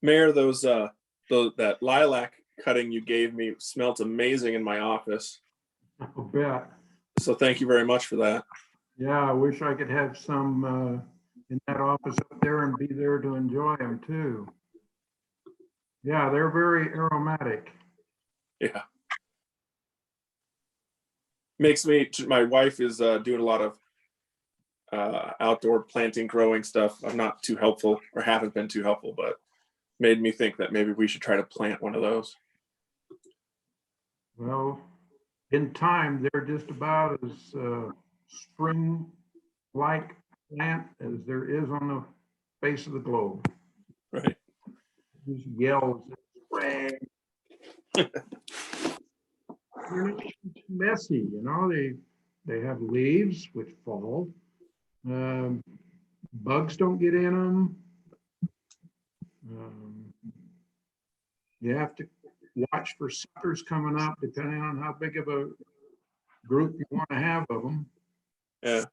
Mayor, that lilac cutting you gave me smelt amazing in my office. I'll bet. So thank you very much for that. Yeah, I wish I could have some in that office up there and be there to enjoy them too. Yeah, they're very aromatic. Yeah. My wife is doing a lot of outdoor planting, growing stuff. I'm not too helpful, or haven't been too helpful, but made me think that maybe we should try to plant one of those. Well, in time, they're just about as spring-like plant as there is on the face of the globe. Right. Just yells, spring. They're not messy, you know. They have leaves which fall. Bugs don't get in them. You have to watch for suckers coming up, depending on how big of a group you want to have of them. Yeah.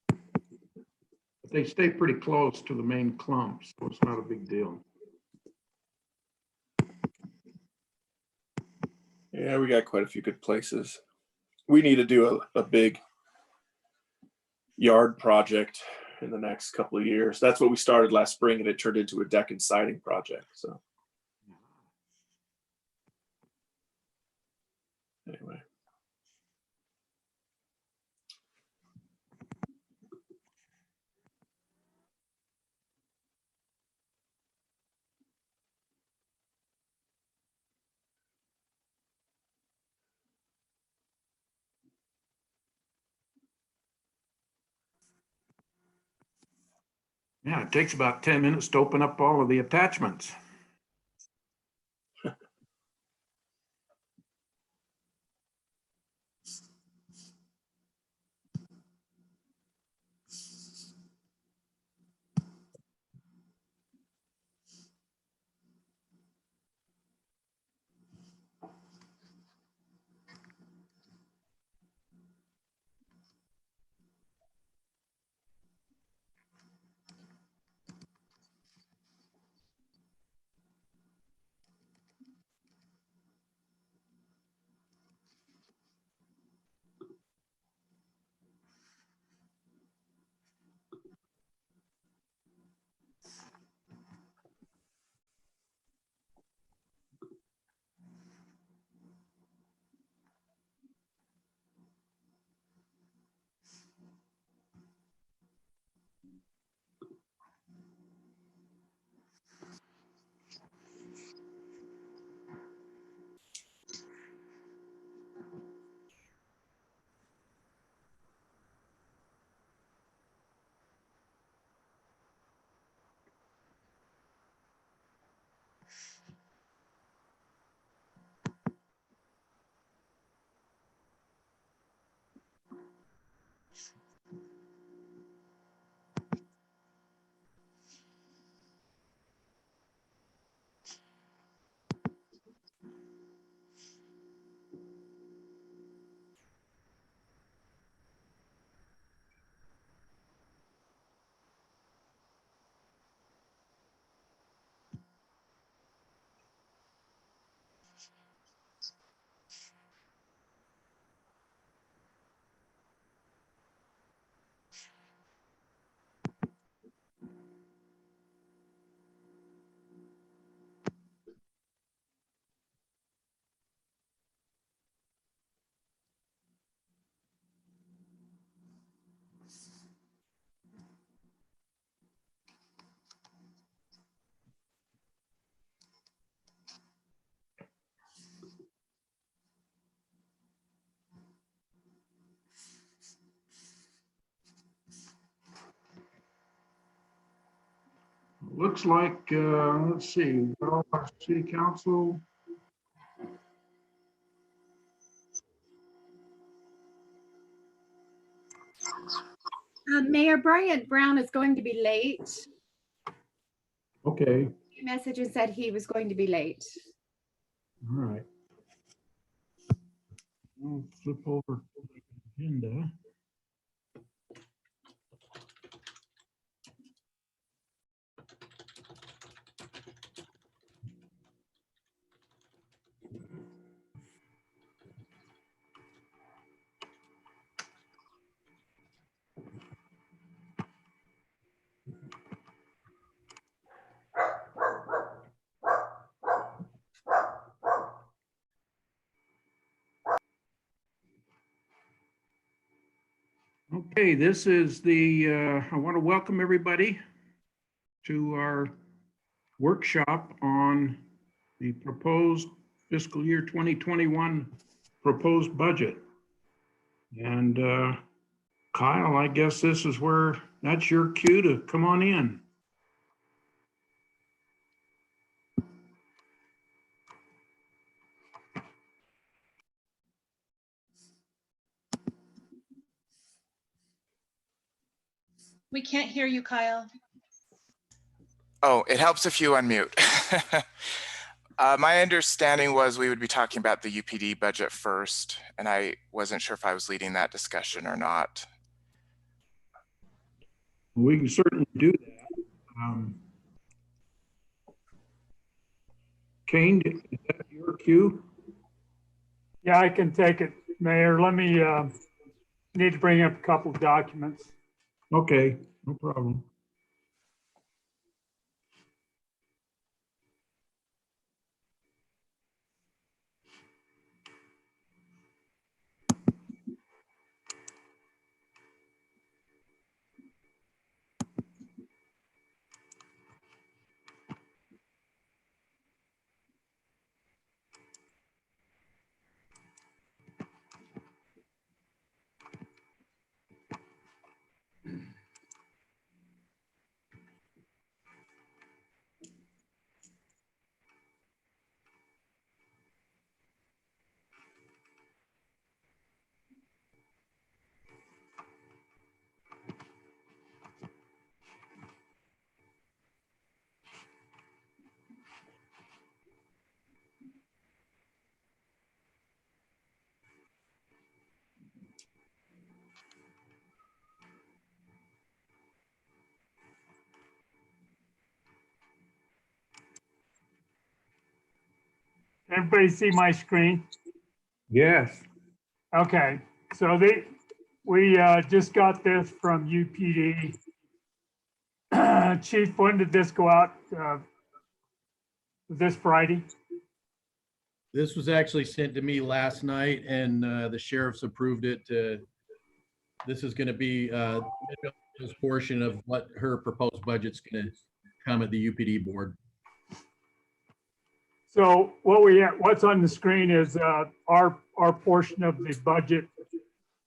But they stay pretty close to the main clump, so it's not a big deal. Yeah, we got quite a few good places. We need to do a big yard project in the next couple of years. That's what we started last spring, and it turned into a deck and siding project. So anyway. Yeah, it takes about 10 minutes to open up all of the attachments. Looks like, let's see, city council. Mayor Bryant Brown is going to be late. Okay, He messaged and said he was going to be late. all right. We'll flip over to the agenda. Okay, this is I want to welcome everybody to our workshop on the proposed fiscal year 2021 proposed budget. And Kyle, I guess this is that's your cue to come on in. We can't hear you, Kyle. Oh, it helps if you unmute. My understanding was we would be talking about the UPD budget first, and I wasn't sure if I was leading that discussion or not. We can certainly do that. Kane, is that your cue? Yeah, I can take it, Mayor. Let me, need to bring up a couple of documents. Okay, no problem. Everybody see my screen? Yes. Okay, so we just got this from UPD. Chief, when did this go out? This Friday? This was actually sent to me last night and the sheriffs approved it. This is going to be this portion of what her proposed budget's going to come at the UPD board. So what's on the screen is our portion of the budget.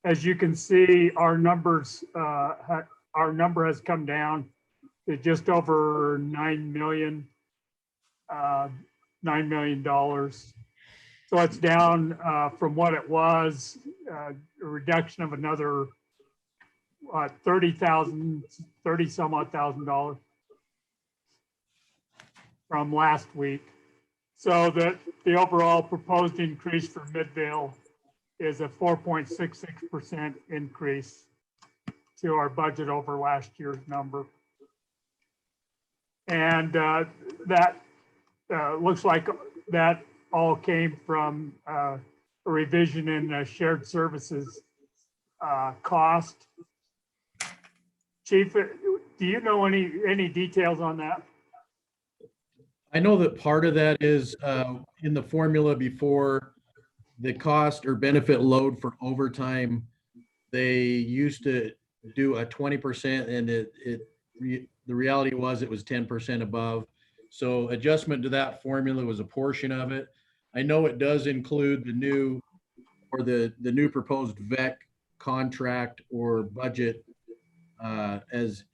As you can see, our number has come down to just over $9 million. $9 million. So it's down from what it was, a reduction of another 30 some odd thousand dollars from last week. So the overall proposed increase for Midvale is a 4.66% increase to our budget over last year's number. And that looks like that all came from a revision in shared services cost. Chief, do you know any details on that? I know that part of that is in the formula before the cost or benefit load for overtime. They used to do a 20% and the reality was it was 10% above. So adjustment to that formula was a portion of it. I know it does include the new proposed VEC contract or budget as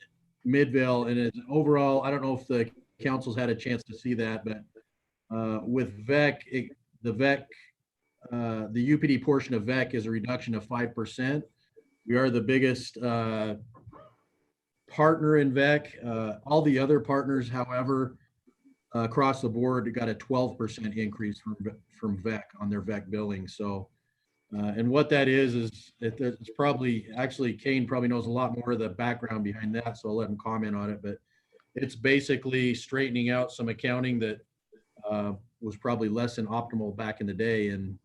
Midvale, and as overall, I don't know if the council's had a chance to see that, but with VEC, the UPD portion of VEC is a reduction of 5%. We are the biggest partner in VEC. All the other partners, however, across the board got a 12% increase from VEC on their VEC billing. So, and what that is it's probably, actually Kane probably knows a lot more of the background behind that, so I'll let him comment on it, but it's basically straightening out some accounting that was probably less than optimal back in the day. And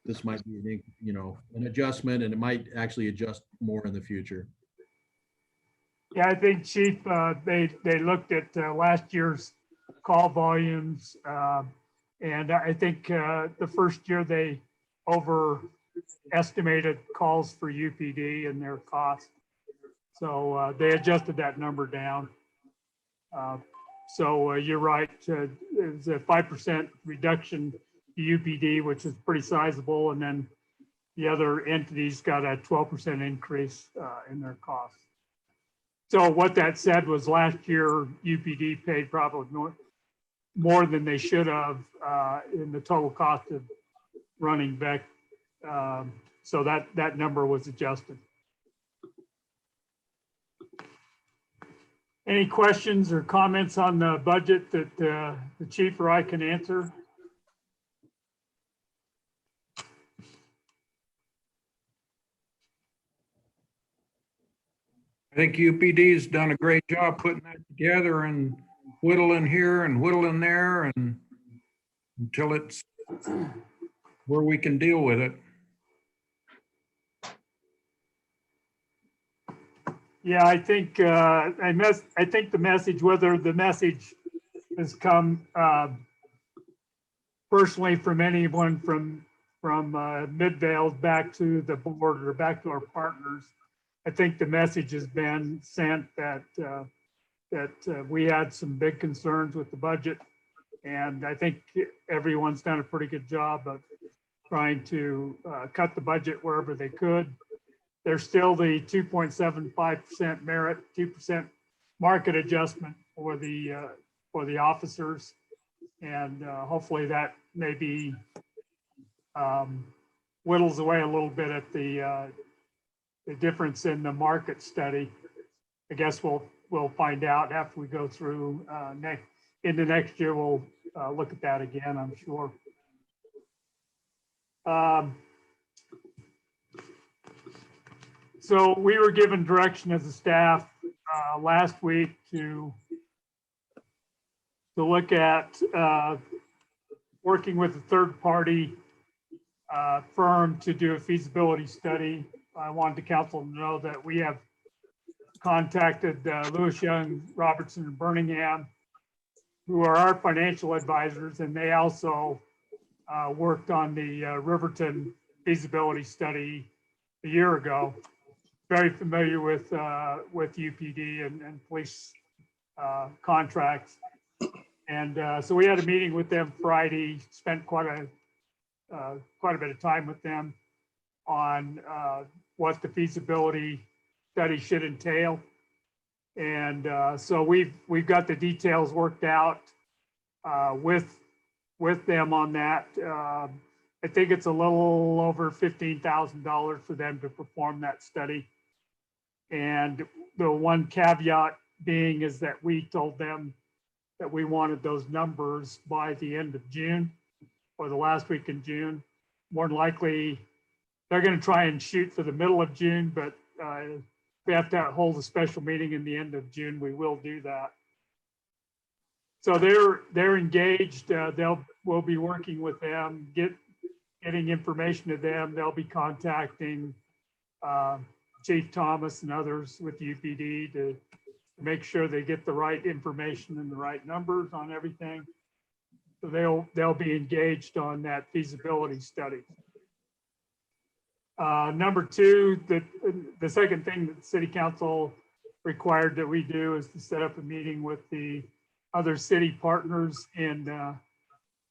this might be, an adjustment, and it might actually adjust more in the future. Yeah, I think Chief, they looked at last year's call volumes. And I think the first year they estimated calls for UPD and their cost. So they adjusted that number down. So you're right, it's a 5% reduction to UPD, which is pretty sizable. And then the other entities got a 12% increase in their costs. So what that said was last year, UPD paid probably more than they should have in the total cost of running back. So that number was adjusted. Any questions or comments on the budget that the chief or I can answer? I think UPD's done a great job putting that together and whittling here and whittling there and until it's where we can deal with it. Yeah, I think I think the message, whether the message has come personally from anyone from Midvale back to the board or back to our partners, I think the message has been sent that we had some big concerns with the budget, and I think everyone's done a pretty good job of trying to cut the budget wherever they could. There's still the 2.75% merit, 2% market adjustment for the officers, and hopefully that maybe whittles away a little bit at the difference in the market study. I guess we'll find out after we go through into next year. We'll look at that again, I'm sure. So we were given direction as a staff last week to look at working with a third-party firm to do a feasibility study. I wanted the council to know that we have contacted Lewis Young, Robertson, and Birmingham, who are our financial advisors, and they also worked on the Riverton feasibility study a year ago. Very familiar with UPD and police contracts. And so we had a meeting with them Friday, spent quite a bit of time with them on what the feasibility study should entail. And so we've got the details worked out with them on that. I think it's a little over $15,000 for them to perform that study. And the one caveat being is that we told them that we wanted those numbers by the end of June or the last week in June. More than likely, they're going to try and shoot for the middle of June, but if we have to hold a special meeting in the end of June, we will do that. So they're engaged. We'll be working with them, getting information to them. They'll be contacting Chief Thomas and others with UPD to make sure they get the right information and the right numbers on everything. So they'll be engaged on that feasibility study. Number two, the second thing that the city council required that we do is to set up a meeting with the other city partners in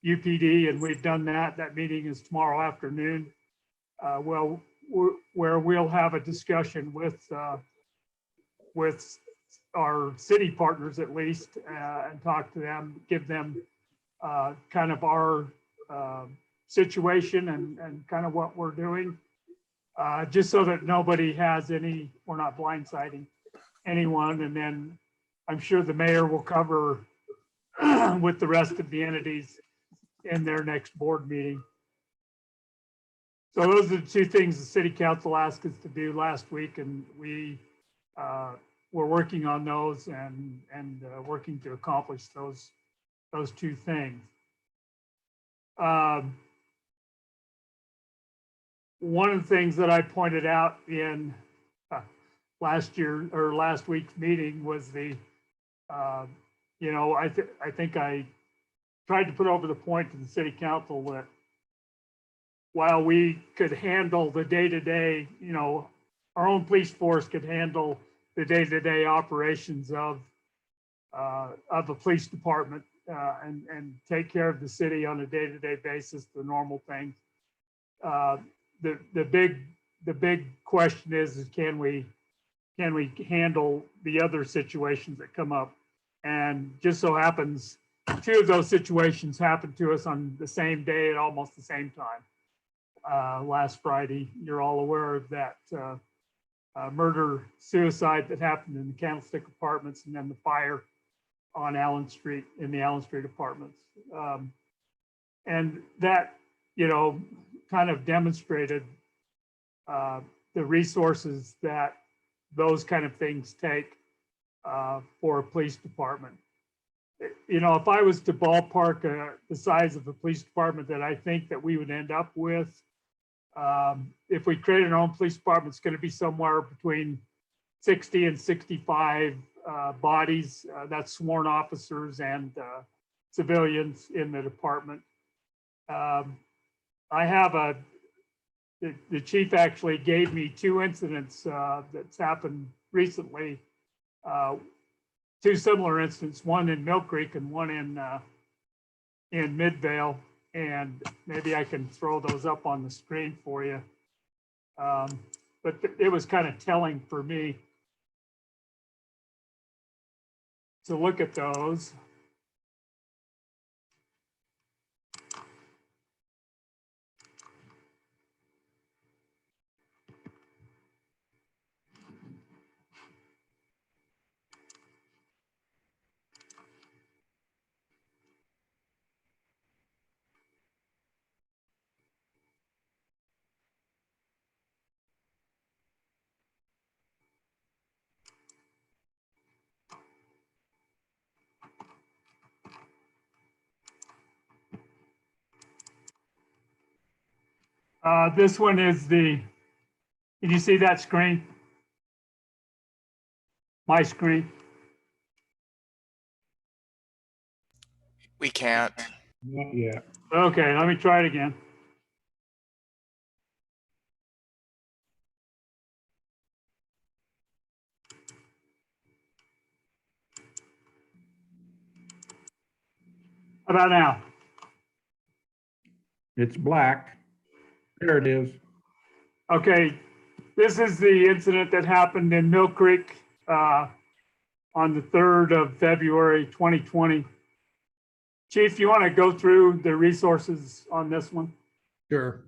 UPD, and we've done that. That meeting is tomorrow afternoon. Where we'll have a discussion with our city partners at least, and talk to them, give them kind of our situation and kind of what we're doing, just so that nobody has we're not blindsiding anyone. And then I'm sure the mayor will cover with the rest of the entities in their next board meeting. So those are the two things the city council asked us to do last week, and we're working on those and working to accomplish those two things. One of the things that I pointed out in last week's meeting was I think I tried to put over the point to the city council that while we could handle the day-to-day, you know, our own police force could handle the day-to-day operations of the police department and take care of the city on a day-to-day basis, the normal things. The big question is can we handle the other situations that come up? And just so happens, two of those situations happened to us on the same day at almost the same time. Last Friday, you're all aware of that murder suicide that happened in the Candlestick Apartments, and then the fire on Allen Street in the Allen Street Apartments. And that, you know, kind of demonstrated the resources that those kind of things take for a police department. You know, if I was to ballpark the size of the police department that I think that we would end up with, if we created our own police department, it's going to be somewhere between 60 and 65 bodies. That's sworn officers and civilians in the department. I have the chief actually gave me two incidents that's happened recently. Two similar incidents, one in Mill Creek and one in Midvale, and maybe I can throw those up on the screen for you. But it was kind of telling for me to look at those. This one is can you see that screen? My screen? We can't. Not yet. Okay, let me try it again. How about now? It's black. There it is. Okay, this is the incident that happened in Mill Creek on the 3rd of February, 2020. Chief, you want to go through the resources on this one? Sure.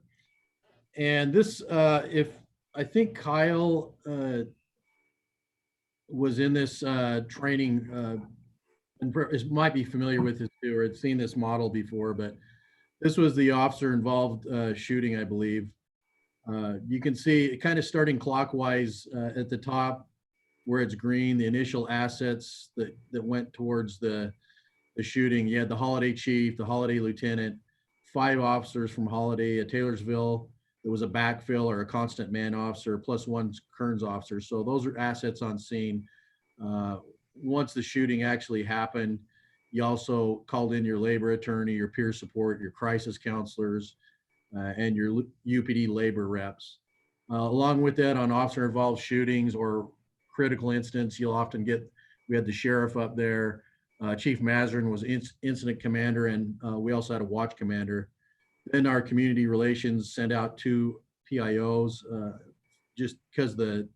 And this, if I think Kyle was in this training, and might be familiar with it too, or had seen this model before, but this was the officer involved shooting, I believe. You can see kind of starting clockwise at the top where it's green, the initial assets that went towards the shooting. You had the Holiday chief, the Holiday lieutenant, 5 officers from Holiday, a Taylorsville. There was a backfill or a constant man officer, plus 1 Kearns officer. So those are assets on scene. Once the shooting actually happened, you also called in your labor attorney, your peer support, your crisis counselors, and your UPD labor reps. Along with that, on officer involved shootings or critical incidents, you'll often get, we had the sheriff up there, Chief Mazarin was incident commander, and we also had a watch commander. Then our community relations sent out 2 PIOs, just because the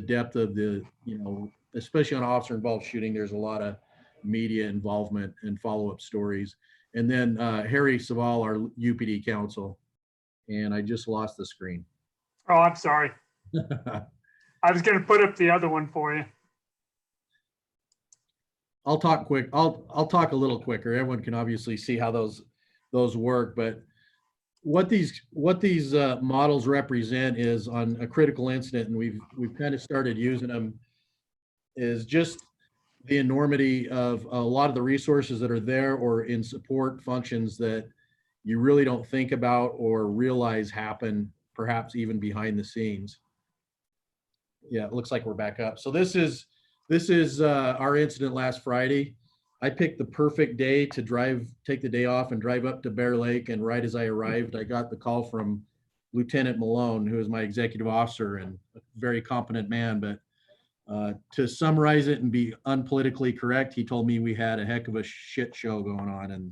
depth of the, you know, especially on officer involved shooting, there's a lot of media involvement and follow-up stories. And then Harry Saval, our UPD counsel. And I just lost the screen. Oh, I'm sorry. I was going to put up the other one for you. I'll talk quick. I'll talk a little quicker. Everyone can obviously see how those work, but what these models represent is on a critical incident, and we've kind of started using them, is just the enormity of a lot of the resources that are there or in support functions that you really don't think about or realize happen, perhaps even behind the scenes. Yeah, it looks like we're back up. So this is our incident last Friday. I picked the perfect day to take the day off and drive up to Bear Lake. And right as I arrived, I got the call from Lieutenant Malone, who is my executive officer and a very competent man. But to summarize it and be unpolitically correct, he told me we had a heck of a shit show going on, and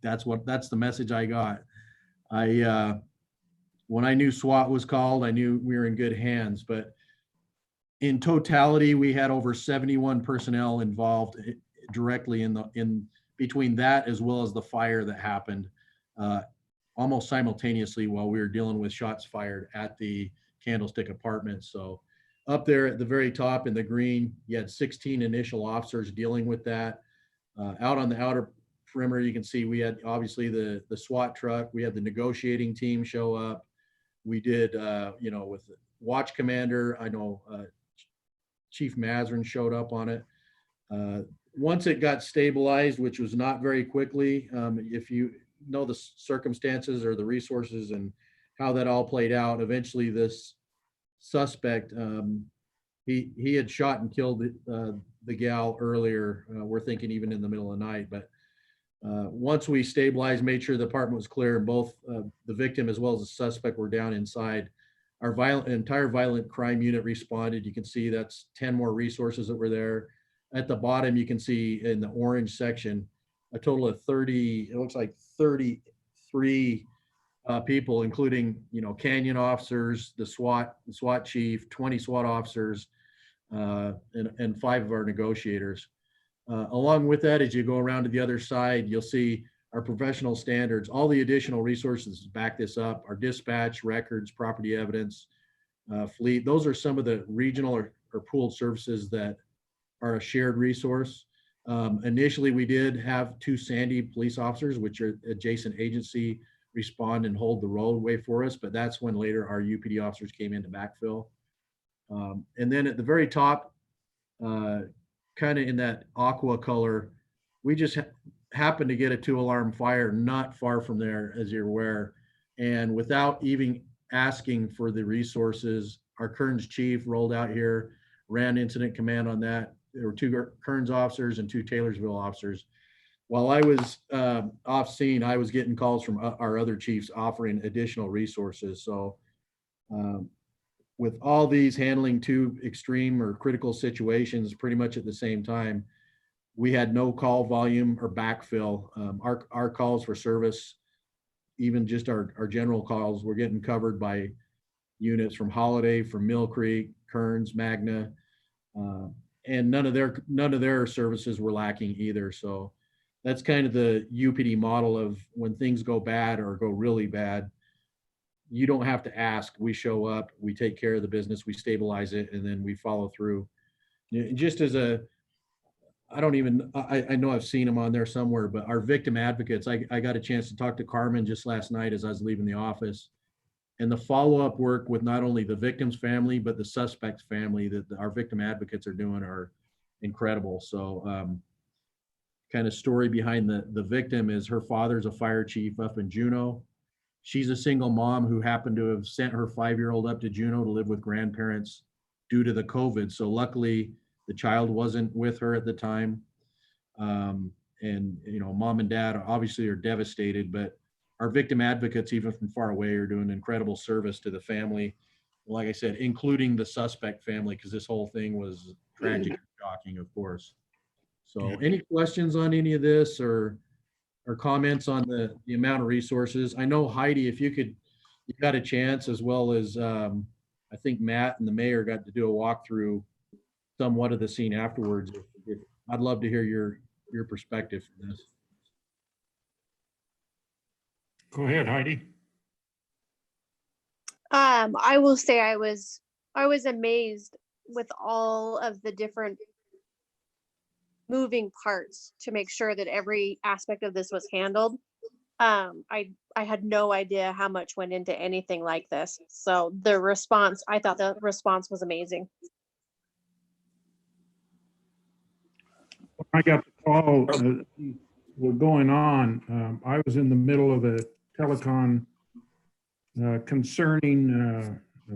that's the message I got. When I knew SWAT was called, I knew we were in good hands. But in totality, we had over 71 personnel involved directly in between that as well as the fire that happened almost simultaneously while we were dealing with shots fired at the Candlestick Apartments. So up there at the very top in the green, you had 16 initial officers dealing with that. Out on the outer perimeter, you can see we had obviously the SWAT truck. We had the negotiating team show up. We did, with the watch commander, I know Chief Mazrin showed up on it. Once it got stabilized, which was not very quickly, if you know the circumstances or the resources and how that all played out, eventually this suspect, he had shot and killed the gal earlier. We're thinking even in the middle of the night, but once we stabilized, made sure the apartment was clear, and both the victim as well as the suspect were down inside, our entire violent crime unit responded. You can see that's 10 more resources that were there. At the bottom, you can see in the orange section, a total of 30, it looks like 33 people, including, Canyon officers, the SWAT chief, 20 SWAT officers, and 5 of our negotiators. Along with that, as you go around to the other side, you'll see our professional standards, all the additional resources back this up, our dispatch, records, property evidence, fleet. Those are some of the regional or pooled services that are a shared resource. Initially, we did have 2 Sandy police officers, which are adjacent agency, respond and hold the roadway for us, but that's when later our UPD officers came in to backfill. And then at the very top, kind of in that aqua color, we just happened to get a 2-alarm fire not far from there, as you're aware. And without even asking for the resources, our Kearns chief rolled out here, ran incident command on that. There were 2 Kearns officers and 2 Taylorsville officers. While I was off scene, I was getting calls from our other chiefs offering additional resources. So with all these handling 2 extreme or critical situations pretty much at the same time, we had no call volume or backfill. Our calls for service, even just our general calls, were getting covered by units from Holiday, from Mill Creek, Kearns, Magna, and none of their services were lacking either. So that's kind of the UPD model of when things go bad or go really bad, you don't have to ask. We show up, we take care of the business, we stabilize it, and then we follow through. Just as I know I've seen them on there somewhere, but our victim advocates, I got a chance to talk to Carmen just last night as I was leaving the office. And the follow-up work with not only the victim's family, but the suspect's family that our victim advocates are doing are incredible. So kind of story behind the victim is her father's a fire chief up in Juneau. She's a single mom who happened to have sent her 5-year-old up to Juneau to live with grandparents due to the COVID. So luckily the child wasn't with her at the time. And, mom and dad obviously are devastated, but our victim advocates, even from far away, are doing incredible service to the family. Like I said, including the suspect family, because this whole thing was tragic and shocking, of course. So any questions on any of this or comments on the amount of resources? I know Heidi, if you got a chance, as well as I think Matt and the mayor got to do a walkthrough somewhat of the scene afterwards. I'd love to hear your perspective from this. Go ahead, Heidi. I will say I was amazed with all of the different moving parts to make sure that every aspect of this was handled. I had no idea how much went into anything like this. So I thought the response was amazing. I got the call were going on. I was in the middle of a telecon concerning a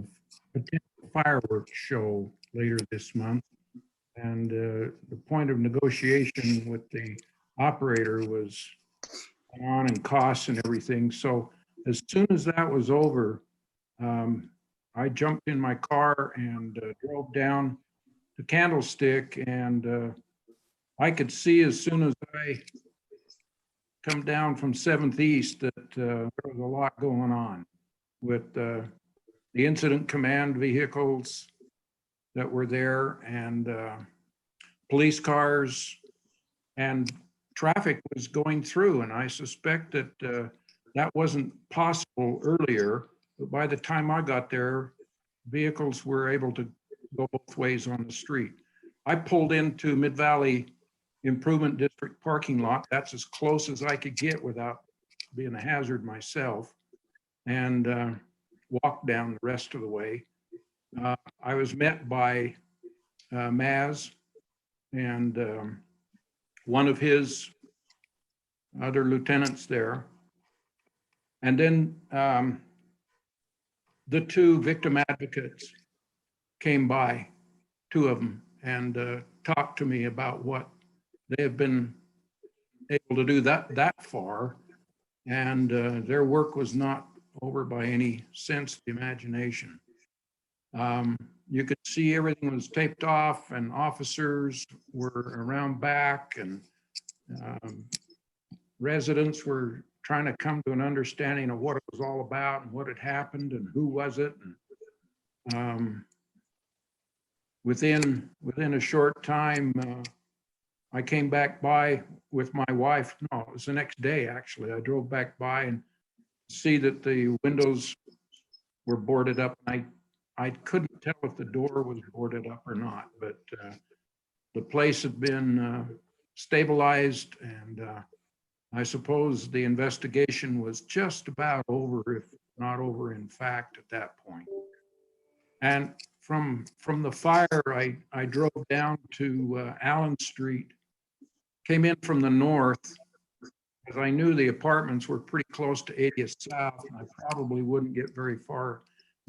potential fireworks show later this month. And the point of negotiation with the operator was on and costs and everything. So as soon as that was over, I jumped in my car and drove down to Candlestick, and I could see as soon as I come down from 7th East that there was a lot going on with the incident command vehicles that were there, and police cars, and traffic was going through. And I suspect that that wasn't possible earlier, but by the time I got there, vehicles were able to go both ways on the street. I pulled into Midvale Improvement District parking lot. That's as close as I could get without being a hazard myself, and walked down the rest of the way. I was met by Maz and one of his other lieutenants there. And then the two victim advocates came by, two of them, and talked to me about what they have been able to do that far. And their work was not over by any sense of the imagination. You could see everything was taped off, and officers were around back, and residents were trying to come to an understanding of what it was all about and what had happened and who was it. And within a short time, I came back by with my wife. No, it was the next day, actually. I drove back by and see that the windows were boarded up. I couldn't tell if the door was boarded up or not, but the place had been stabilized, and I suppose the investigation was just about over, if not over in fact, at that point. And from the fire, I drove down to Allen Street, came in from the north, because I knew the apartments were pretty close to 80th South, and I probably wouldn't get very far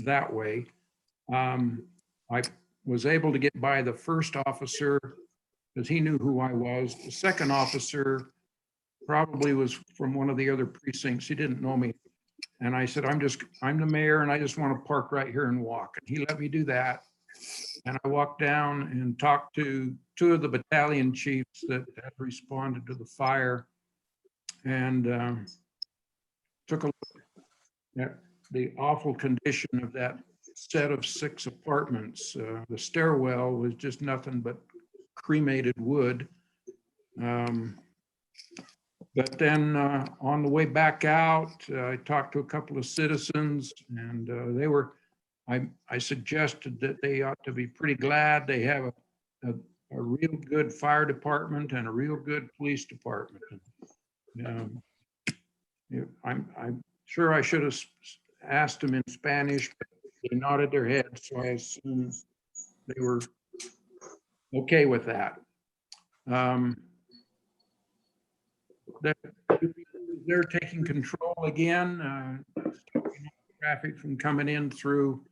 that way. I was able to get by the first officer because he knew who I was. The second officer probably was from one of the other precincts. He didn't know me. And I said, I'm the mayor, and I just want to park right here and walk. And he let me do that. And I walked down and talked to two of the battalion chiefs that had responded to the fire, and took a look at the awful condition of that set of 6 apartments. The stairwell was just nothing but cremated wood. But then on the way back out, I talked to a couple of citizens, and I suggested that they ought to be pretty glad they have a real good fire department and a real good police department. I'm sure I should have asked them in Spanish, but they nodded their heads, so I assumed they were okay with that. They're taking control again, stopping traffic from coming in through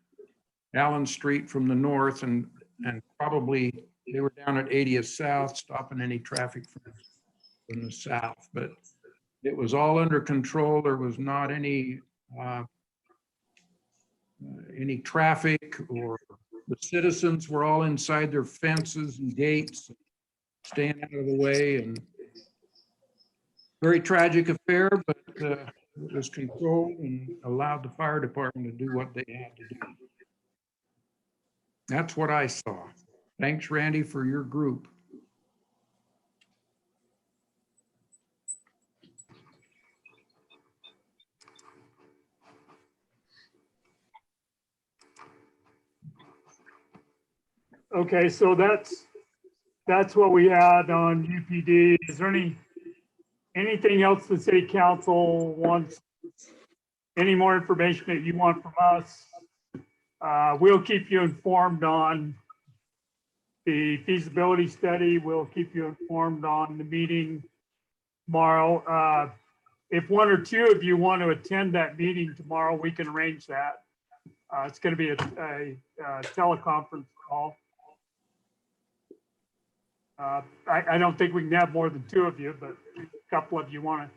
Allen Street from the north, and probably they were down at 80th South, stopping any traffic from the south. But it was all under control. There was not any traffic, or the citizens were all inside their fences and gates, staying out of the way. And very tragic affair, but it was controlled and allowed the fire department to do what they had to do. That's what I saw. Thanks, Randy, for your group. Okay, so that's what we had on UPD. Is there anything else the city council wants? Any more information that you want from us? We'll keep you informed on the feasibility study. We'll keep you informed on the meeting tomorrow. If one or two of you want to attend that meeting tomorrow, we can arrange that. It's going to be a teleconference call. I don't think we can have more than 2 of you, but a couple of you want to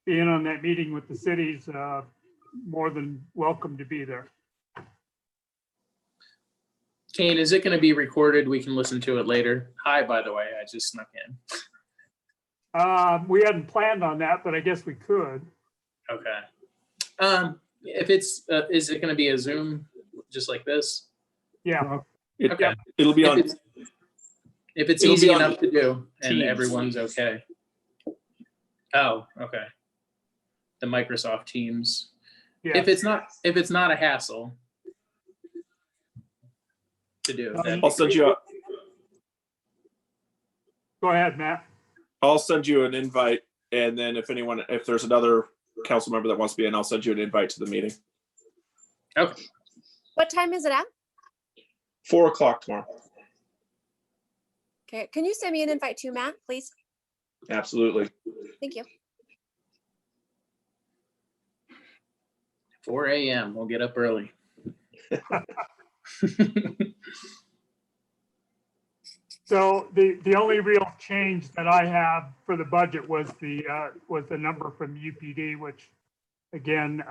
be in on that meeting with the cities. more than welcome to be there. Kane, is it going to be recorded? We can listen to it later. Hi, by the way, I just snuck in. We hadn't planned on that, but I guess we could. Okay. If it's, is it going to be a Zoom just like this? Yeah. Okay. It'll be on. If it's It'll easy be on enough to do and Teams. everyone's okay. Oh, okay. The Microsoft Teams. Yeah. If it's not a hassle to do, then I'll send you. Go ahead, Matt. I'll send you an invite, and then if there's another council member that wants to be in, I'll send you an invite to the meeting. okay. What time is it at? 4 o'clock tomorrow. Okay, can you send me an invite too, Matt, please? Absolutely. Thank you. 4 a.m. We'll get up early. So the only real change that I have for the budget was the number from UPD, which again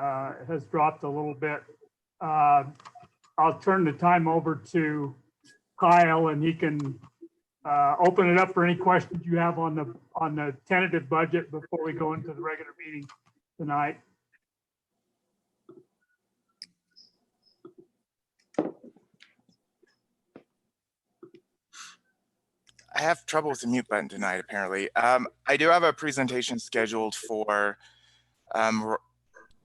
has dropped a little bit. I'll turn the time over to Kyle, and he can open it up for any questions you have on the tentative budget before we go into the regular meeting tonight. I have trouble with the mute button tonight, apparently. I do have a presentation scheduled for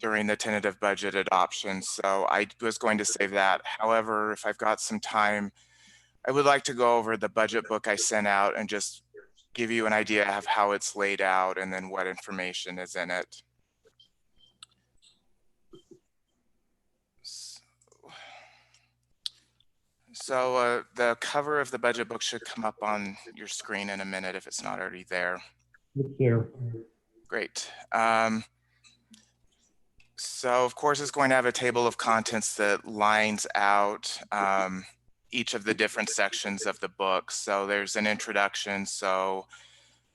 during the tentative budget adoption, so I was going to save that. However, if I've got some time, I would like to go over the budget book I sent out and just give you an idea of how it's laid out and then what information is in it. So the cover of the budget book should come up on your screen in a minute if it's not already there. It's there. Great. So of course it's going to have a table of contents that lines out each of the different sections of the book. So there's an introduction. So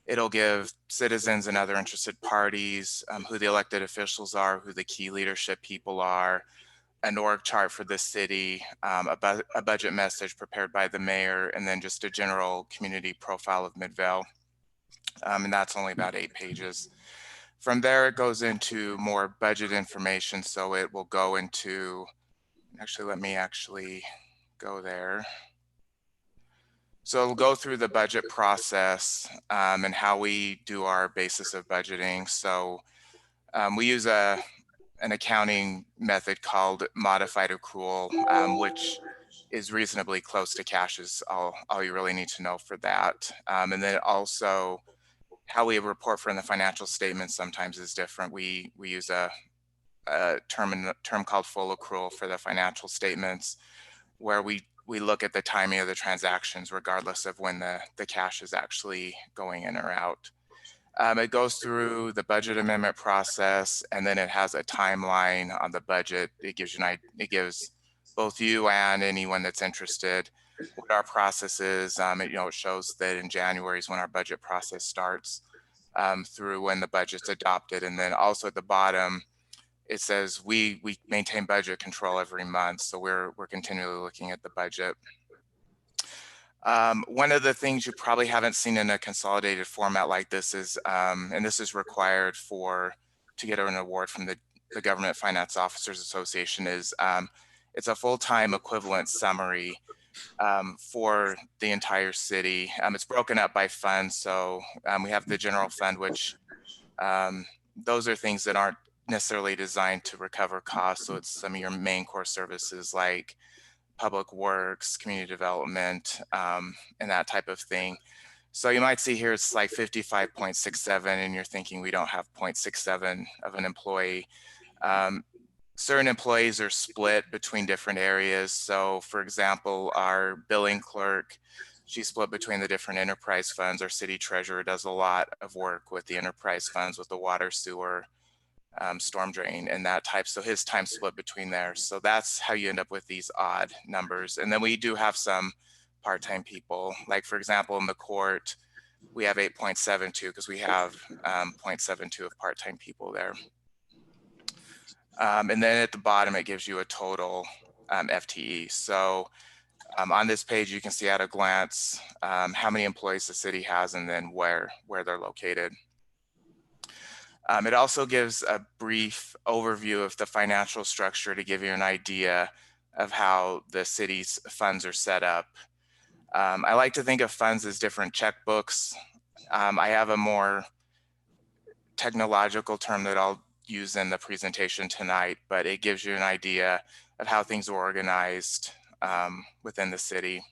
it'll give citizens and other interested parties who the elected officials are, who the key leadership people are, an org chart for the city, a budget message prepared by the mayor, and then just a general community profile of Midvale. And that's only about 8 pages. From there, it goes into more budget information. So it will go into, actually, let me actually go there. So it'll go through the budget process and how we do our basis of budgeting. So we use an accounting method called modified accrual, which is reasonably close to cash is all you really need to know for that. And then also how we report from the financial statements sometimes is different. We use a term called full accrual for the financial statements, where we look at the timing of the transactions regardless of when the cash is actually going in or out. It goes through the budget amendment process, and then it has a timeline on the budget. It gives both you and anyone that's interested what our process is. It shows that in January is when our budget process starts through when the budget's adopted. And then also at the bottom, it says we maintain budget control every month. So we're continually looking at the budget. One of the things you probably haven't seen in a consolidated format like this is, and this is required to get an award from the Government Finance Officers Association, is it's a full-time equivalent summary for the entire city. It's broken up by fund. So we have the general fund, which those are things that aren't necessarily designed to recover costs. So it's some of your main core services like public works, community development, and that type of thing. So you might see here it's like 55.67, and you're thinking we don't have 0.67 of an employee. Certain employees are split between different areas. So for example, our billing clerk, she's split between the different enterprise funds. Our city treasurer does a lot of work with the enterprise funds, with the water, sewer, storm drain and that type. So his time split between there. So that's how you end up with these odd numbers. And then we do have some part-time people. Like for example, in the court, we have 8.72 because we have 0.72 of part-time people there. And then at the bottom, it gives you a total FTE. So on this page, you can see at a glance how many employees the city has and then where they're located. It also gives a brief overview of the financial structure to give you an idea of how the city's funds are set up. I like to think of funds as different checkbooks. I have a more technological term that I'll use in the presentation tonight, but it gives you an idea of how things are organized within the city.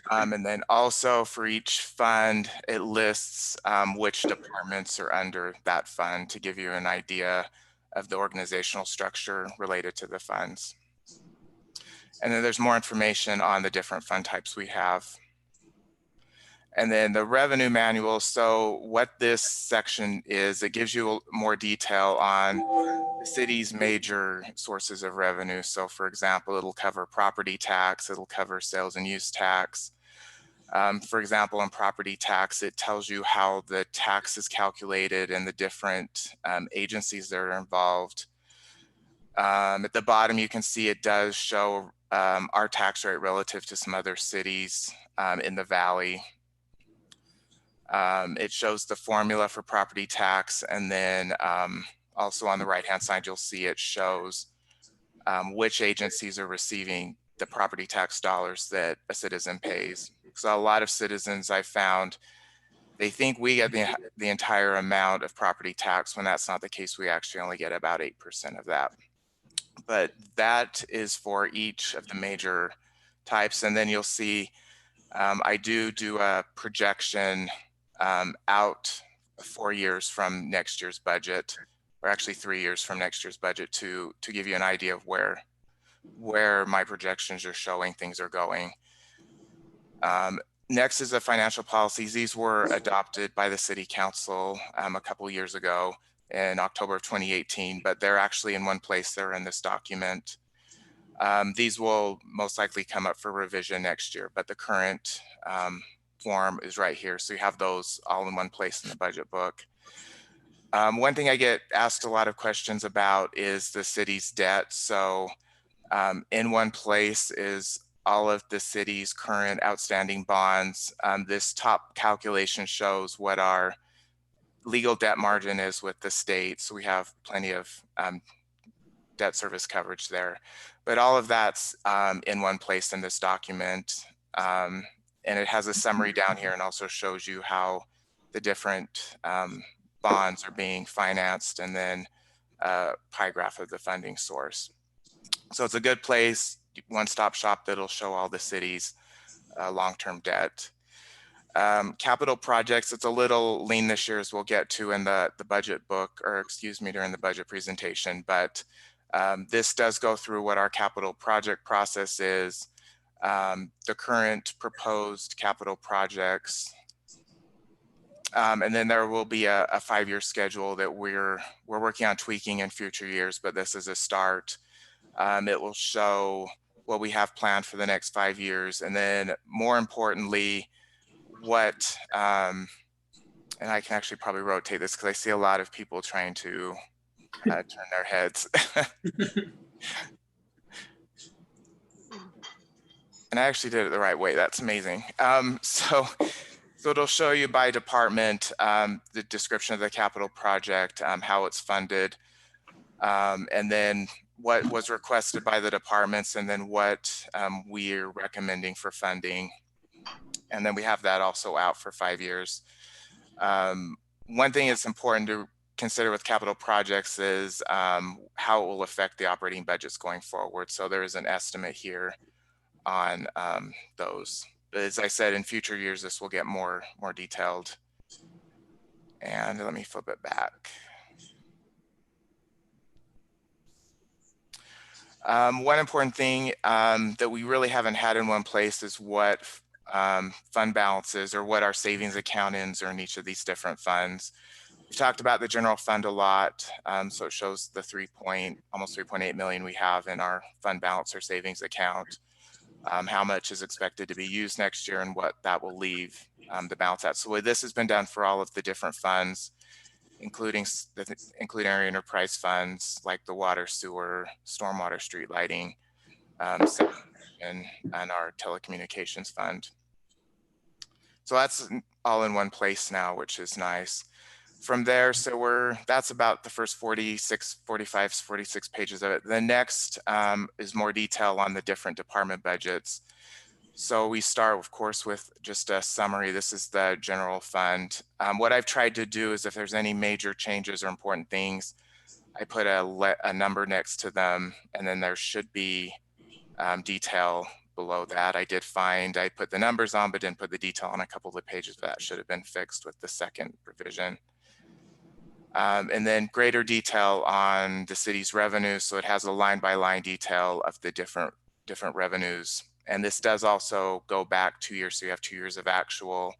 And then also for each fund, it lists which departments are under that fund to give you an idea of the organizational structure related to the funds. And then there's more information on the different fund types we have. And then the revenue manual. So what this section is, it gives you more detail on the city's major sources of revenue. So for example, it'll cover property tax, it'll cover sales and use tax. For example, in property tax, it tells you how the tax is calculated and the different agencies that are involved. At the bottom, you can see it does show our tax rate relative to some other cities in the valley. It shows the formula for property tax, and then also on the right-hand side, you'll see it shows which agencies are receiving the property tax dollars that a citizen pays. So a lot of citizens I found, they think we get the entire amount of property tax when that's not the case. We actually only get about 8% of that. But that is for each of the major types. And then you'll see I do a projection out 4 years from next year's budget, or actually 3 years from next year's budget to give you an idea of where my projections are showing things are going. Next is the financial policies. These were adopted by the City Council a couple years ago in October of 2018, but they're actually in one place. They're in this document. These will most likely come up for revision next year, but the current form is right here. So you have those all in one place in the budget book. One thing I get asked a lot of questions about is the city's debt. So in one place is all of the city's current outstanding bonds. This top calculation shows what our legal debt margin is with the state. So we have plenty of debt service coverage there. But all of that's in one place in this document. And it has a summary down here and also shows you how the different bonds are being financed, and then a pie graph of the funding source. So it's a good place, one-stop shop that'll show all the city's long-term debt. Capital projects, it's a little lean this year, as we'll get to in the budget book, or excuse me, during the budget presentation, but this does go through what our capital project process is, the current proposed capital projects, and then there will be a 5-year schedule that we're working on tweaking in future years, but this is a start. It will show what we have planned for the next 5 years, and then more importantly, what, and I can actually probably rotate this because I see a lot of people trying to turn their heads. And I actually did it the right way. That's amazing. So it'll show you by department the description of the capital project, how it's funded, and then what was requested by the departments, and then what we're recommending for funding. And then we have that also out for 5 years. One thing that's important to consider with capital projects is how it will affect the operating budgets going forward. So there is an estimate here on those. But as I said, in future years, this will get more detailed. And let me flip it back. One important thing that we really haven't had in one place is what fund balances, or what our savings account is, or in each of these different funds. We've talked about the general fund a lot. So it shows the almost 3.8 million we have in our fund balance or savings account, how much is expected to be used next year, and what that will leave the balance at. So this has been done for all of the different funds. including our enterprise funds like the water, sewer, stormwater, street lighting, and our telecommunications fund. So that's all in one place now, which is nice. From there, so that's about the first 46 pages of it. The next is more detail on the different department budgets. So we start, of course, with just a summary. This is the general fund. What I've tried to do is if there's any major changes or important things, I put a number next to them, and then there should be detail below that. I put the numbers on, but didn't put the detail on a couple of the pages. That should have been fixed with the second revision. And then greater detail on the city's revenue. So it has a line by line detail of the different revenues. And this does also go back 2 years. So you have 2 years of actual,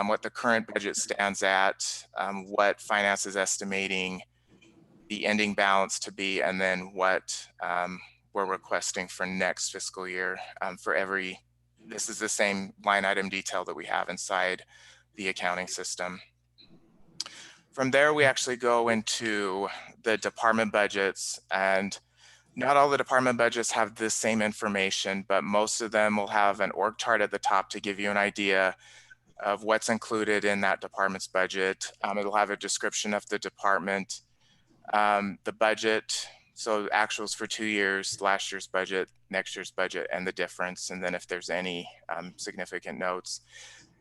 what the current budget stands at, what finance is estimating the ending balance to be, and then what we're requesting for next fiscal year this is the same line item detail that we have inside the accounting system. From there, we actually go into the department budgets, and not all the department budgets have the same information, but most of them will have an org chart at the top to give you an idea of what's included in that department's budget. It'll have a description of the department, the budget, so actuals for 2 years, last year's budget, next year's budget, and the difference, and then if there's any significant notes.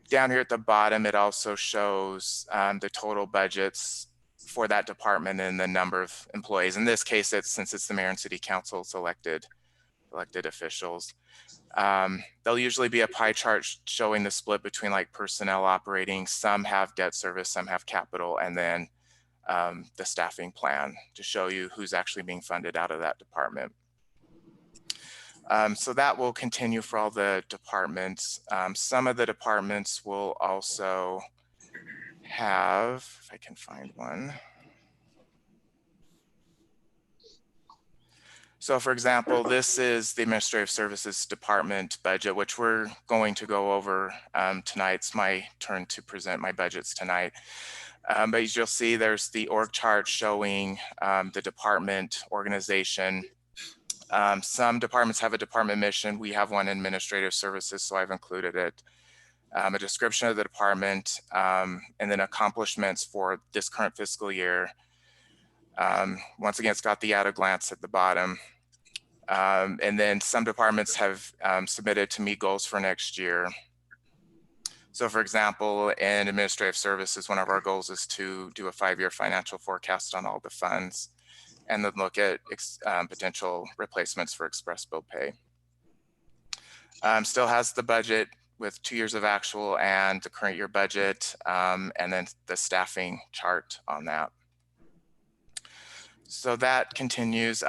Down here at the bottom, it also shows the total budgets for that department and the number of employees. In this case, since it's the mayor and city council's elected officials. There'll usually be a pie chart showing the split between like personnel operating. Some have debt service, some have capital, and then the staffing plan to show you who's actually being funded out of that department. So that will continue for all the departments. Some of the departments will also have, if I can find one. So for example, this is the Administrative Services Department budget, which we're going to go over tonight. It's my turn to present my budgets tonight. But as you'll see, there's the org chart showing the department organization. Some departments have a department mission. We have one in Administrative Services, so I've included it. A description of the department, and then accomplishments for this current fiscal year. Once again, it's got the at a glance at the bottom. And then some departments have submitted to meet goals for next year. So for example, in Administrative Services, one of our goals is to do a 5-year financial forecast on all the funds and then look at potential replacements for express bill pay. Still has the budget with 2 years of actual and the current year budget, and then the staffing chart on that. So that continues.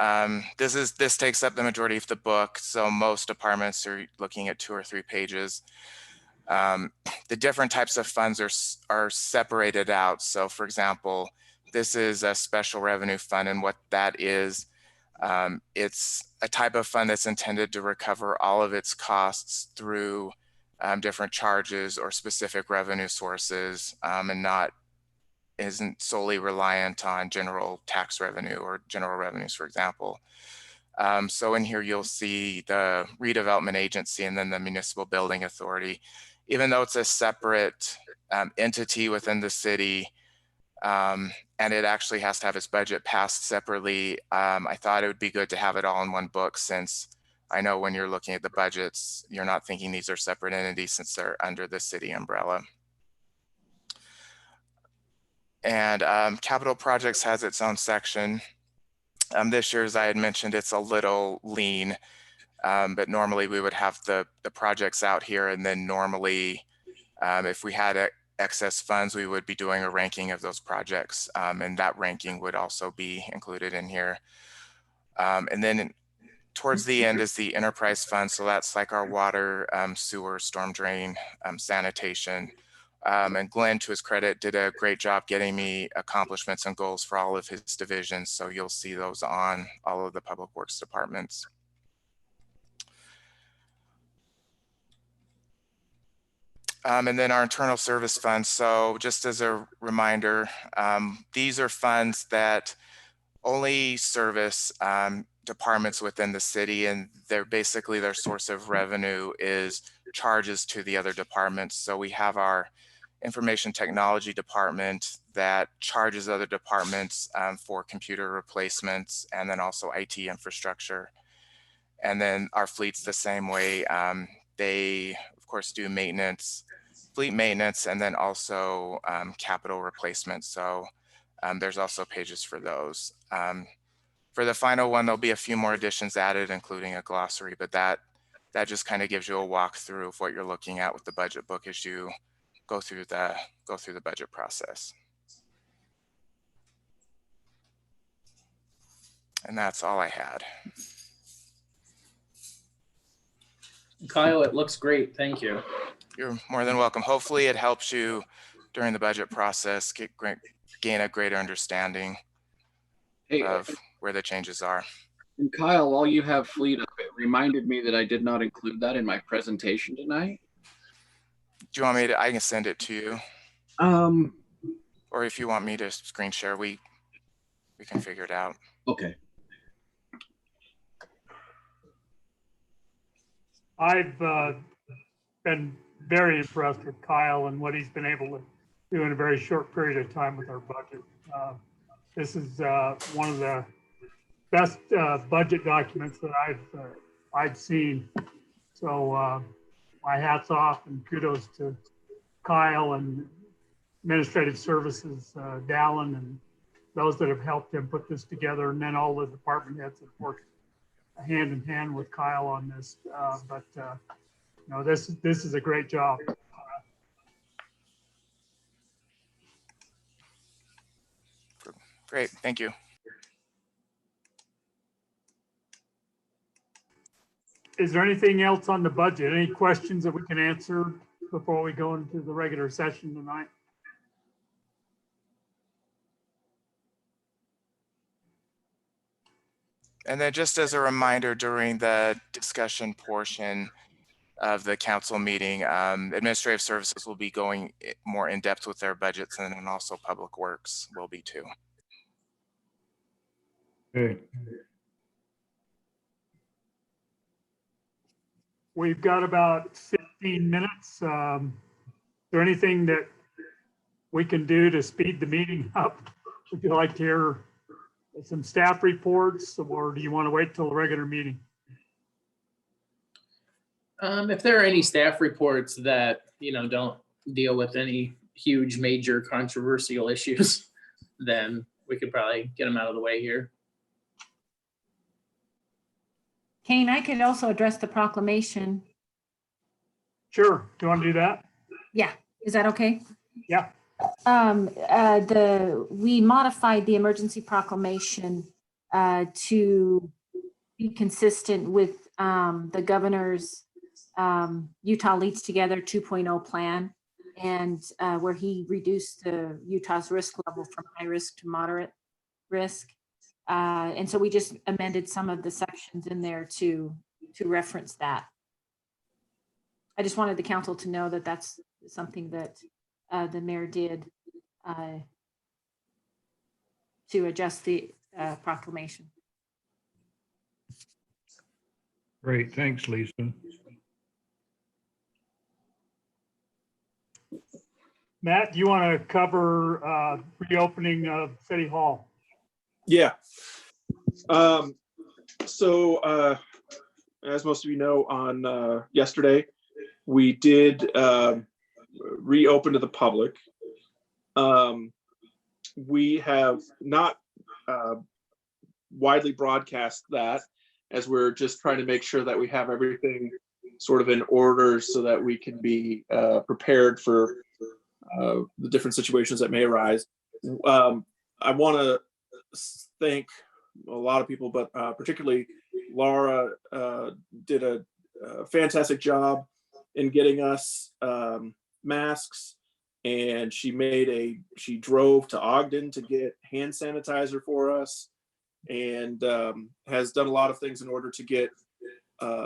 This takes up the majority of the book. So most departments are looking at 2 or 3 pages. The different types of funds are separated out. So for example, this is a special revenue fund, and what that is, it's a type of fund that's intended to recover all of its costs through different charges or specific revenue sources, and isn't solely reliant on general tax revenue or general revenues, for example. So in here, you'll see the redevelopment agency and then the municipal building authority. Even though it's a separate entity within the city, and it actually has to have its budget passed separately, I thought it would be good to have it all in one book, since I know when you're looking at the budgets, you're not thinking these are separate entities since they're under the city umbrella. And capital projects has its own section. This year, as I had mentioned, it's a little lean, but normally we would have the projects out here, and then normally if we had excess funds, we would be doing a ranking of those projects, and that ranking would also be included in here. And then towards the end is the enterprise fund. So that's like our water, sewer, storm drain, sanitation. And Glenn, to his credit, did a great job getting me accomplishments and goals for all of his divisions. So you'll see those on all of the public works departments. And then our internal service funds. So just as a reminder, these are funds that only service departments within the city, and they're basically their source of revenue is charges to the other departments. So we have our information technology department that charges other departments for computer replacements, and then also IT infrastructure. And then our fleet's the same way. They, of course, do maintenance, fleet maintenance, and then also capital replacement. So there's also pages for those. For the final one, there'll be a few more additions added, including a glossary, but that just kind of gives you a walkthrough of what you're looking at with the budget book as you go through the budget process. And that's all I had. Kyle, it looks great. Thank you. You're more than welcome. Hopefully it helps you during the budget process gain a greater understanding Hey, of where the changes are. and Kyle, while you have fleet up, it reminded me that I did not include that in my presentation tonight. Do you want me to, I can send it to you. Or if you want me to screen share, we can figure it out. Okay. I've been very impressed with Kyle and what he's been able to do in a very short period of time with our budget. This is one of the best budget documents that I've seen. So my hat's off and kudos to Kyle and Administrative Services, Dallin, and those that have helped him put this together, and then all the department heads that worked hand in hand with Kyle on this. No, this is a great job. Great, thank you. Is there anything else on the budget? Any questions that we can answer before we go into the regular session tonight? And then just as a reminder, during the discussion portion of the council meeting, Administrative Services will be going more in depth with their budgets, and then also Public Works will be too. Okay. We've got about 15 minutes. Is there anything that we can do to speed the meeting up? Would you like to hear some staff reports, or do you want to wait till the regular meeting? If there are any staff reports that, don't deal with any huge major controversial issues, then we could probably get them out of the way here. Kane, I could also address the proclamation. Sure. Do you want to do that? Yeah, is that okay? Yeah. We modified the emergency proclamation to be consistent with the governor's Utah Leads Together 2.0 plan, and where he reduced the Utah's risk level from high risk to moderate risk. And so we just amended some of the sections in there to reference that. I just wanted the council to know that that's something that the mayor did to adjust the proclamation. Great, thanks, Lisa. Matt, do you want to cover reopening of City Hall? Yeah. So as most of you know, on yesterday, we did reopen to the public. We have not widely broadcast that, as we're just trying to make sure that we have everything sort of in order so that we can be prepared for the different situations that may arise. I want to thank a lot of people, but particularly Laura did a fantastic job in getting us masks, and she drove to Ogden to get hand sanitizer for us, and has done a lot of things in order to get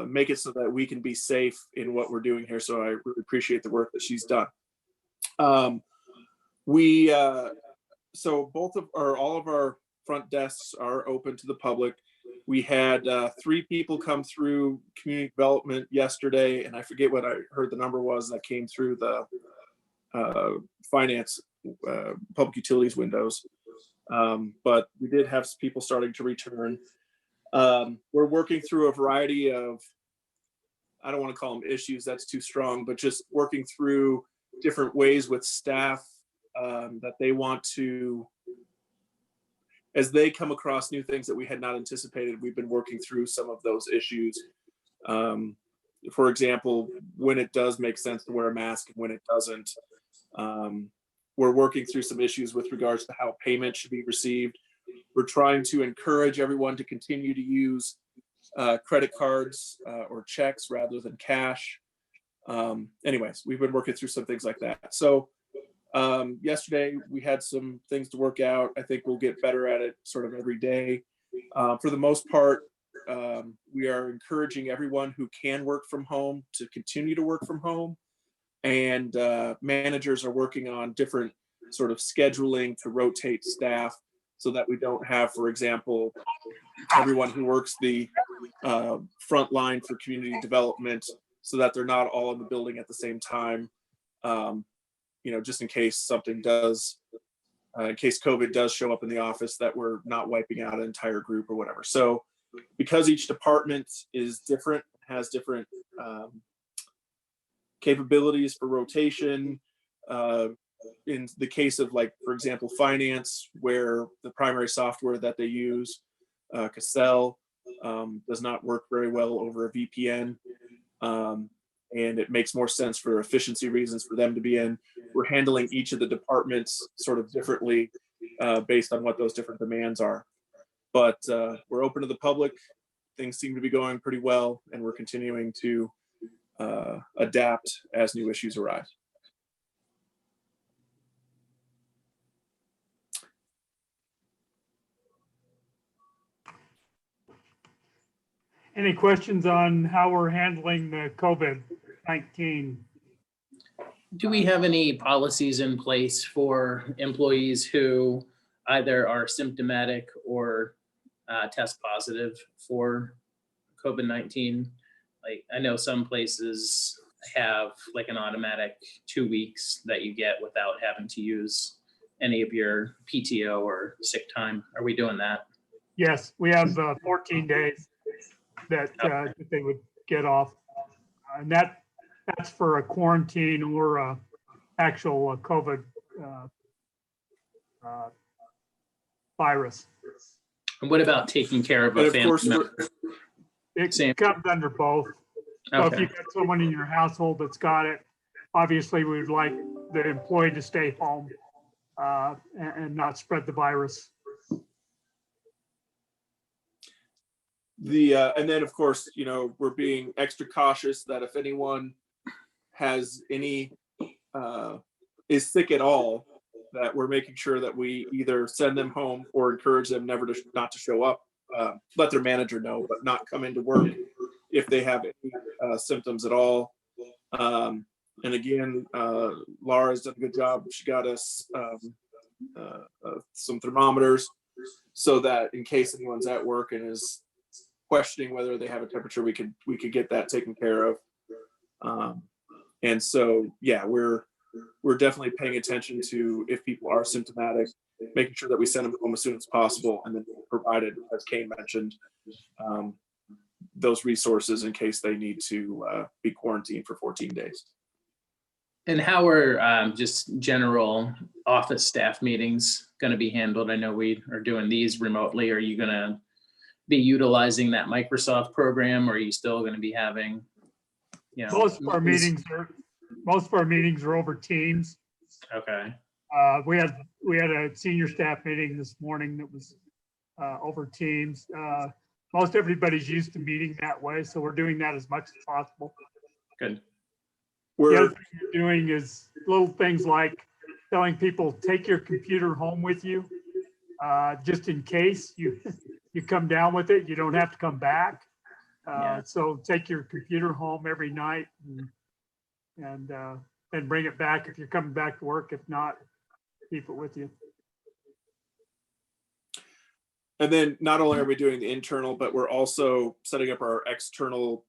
make it so that we can be safe in what we're doing here. So I really appreciate the work that she's done. So all of our front desks are open to the public. We had 3 people come through community development yesterday, and I forget what I heard the number was that came through the finance public utilities windows. But we did have people starting to return. We're working through a variety of, I don't want to call them issues, that's too strong, but just working through different ways with staff that they want to, as they come across new things that we had not anticipated, we've been working through some of those issues. For example, when it does make sense to wear a mask and when it doesn't. We're working through some issues with regards to how payment should be received. We're trying to encourage everyone to continue to use credit cards or checks rather than cash. Anyways, we've been working through some things like that. So yesterday we had some things to work out. I think we'll get better at it sort of every day. For the most part, we are encouraging everyone who can work from home to continue to work from home. And managers are working on different sort of scheduling to rotate staff so that we don't have, for example, everyone who works the front line for community development, so that they're not all in the building at the same time. Just in case something does, in case COVID does show up in the office, that we're not wiping out an entire group or whatever. So because each department is different, has different capabilities for rotation. In the case of, like, for example, finance, where the primary software that they use, Cassell, does not work very well over a VPN. And it makes more sense for efficiency reasons for them to be in. We're handling each of the departments sort of differently based on what those different demands are. But we're open to the public. Things seem to be going pretty well, and we're continuing to adapt as new issues arise. Any questions on how we're handling the COVID-19? Do we have any policies in place for employees who either are symptomatic or test positive for COVID-19? Like, I know some places have like an automatic 2 weeks that you get without having to use any of your PTO or sick time. Are we doing that? Yes, we have 14 days that they would get off. And that's for a quarantine or a actual COVID virus. And what about taking care of a And of family course, member? It comes under both. So if Okay. you've got someone in your household that's got it, obviously we would like the employee to stay home and not spread the virus. And then, of course, we're being extra cautious that if anyone has any is sick at all, that we're making sure that we either send them home or encourage them not to show up. Let their manager know, but not come into work if they have any symptoms at all. And again, Laura's done a good job. She got us some thermometers so that in case anyone's at work and is questioning whether they have a temperature, we could get that taken care of. And so, yeah, we're definitely paying attention to if people are symptomatic, making sure that we send them home as soon as possible, and then provided, as Kane mentioned, those resources in case they need to be quarantined for 14 days. And how are just general office staff meetings going to be handled? I know we are doing these remotely. Are you going to be utilizing that Microsoft program, or are you still going to be having, Most of our meetings are over Teams. Okay. We had a senior staff meeting this morning that was over Teams. Most everybody's used to meeting that way, so we're doing that as much as possible. Good. The other thing we're doing is little things like telling people, take your computer home with you, just in case you come down with it. You don't have to come back. Yeah. So take your computer home every night and bring it back if you're coming back to work. If not, keep it with you. And then not only are we doing the internal, but we're also setting up our external,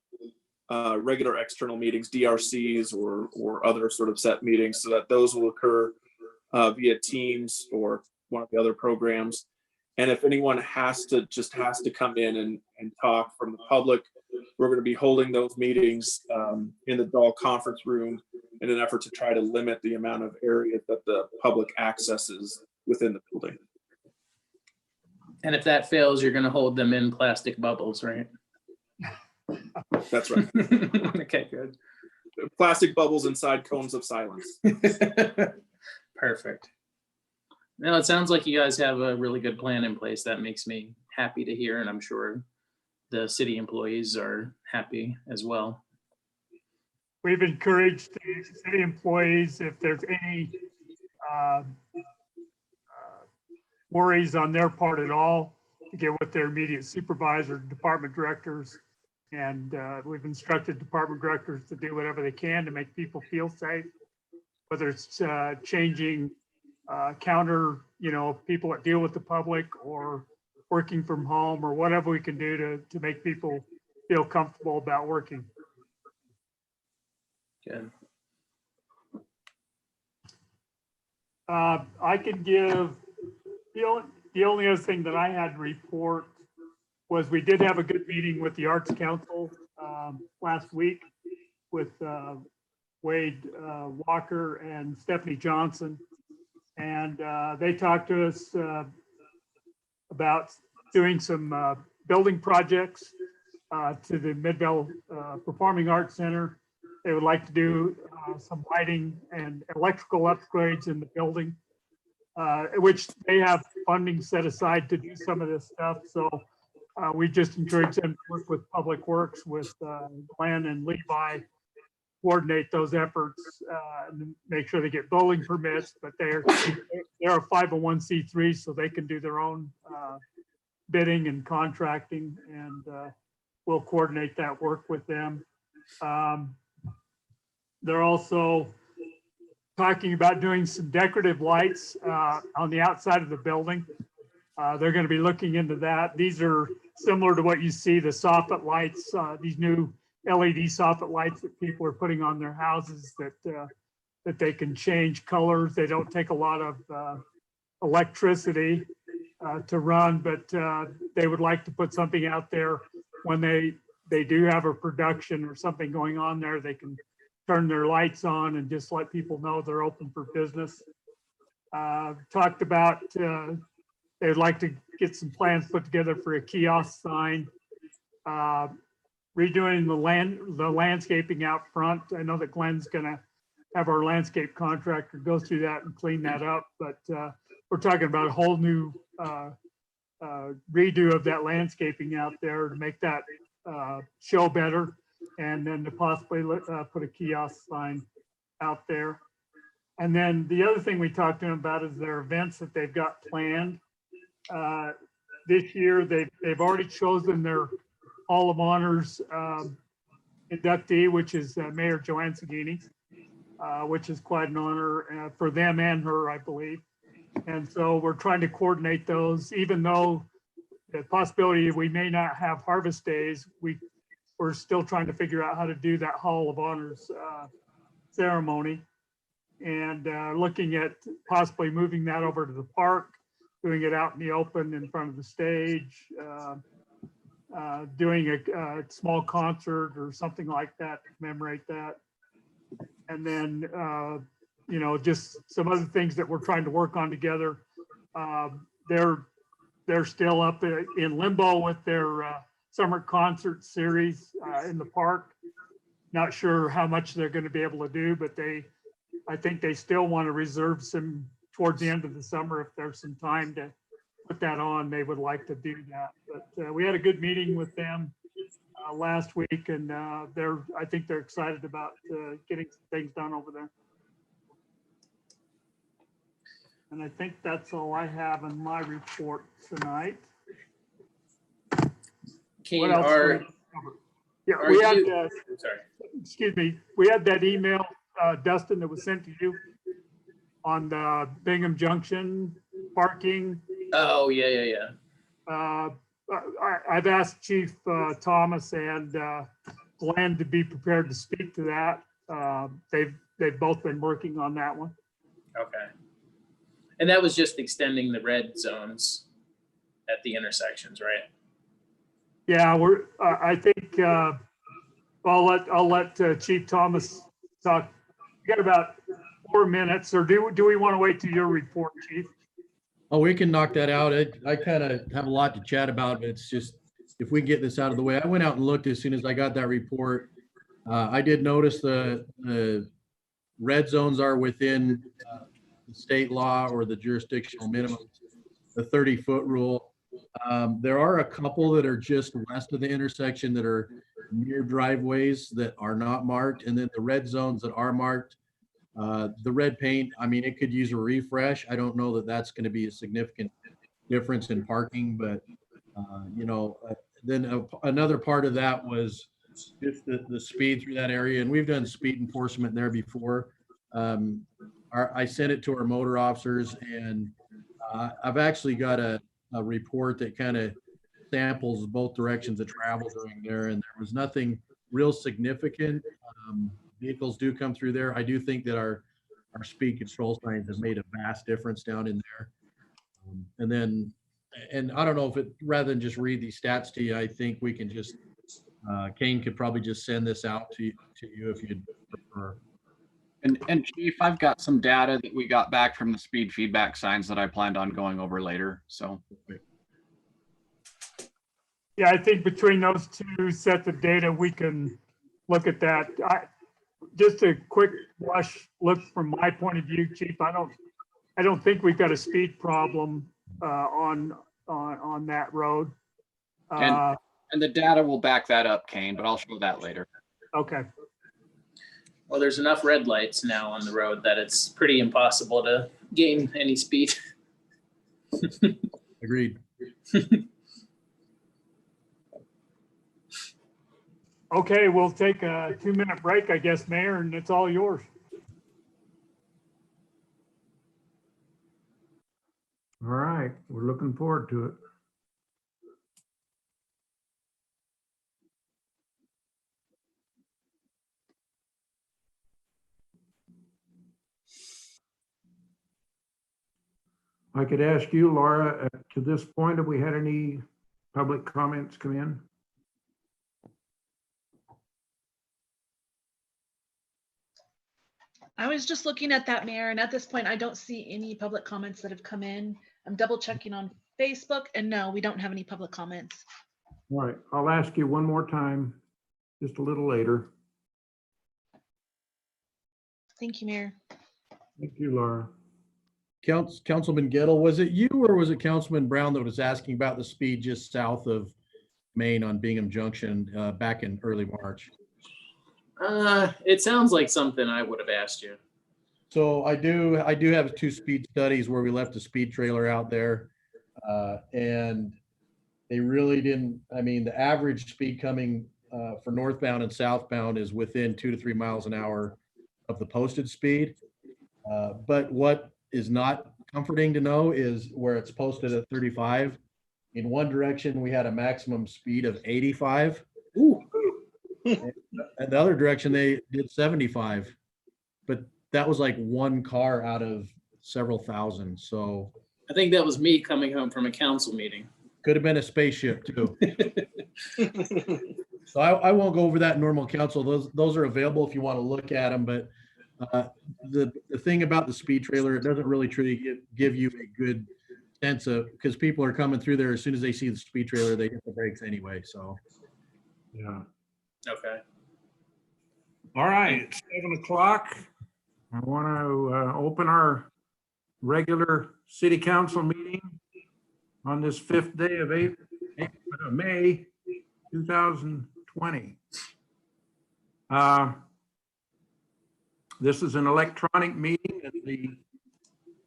regular external meetings, DRCs or other sort of set meetings, so that those will occur via Teams or one of the other programs. And if anyone has to come in and talk from the public, we're going to be holding those meetings in the Dahl conference room in an effort to try to limit the amount of area that the public accesses within the building. And if that fails, you're gonna hold them in plastic bubbles, right? That's right. Okay, good. Plastic bubbles inside cones of silence. Perfect. No, it sounds like you guys have a really good plan in place. That makes me happy to hear, and I'm sure the city employees are happy as well. We've encouraged the city employees, if there's any worries on their part at all, to get with their immediate supervisor, department directors. And we've instructed department directors to do whatever they can to make people feel safe, whether it's changing counter, people that deal with the public, or working from home, or whatever we can do to make people feel comfortable about working. Good. I can give, the only other thing that I had to report was we did have a good meeting with the Arts Council last week with Wade Walker and Stephanie Johnson. And they talked to us about doing some building projects to the Midvale Performing Arts Center. They would like to do some lighting and electrical upgrades in the building, which they have funding set aside to do some of this stuff. So we just encourage them to work with Public Works, with Glenn and Levi, coordinate those efforts and make sure they get building permits. But they're a 501c3, so they can do their own bidding and contracting, and we'll coordinate that work with them. They're also talking about doing some decorative lights on the outside of the building. They're going to be looking into that. These are similar to what you see, the soffit lights, these new LED soffit lights that people are putting on their houses that they can change colors. They don't take a lot of electricity to run, but they would like to put something out there when they do have a production or something going on there. They can turn their lights on and just let people know they're open for business. Talked about they would like to get some plans put together for a kiosk sign, redoing the landscaping out front. I know that Glenn's gonna have our landscape contractor go through that and clean that up, but we're talking about a whole new redo of that landscaping out there to make that show better, and then to possibly put a kiosk sign out there. And then the other thing we talked to them about is their events that they've got planned. This year, they've already chosen their Hall of Honors inductee, which is Mayor Joanne Sagini, which is quite an honor for them and her, I believe. And so we're trying to coordinate those, even though the possibility we may not have harvest days, we're still trying to figure out how to do that Hall of Honors ceremony, and looking at possibly moving that over to the park, doing it out in the open in front of the stage, doing a small concert or something like that to commemorate that. And then, just some other things that we're trying to work on together. They're still up in limbo with their summer concert series in the park. Not sure how much they're going to be able to do, but I think they still want to reserve some towards the end of the summer. If there's some time to put that on, they would like to do that. But we had a good meeting with them last week, and I think they're excited about getting some things done over there. And I think that's all I have in my report tonight. Keen, What else do we cover? Yeah, Are we had, you- Sorry. excuse me, we had that email, Dustin, that was sent to you on the Bingham Junction parking. Oh, yeah. I've asked Chief Thomas and Glenn to be prepared to speak to that. They've both been working on that one. Okay. And that was just extending the red zones at the intersections, right? Yeah, I think, I'll let Chief Thomas talk. You got about 4 minutes, or do we want to wait till your report, Chief? Oh, we can knock that out. I kind of have a lot to chat about, but it's just, if we get this out of the way. I went out and looked as soon as I got that report. I did notice the red zones are within the state law or the jurisdictional minimum, the 30-foot rule. There are a couple that are just west of the intersection that are near driveways that are not marked. And then the red zones that are marked, the red paint, I mean, it could use a refresh. I don't know that that's going to be a significant difference in parking, but then another part of that was just the speed through that area. And we've done speed enforcement there before. I sent it to our motor officers, and I've actually got a report that kind of samples both directions of travel during there, and there was nothing real significant. Vehicles do come through there. I do think that our speed control signs have made a vast difference down in there. And I don't know if it, rather than just read these stats to you, I think we can just, Kane could probably just send this out to you if you'd prefer. And Chief, I've got some data that we got back from the speed feedback signs that I planned on going over later. So. Yeah, I think between those two sets of data, we can look at that. Just a quick blush look from my point of view, Chief. I don't think we've got a speed problem on that road. And the data will back that up, Kane, but I'll show that later. Okay. Well, there's enough red lights now on the road that it's pretty impossible to gain any speed. Agreed. Okay, we'll take a 2-minute break, I guess, Mayor, and it's all yours. All right, we're looking forward to it. I could ask you, Laura, to this point, have we had any public comments come in? I was just looking at that, Mayor, and at this point, I don't see any public comments that have come in. I'm double checking on Facebook, and no, we don't have any public comments. All right, I'll ask you one more time, just a little later. Thank you, Mayor. Thank you, Laura. Councilman Gettle, was it you or was it Councilman Brown that was asking about the speed just south of Maine on Bingham Junction back in early March? It sounds like something I would have asked you. So I do have 2 speed studies where we left a speed trailer out there, and they really didn't. I mean, the average speed coming for northbound and southbound is within 2 to 3 miles an hour of the posted speed. But what is not comforting to know is where it's posted at 35. In one direction, we had a maximum speed of 85. Ooh. And the other direction, they did 75. But that was like one car out of several thousand. So I think that was me coming home from a council meeting. could have been a spaceship too. So I won't go over that in normal council. Those are available if you want to look at them. But the thing about the speed trailer, it doesn't really truly give you a good sense of, because people are coming through there as soon as they see the speed trailer, they hit the brakes anyway. So Yeah. Okay. All right, it's 7 o'clock. I want to open our regular city council meeting on this 5th day of May 2020. This is an electronic meeting, and the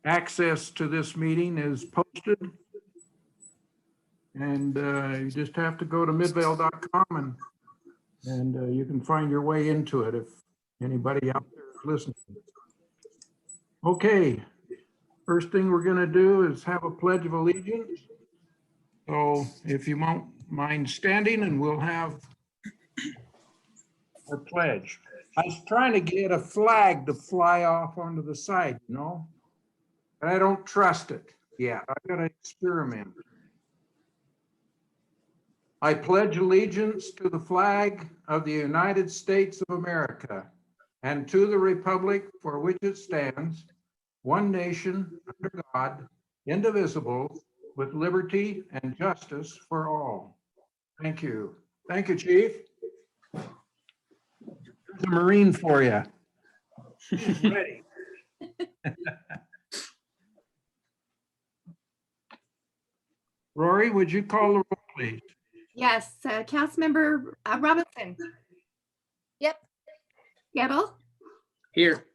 access to this meeting is posted. And you just have to go to midvale.com and And you can find your way into it if anybody out there is listening. Okay, first thing we're going to do is have a pledge of allegiance. So if you won't mind standing, and we'll have our pledge. I was trying to get a flag to fly off onto the side, you know? But I don't trust it yet. I gotta experiment. I pledge allegiance to the flag of the United States of America and to the republic for which it stands, one nation, under God, indivisible, with liberty and justice for all. Thank you. Thank you, Chief. There's a Marine for you. He's ready. Rory, would you call the roll, please? Yes, Councilmember Robinson, Yep. Gettle, Here.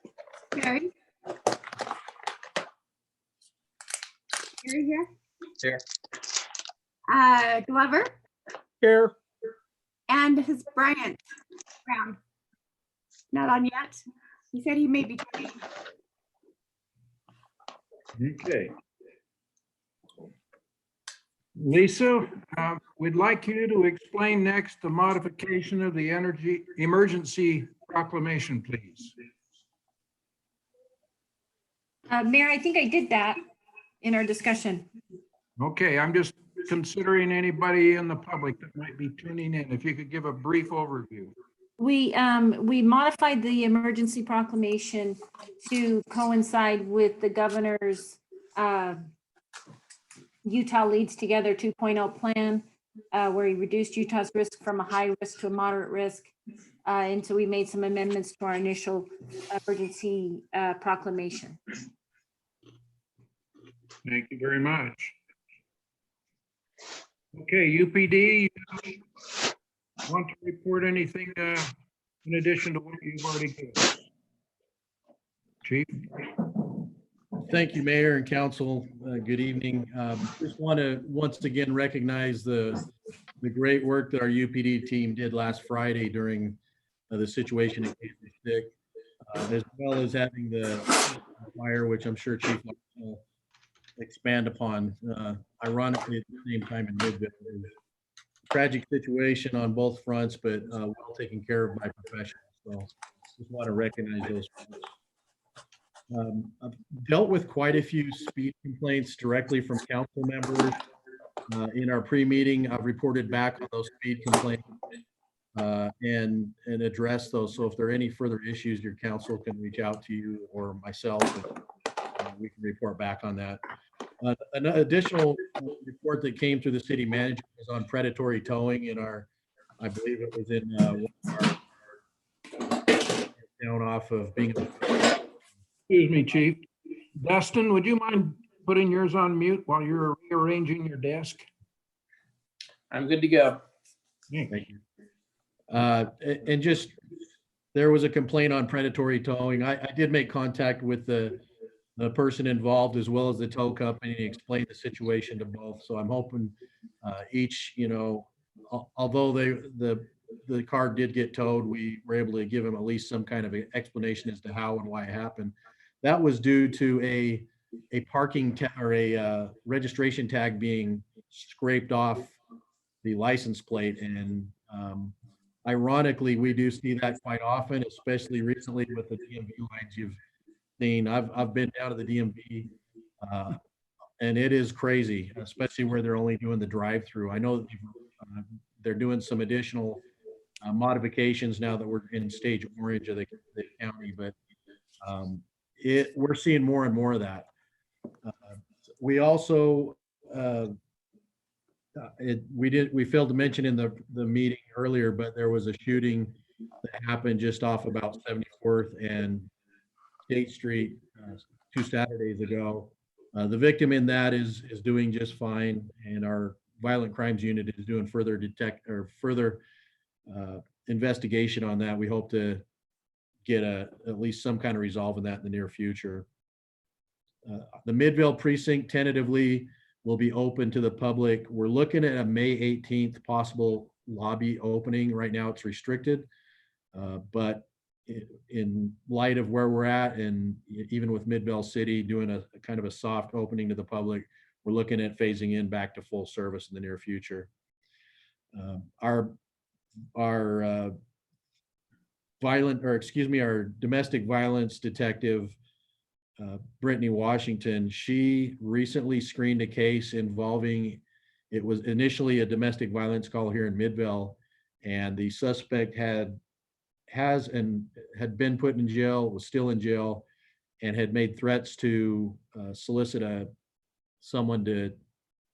Perry. Perry here. Here. Glover Here. and his Bryant Brown. Not on yet. He said he may be coming. Okay. Lisa, we'd like you to explain next the modification of the energy emergency proclamation, please. Mayor, I think I did that in our discussion. Okay, I'm just considering anybody in the public that might be tuning in. If you could give a brief overview. We modified the emergency proclamation to coincide with the governor's Utah Leads Together 2.0 plan, where he reduced Utah's risk from a high risk to a moderate risk. And so we made some amendments to our initial emergency proclamation. Thank you very much. Okay, UPD, you want to report anything in addition to what you've already given? Chief? Thank you, Mayor and Council. Good evening. Just want to once again recognize the great work that our UPD team did last Friday during the situation in Case as well as having the fire, which I'm sure Chief will expand upon. Ironically, at the same time in Midvale. Tragic situation on both fronts, but well taken care of by professionals. So just want to recognize those. I've dealt with quite a few speed complaints directly from council members. In our pre-meeting, I've reported back on those speed complaints and address those. So if there are any further issues, your council can reach out to you or myself, and we can report back on that. An additional report that came through the city manager was on predatory towing in our, I believe it was in our down off of Bingham. Excuse me, Chief. Dustin, would you mind putting yours on mute while you're rearranging your desk? I'm good to go. Thank you. And just, there was a complaint on predatory towing. I did make contact with the person involved as well as the tow company and explain the situation to both. So I'm hoping each, you know, although the car did get towed, we were able to give them at least some kind of explanation as to how and why it happened. That was due to a parking or a registration tag being scraped off the license plate. And ironically, we do see that quite often, especially recently with the DMV lines you've seen. I've been down to the DMV and it is crazy, especially where they're only doing the drive-through. I know that they're doing some additional modifications now that we're in stage orange of the county, but we're seeing more and more of that. We also we failed to mention in the meeting earlier, but there was a shooting that happened just off about 74th and State Street 2 Saturdays ago. The victim in that is doing just fine, and our violent crimes unit is doing further investigation on that. We hope to get at least some kind of resolve in that in the near future. The Midvale precinct tentatively will be open to the public. We're looking at a May 18th possible lobby opening. Right now it's restricted. But in light of where we're at, and even with Midvale City doing a kind of a soft opening to the public, we're looking at phasing in back to full service in the near future. Our our domestic violence detective, Brittany Washington, she recently screened a case involving, it was initially a domestic violence call here in Midvale, and the suspect had been put in jail, was still in jail, and had made threats to solicit someone to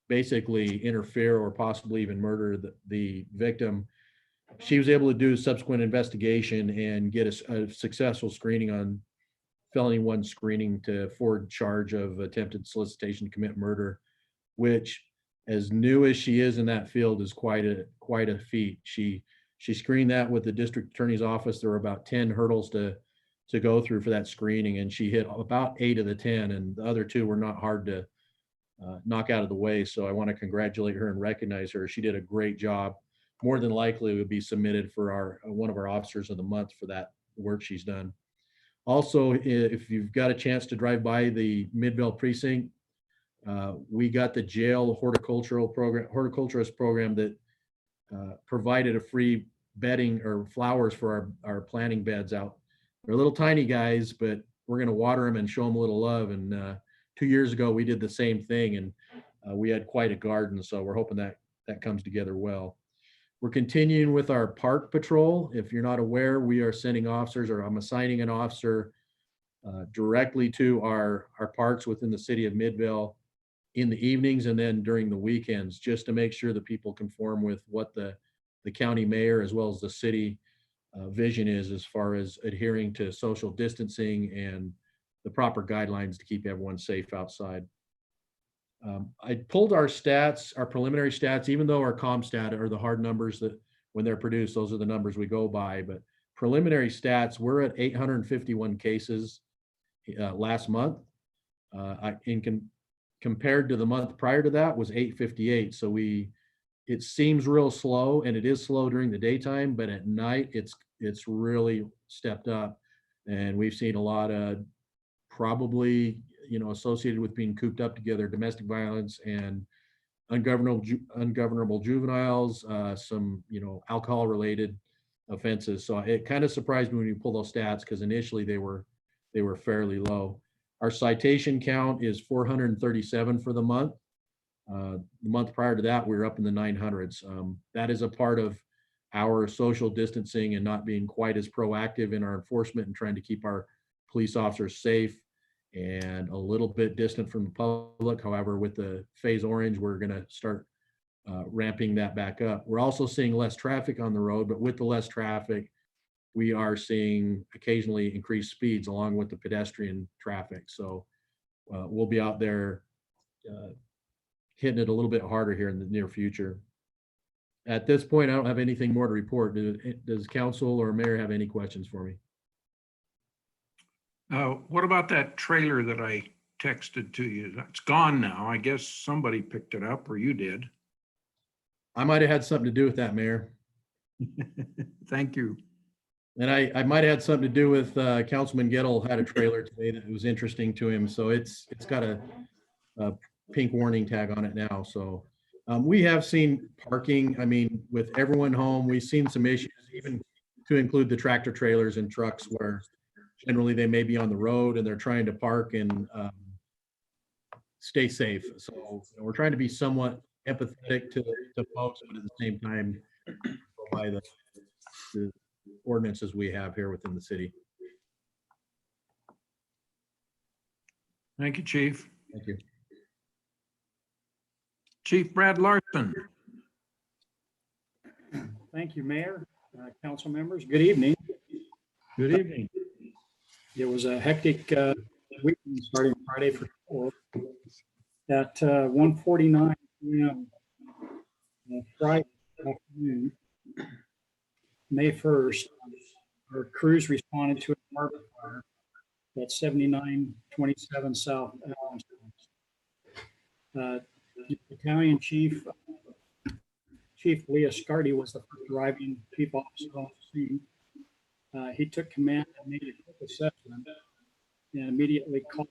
basically interfere or possibly even murder the victim. She was able to do a subsequent investigation and get a successful screening on felony 1 screening to forward charge of attempted solicitation to commit murder, which, as new as she is in that field, is quite a feat. She screened that with the district attorney's office. There were about 10 hurdles to go through for that screening, and she hit about 8 of the 10, and the other 2 were not hard to knock out of the way. So I want to congratulate her and recognize her. She did a great job. More than likely would be submitted for one of our officers of the month for that work she's done. Also, if you've got a chance to drive by the Midvale precinct, we got the jail horticulturist program that provided a free bedding or flowers for our planting beds out. They're little tiny guys, but we're going to water them and show them a little love. And 2 years ago, we did the same thing, and we had quite a garden. So we're hoping that comes together well. We're continuing with our park patrol. If you're not aware, we are sending officers, or I'm assigning an officer directly to our parks within the city of Midvale in the evenings and then during the weekends, just to make sure that people conform with what the county mayor as well as the city vision is as far as adhering to social distancing and the proper guidelines to keep everyone safe outside. I pulled our stats, our preliminary stats, even though our ComStat are the hard numbers that when they're produced, those are the numbers we go by. But preliminary stats, we're at 851 cases last month. Compared to the month prior to that was 858. So it seems real slow, and it is slow during the daytime, but at night it's really stepped up, and we've seen a lot of probably associated with being cooped up together, domestic violence and ungovernable juveniles, some alcohol related offenses. So it kind of surprised me when you pull those stats, because initially they were fairly low. Our citation count is 437 for the month. The month prior to that, we were up in the 900s. That is a part of our social distancing and not being quite as proactive in our enforcement and trying to keep our police officers safe and a little bit distant from the public. However, with the phase orange, we're going to start ramping that back up. We're also seeing less traffic on the road, but with the less traffic, we are seeing occasionally increased speeds along with the pedestrian traffic. So we'll be out there hitting it a little bit harder here in the near future. At this point, I don't have anything more to report. Does council or mayor have any questions for me? What about that trailer that I texted to you? That's gone now. I guess somebody picked it up, or you did. I might have had something to do with that, Mayor. Thank you. And I might have had something to do with Councilman Gettle had a trailer today that was interesting to him. So it's got a pink warning tag on it now. So we have seen parking. I mean, with everyone home, we've seen some issues, even to include the tractor trailers and trucks, where generally they may be on the road and they're trying to park and stay safe. So we're trying to be somewhat empathetic to folks, but at the same time, by the ordinances we have here within the city. Thank you, Chief. Thank you. Chief Brad Larson. Thank you, Mayor, council members. Good evening. Good evening. It was a hectic weekend starting Friday for sure. At 1:49 p.m. Friday afternoon, May 1st, our crews responded to a apartment fire at 7927 South Allen Street. Battalion Chief Chief Leah Scardy was the first arriving chief officer on the scene. He took command and made a quick assessment and immediately called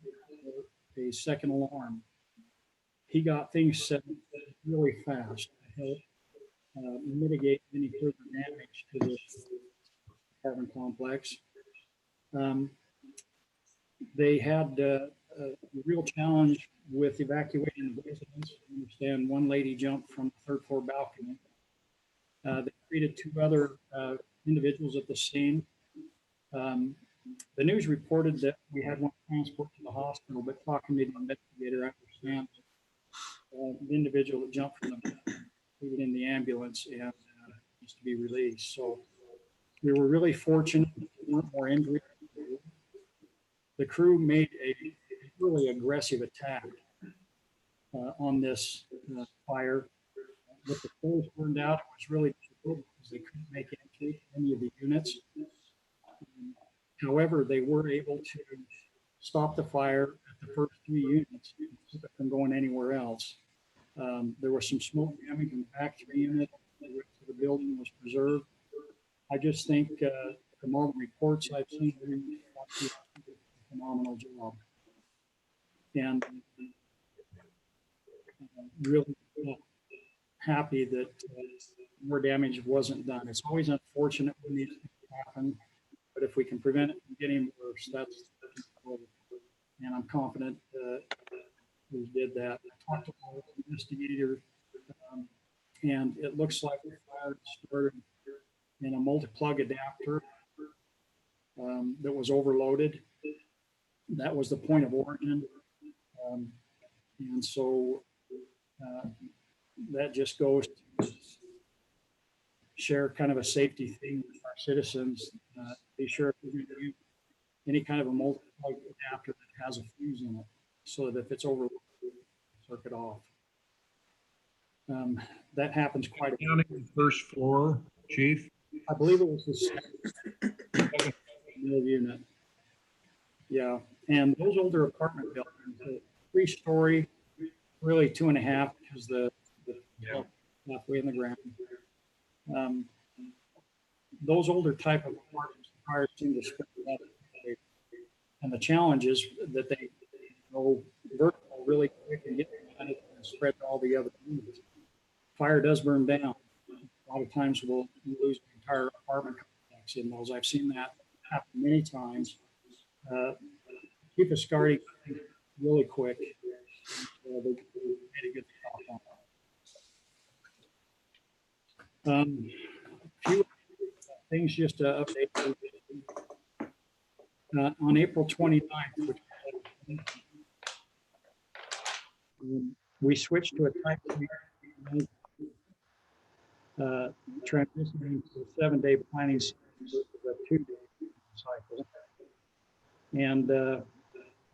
for a second alarm. He got things set really fast to help mitigate any further damage to the apartment complex. They had a real challenge with evacuating the residents. I understand one lady jumped from the third floor balcony. They treated two other individuals at the scene. The news reported that we had one transport to the hospital, but talking to the investigator, I understand the individual that jumped from the balcony in the ambulance and needs to be released. So we were really fortunate that there weren't more injuries. The crew made a really aggressive attack on this fire. With the stores burned out, it was really difficult because they couldn't make entry to any of the units. However, they were able to stop the fire at the first three units and keep it from going anywhere else. There was some smoke damage in the back three units. The rest of the building was preserved. I just think from all the reports I've seen, they did a phenomenal job. And really happy that more damage wasn't done. It's always unfortunate when these things happen, but if we can prevent it from getting worse, that's cool. And I'm confident we did that. I talked to the investigator, and it looks like the fire started in a multi-plug adapter that was overloaded. That was the point of origin. And so that just goes to share kind of a safety thing with our citizens. Be sure if you're going to use any kind of a multi-plug adapter that has a fuse in it, so that if it's overloaded, circuit off. That happens quite a bit. Counting the first floor, Chief? I believe it was the second unit. Yeah, and those older apartment buildings, 3-story, really 2.5, because the halfway in the ground. Those older type of apartments, the fires seem to spread that way. And the challenge is that they go vertical really quick and get behind it and spread to all the other units. Fire does burn down. A lot of times we'll lose the entire apartment complex in those. I've seen that happen many times. Keep a Scardy really quick. They made a good job on it. A few things just to update. On April 29th, which we switched to a type 3 transitioning to a 7-day planning cycle versus a 2-day cycle. And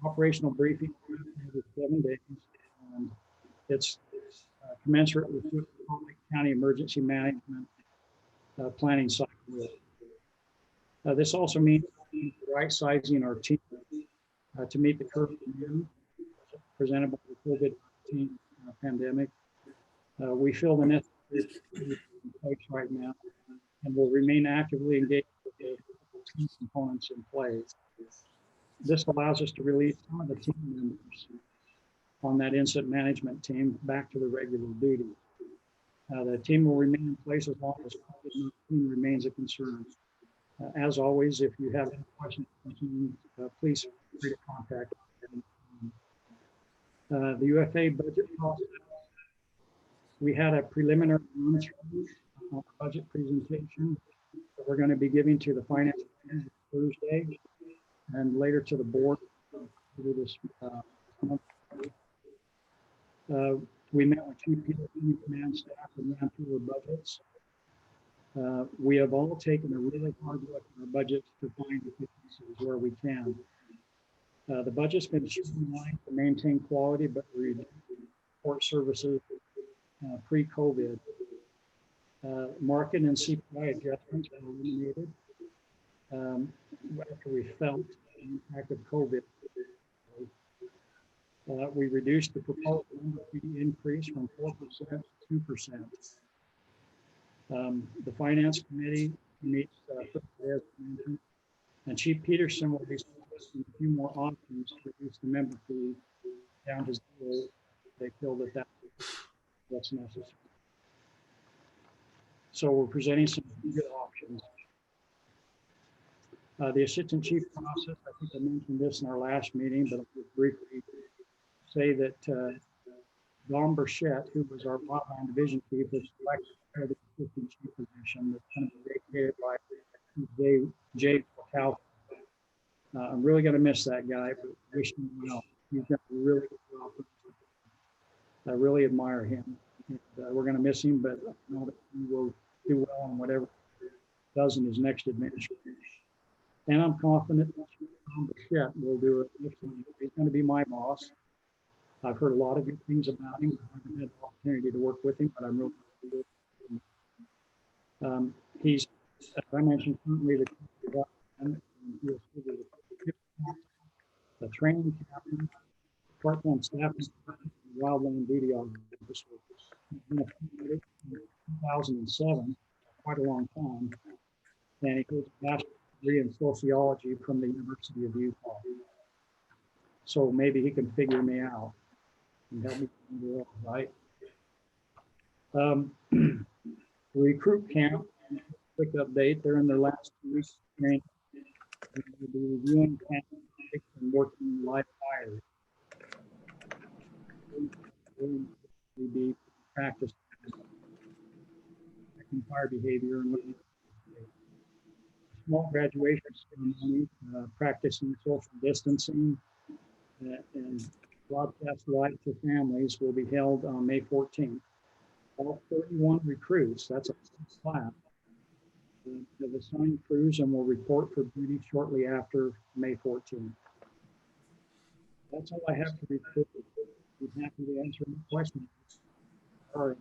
operational briefing every 7 days. And it's commensurate with the County Emergency Management planning cycle. This also means right sizing our team to meet the current demand presented by the COVID-19 pandemic. We feel the necessary in place right now, and will remain actively engaged with the key components in place. This allows us to release some of the team members on that incident management team back to the regular duty. The team will remain in place as long as COVID-19 remains a concern. As always, if you have any questions, please feel free to contact the UFA budget process. We had a preliminary budget presentation that we're going to be giving to the finance committee Thursday and later to the board this month. We met with chief command staff and ran through our budgets. We have all taken a really hard look at our budgets to find efficiencies where we can. The budget's been streamlined to maintain quality, but reduce support services pre-COVID. Market and CPI adjustments were eliminated after we felt the impact of COVID. We reduced the proposed member fee increase from 4% to 2%. The finance committee meets Thursday, as mentioned, and Chief Peterson will be suggesting a few more options to reduce the member fee down to zero. They feel that that's necessary. So we're presenting some good options. The assistant chief process, I think I mentioned this in our last meeting, but I'll just briefly say that Don Burchett, who was our wildland division chief, was selected for the assistant chief position that's going to be vacated by Jay Cal. I'm really going to miss that guy, but wish him well. He's done a really good job. I really admire him. And, we're going to miss him, but I know that he will do well on whatever he does in his next administration. And I'm confident that Don Burchett will do it. He's going to be my boss. I've heard a lot of good things about him. I haven't had the opportunity to work with him, but I'm really good with him. He's, as I mentioned, currently the training captain, part-time staff, wildland duty officer. He's been appointed in 2007, quite a long time, and he holds a bachelor's degree in sociology from the University of Utah. So maybe he can figure me out and help me do it, right? Recruit camp, quick update, they're in their last 2 weeks of training. We'll be reviewing camp and working live fires. We'll be practicing fire behavior and small graduation ceremony, practicing social distancing, and broadcast live to families will be held on May 14th. All 31 recruits, that's a class, have assigned crews and will report for duty shortly after May 14th. That's all I have to report. I'm happy to answer any questions. Sorry.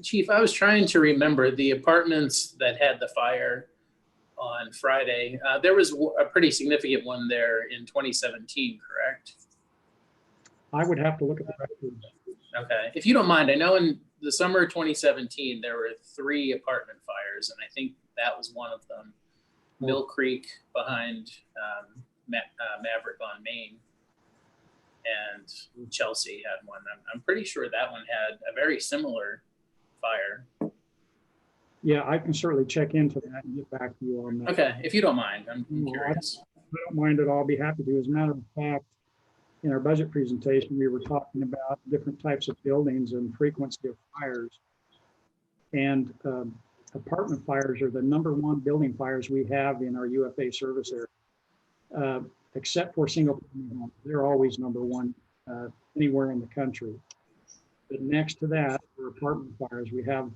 Chief, I was trying to remember the apartments that had the fire on Friday. There was a pretty significant one there in 2017, correct? I would have to look at the records. Okay, if you don't mind, I know in the summer of 2017, there were 3 apartment fires, and I think that was one of them. Mill Creek behind Maverick on Main, and Chelsea had one. I'm pretty sure that one had a very similar fire. Yeah, I can certainly check into that and get back to you on that. Okay, if you don't mind, I'm curious. I don't mind at all. I'll be happy to. As a matter of fact, in our budget presentation, we were talking about different types of buildings and frequency of fires. And apartment fires are the #1 building fires we have in our UFA service area, except for single family homes. They're always #1 anywhere in the country. But next to that, for apartment fires, we have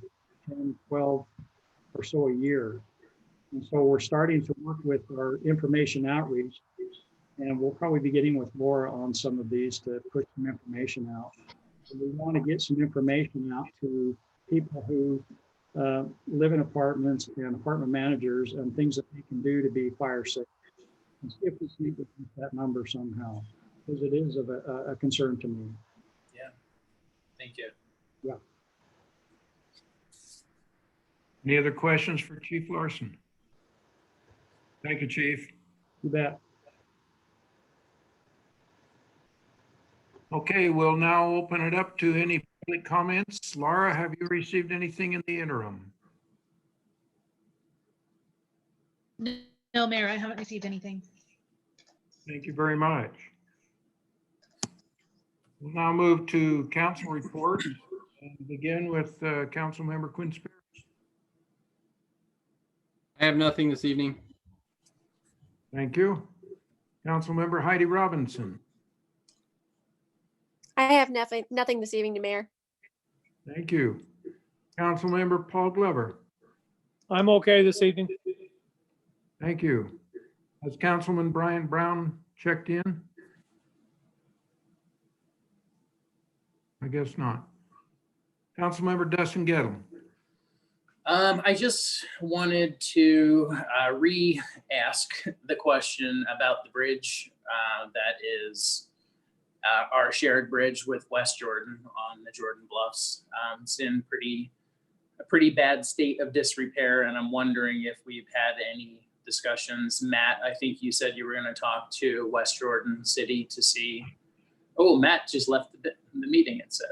10, 12 or so a year. And so we're starting to work with our information outreach, and we'll probably be getting with Laura on some of these to put some information out. So we want to get some information out to people who live in apartments and apartment managers and things that they can do to be fire safe. And see if we can get that number somehow, because it is of a concern to me. Yeah, thank you. Yeah. Any other questions for Chief Larson? Thank you, Chief. You bet. Okay, we'll now open it up to any public comments. Laura, have you received anything in the interim? No, Mayor, I haven't received anything. Thank you very much. We'll now move to council reports and begin with Council Member Quinn Spears. I have nothing this evening. Thank you. Council Member Heidi Robinson. I have nothing this evening, Mayor. Thank you. Council Member Paul Glover. I'm okay this evening. Thank you. Has Councilman Brian Brown checked in? I guess not. Councilmember Dustin Gettle. I just wanted to re-ask the question about the bridge that is our shared bridge with West Jordan on the Jordan Bluffs. It's in pretty a pretty bad state of disrepair, and I'm wondering if we've had any discussions. Matt, I think you said you were going to talk to West Jordan City to see. Oh, Matt just left the meeting, it said.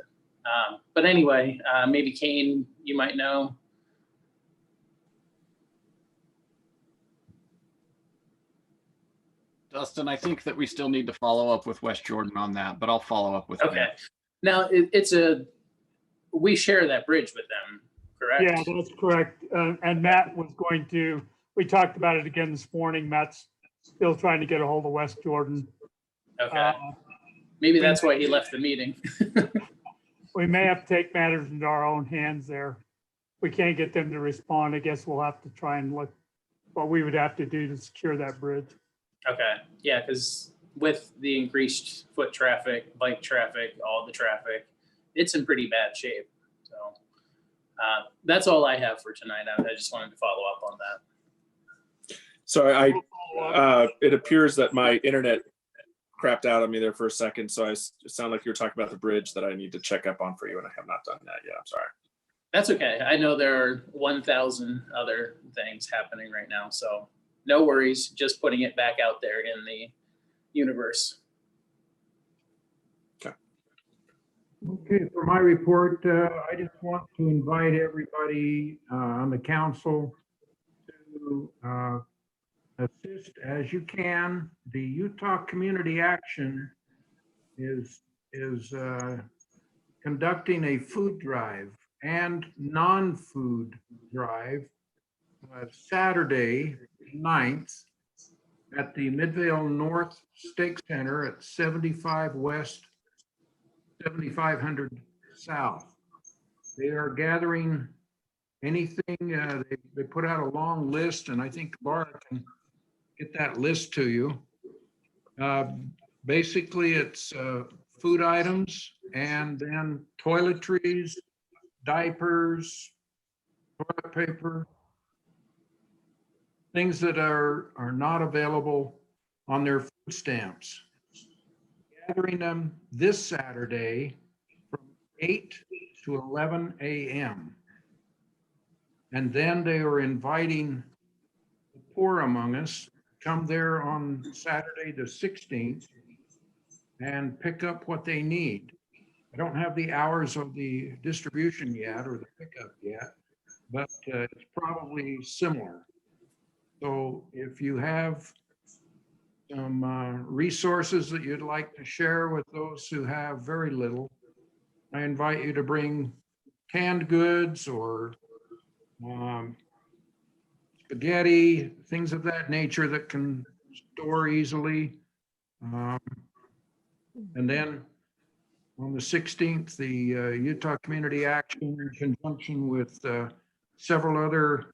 But anyway, maybe Kane, you might know. Dustin, I think that we still need to follow up with West Jordan on that, but I'll follow up with Okay. Matt. Now, we share that bridge with them, correct? Yeah, that's correct. And Matt was going to, we talked about it again this morning. Matt's still trying to get a hold of West Jordan. Okay. Maybe that's why he left the meeting. We may have to take matters into our own hands there. We can't get them to respond. I guess we'll have to try and look what we would have to do to secure that bridge. Okay, yeah, because with the increased foot traffic, bike traffic, all the traffic, it's in pretty bad shape. So that's all I have for tonight. I just wanted to follow up on that. So it appears that my internet crapped out on me there for a second. So it sounded like you were talking about the bridge that I need to check up on for you, and I have not done that yet. I'm sorry. That's okay. I know there are 1,000 other things happening right now, so no worries. Just putting it back out there in the universe. Okay, for my report, I just want to invite everybody on the council to assist as you can. The Utah Community Action is conducting a food drive and non-food drive Saturday 9th at the Midvale North Stake Center at 75 West, 7500 South. They are gathering anything, they put out a long list, and I think Laura can get that list to you. Basically, it's food items and then toiletries, diapers, toilet paper, things that are not available on their food stamps. Gathering them this Saturday from 8 to 11 a.m. And then they are inviting the poor among us to come there on Saturday the 16th and pick up what they need. I don't have the hours of the distribution yet or the pickup yet, but it's probably similar. So if you have some resources that you'd like to share with those who have very little, I invite you to bring canned goods or spaghetti, things of that nature that can store easily. And then on the 16th, the Utah Community Action in conjunction with several other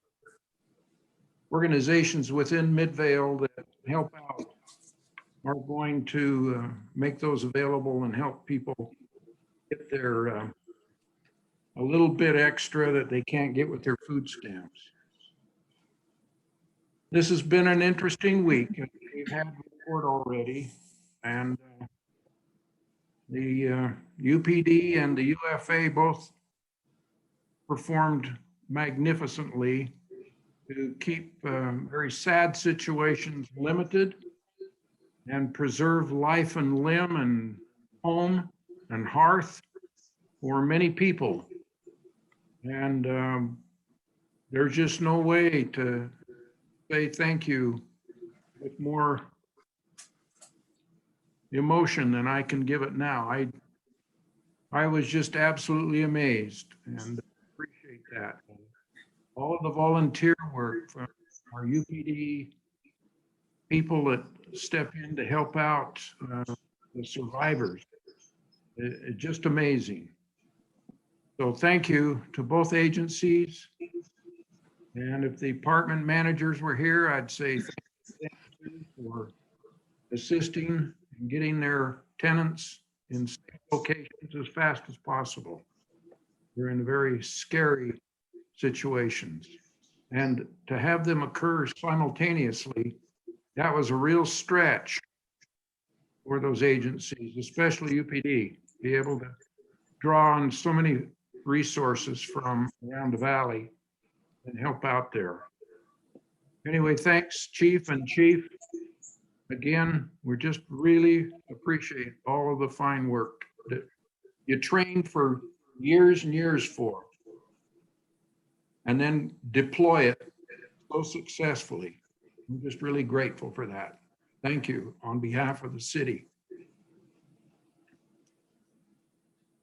organizations within Midvale that help out are going to make those available and help people get their a little bit extra that they can't get with their food stamps. This has been an interesting week. We've had a report already, and the UPD and the UFA both performed magnificently to keep very sad situations limited and preserve life and limb and home and hearth for many people. And there's just no way to say thank you with more emotion than I can give it now. I was just absolutely amazed and appreciate that. All of the volunteer work from our UPD people that step in to help out the survivors. It's just amazing. So thank you to both agencies. And if the department managers were here, I'd say thank you for assisting and getting their tenants in safe locations as fast as possible. They're in very scary situations. And to have them occur simultaneously, that was a real stretch for those agencies, especially UPD, be able to draw on so many resources from around the valley and help out there. Anyway, thanks, Chief and Chief. Again, we just really appreciate all of the fine work that you trained for years and years for, and then deploy it so successfully. I'm just really grateful for that. Thank you on behalf of the city.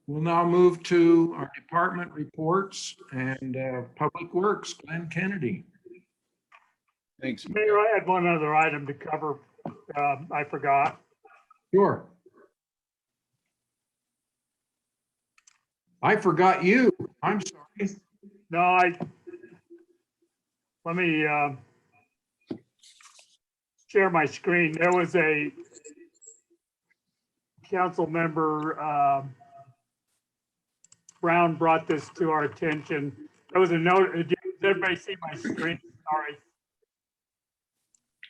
We'll now move to our department reports and Public Works, Glenn Kennedy. Thanks. Mayor, I had one other item to cover. I forgot. Sure. I forgot you. I'm sorry. No, let me share my screen. There was a council member, Brown, brought this to our attention. There was a note. Does everybody see my screen? Sorry.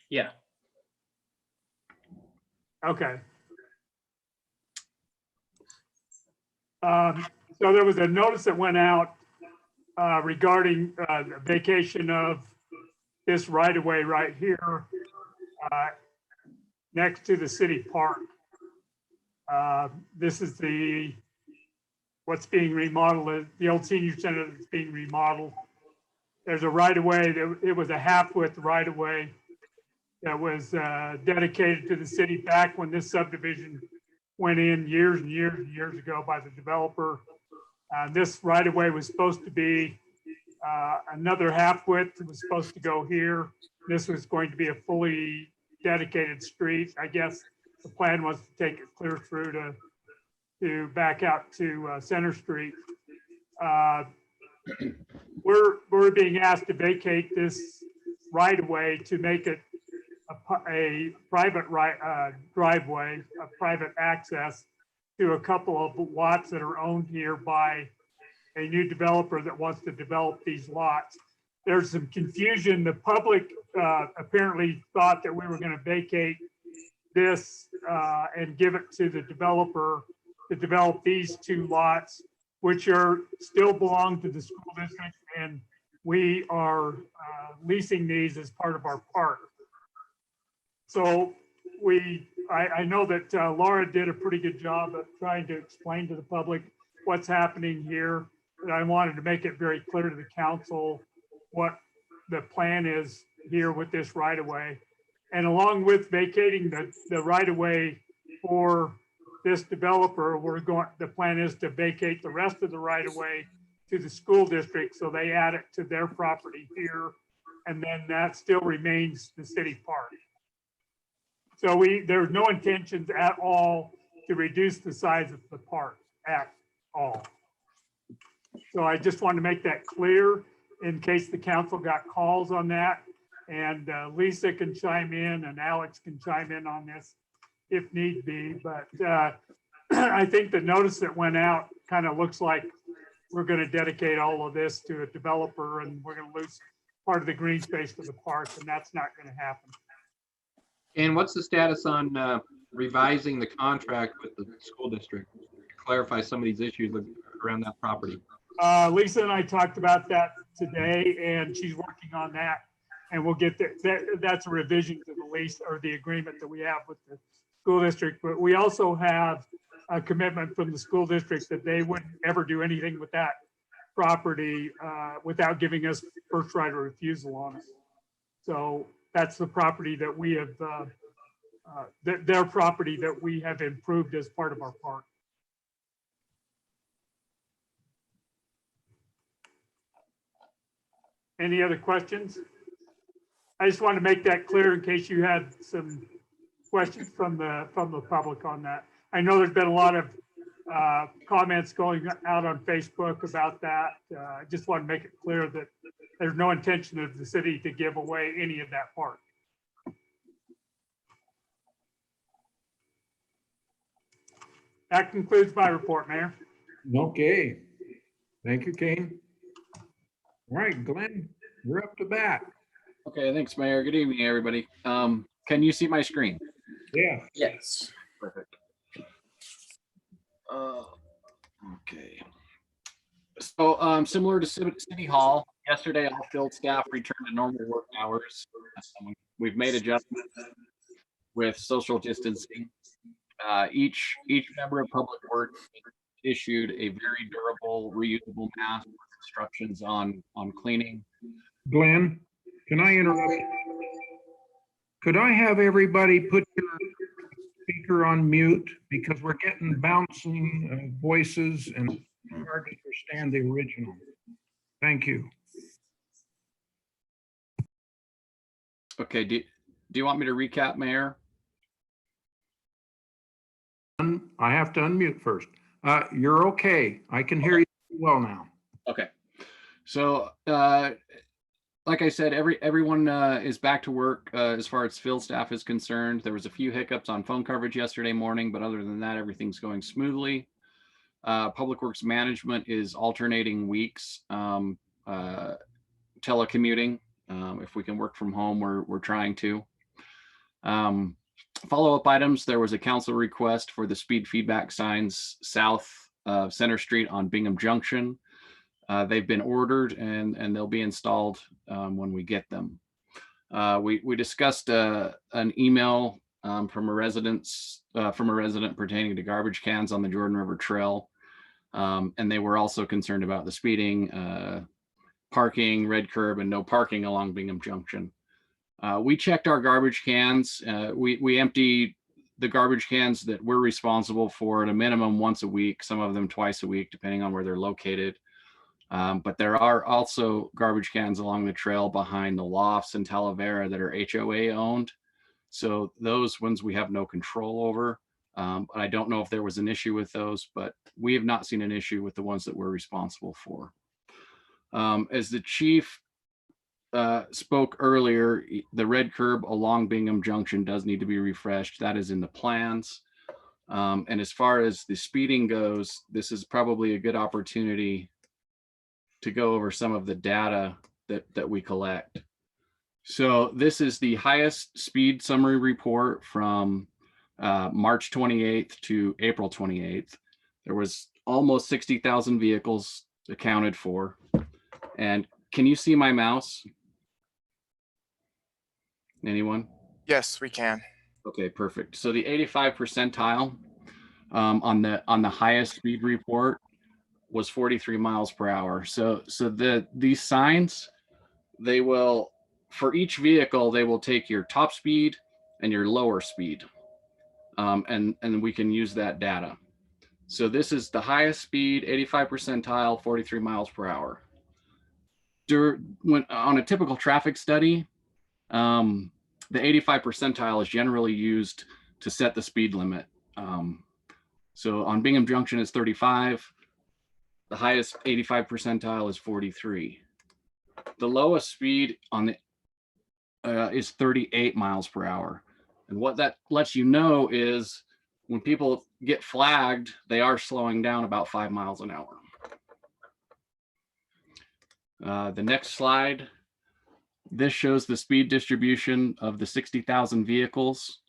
Yeah. Okay. So there was a notice that went out regarding the vacation of this right-of-way right here next to the city park. This is what's being remodeled, the old senior center that's being remodeled. There's a right-of-way, it was a half-width right-of-way that was dedicated to the city back when this subdivision went in years and years and years ago by the developer. This right-of-way was supposed to be another half-width. It was supposed to go here. This was going to be a fully dedicated street. I guess the plan was to take it clear through to back out to Center Street. We're being asked to vacate this right-of-way to make it a private driveway, a private access to a couple of lots that are owned here by a new developer that wants to develop these lots. There's some confusion. The public apparently thought that we were going to vacate this and give it to the developer to develop these two lots, which still belong to the school district, and we are leasing these as part of our park. So I know that Laura did a pretty good job of trying to explain to the public what's happening here. But I wanted to make it very clear to the council what the plan is here with this right-of-way. And along with vacating the right-of-way for this developer, the plan is to vacate the rest of the right-of-way to the school district, so they add it to their property here, and then that still remains the city park. So there's no intentions at all to reduce the size of the park at all. So I just wanted to make that clear in case the council got calls on that. And Lisa can chime in and Alex can chime in on this if need be. But I think the notice that went out kind of looks like we're going to dedicate all of this to a developer and we're going to lose part of the green space for the park, and that's not going to happen. And what's the status on revising the contract with the school district to clarify some of these issues around that property? Lisa and I talked about that today, and she's working on that. And we'll get that's a revision to the lease or the agreement that we have with the school district. But we also have a commitment from the school district that they wouldn't ever do anything with that property without giving us first right of refusal on it. So that's the property that we have, their property that we have improved as part of our park. Any other questions? I just wanted to make that clear in case you had some questions from the public on that. I know there's been a lot of comments going out on Facebook about that. I just want to make it clear that there's no intention of the city to give away any of that park. That concludes my report, Mayor. Okay. Thank you, Kane. All right, Glenn, you're up to bat. Okay, thanks, Mayor. Good evening, everybody. Can you see my screen? Yeah. Yes. Perfect. Okay. So similar to City Hall, yesterday all field staff returned to normal work hours. We've made adjustments with social distancing. Each member of Public Works issued a very durable, reusable mask with instructions on cleaning. Glenn, can I interrupt? Could I have everybody put your speaker on mute because we're getting bouncing voices and hard to understand the original. Thank you. Okay, do you want me to recap, Mayor? I have to unmute first. You're okay. I can hear you well now. Okay. So like I said, everyone is back to work as far as field staff is concerned. There was a few hiccups on phone coverage yesterday morning, but other than that, everything's going smoothly. Public Works management is alternating weeks, telecommuting. If we can work from home, we're trying to. Follow-up items, there was a council request for the speed feedback signs south of Center Street on Bingham Junction. They've been ordered and they'll be installed when we get them. We discussed an email from a resident pertaining to garbage cans on the Jordan River Trail. And they were also concerned about the speeding, parking, red curb, and no parking along Bingham Junction. We checked our garbage cans. We empty the garbage cans that we're responsible for at a minimum once a week, some of them twice a week, depending on where they're located. But there are also garbage cans along the trail behind the lofts in Talavera that are HOA owned. So those ones we have no control over. I don't know if there was an issue with those, but we have not seen an issue with the ones that we're responsible for. As the chief spoke earlier, the red curb along Bingham Junction does need to be refreshed. That is in the plans. And as far as the speeding goes, this is probably a good opportunity to go over some of the data that we collect. So this is the highest speed summary report from March 28th to April 28th. There was almost 60,000 vehicles accounted for. And can you see my mouse? Anyone? Yes, we can. Okay, perfect. So the 85 percentile on the highest speed report was 43 miles per hour. So these signs, they will, for each vehicle, they will take your top speed and your lower speed. And we can use that data. So this is the highest speed, 85 percentile, 43 miles per hour. When on a typical traffic study, the 85 percentile is generally used to set the speed limit. So on Bingham Junction is 35. The highest 85 percentile is 43. The lowest speed on the is 38 miles per hour. And what that lets you know is when people get flagged, they are slowing down about 5 miles an hour. The next slide, this shows the speed distribution of the 60,000 vehicles.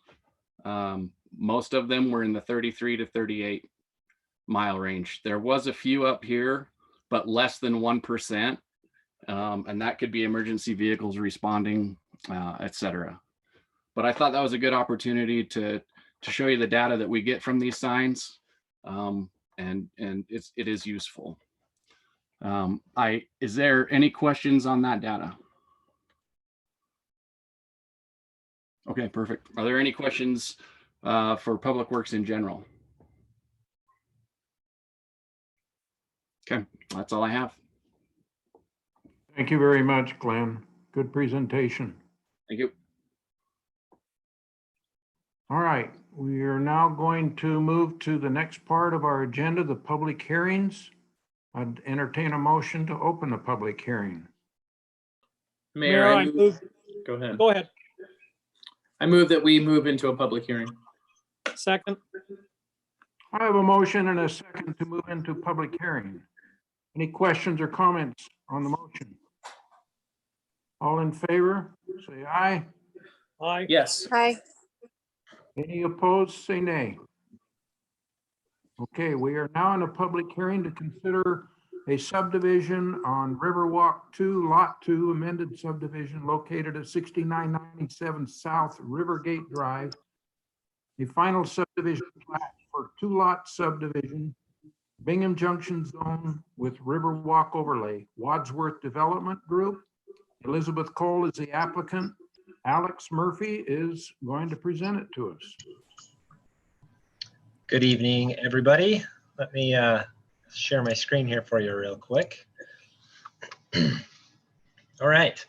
Most of them were in the 33 to 38 mile range. There was a few up here, but less than 1%. And that could be emergency vehicles responding, etc. But I thought that was a good opportunity to show you the data that we get from these signs. And it is useful. Is there any questions on that data? Okay, perfect. Are there any questions for Public Works in general? Okay, that's all I have. Thank you very much, Glenn. Good presentation. Thank you. All right, we are now going to move to the next part of our agenda, the public hearings. I'd entertain a motion to open the public hearing. Mayor, I move. Go ahead. Go ahead. I move that we move into a public hearing. Second. I have a motion and a second to move into public hearing. Any questions or comments on the motion? All in favor, say aye. Aye. Yes. Hi. Any opposed, say nay. Okay, we are now in a public hearing to consider a subdivision on Riverwalk 2, Lot 2, amended subdivision located at 6997 South Rivergate Drive. A final subdivision plat for 2-lot subdivision, Bingham Junction Zone with Riverwalk overlay, Wadsworth Development Group. Elizabeth Cole is the applicant. Alex Murphy is going to present it to us. Good evening, everybody. Let me share my screen here for you real quick. All right.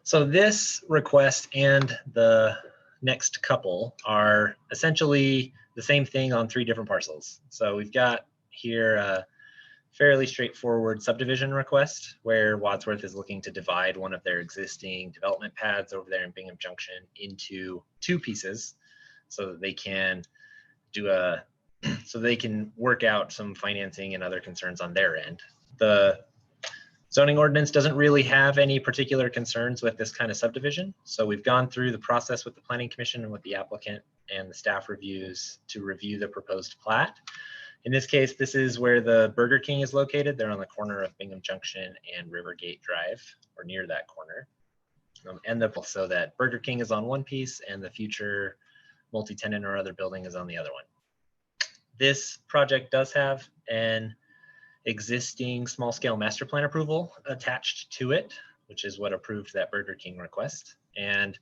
So this request and the next couple are essentially the same thing on 3 different parcels. So we've got here a fairly straightforward subdivision request where Wadsworth is looking to divide one of their existing development pads over there in Bingham Junction into 2 pieces so that they can do so they can work out some financing and other concerns on their end. The zoning ordinance doesn't really have any particular concerns with this kind of subdivision. So we've gone through the process with the Planning Commission and with the applicant and the staff reviews to review the proposed plat. In this case, this is where the Burger King is located. They're on the corner of Bingham Junction and Rivergate Drive, or near that corner. So that Burger King is on one piece and the future multi-tenant or other building is on the other one. This project does have an existing small scale master plan approval attached to it, which is what approved that Burger King request. And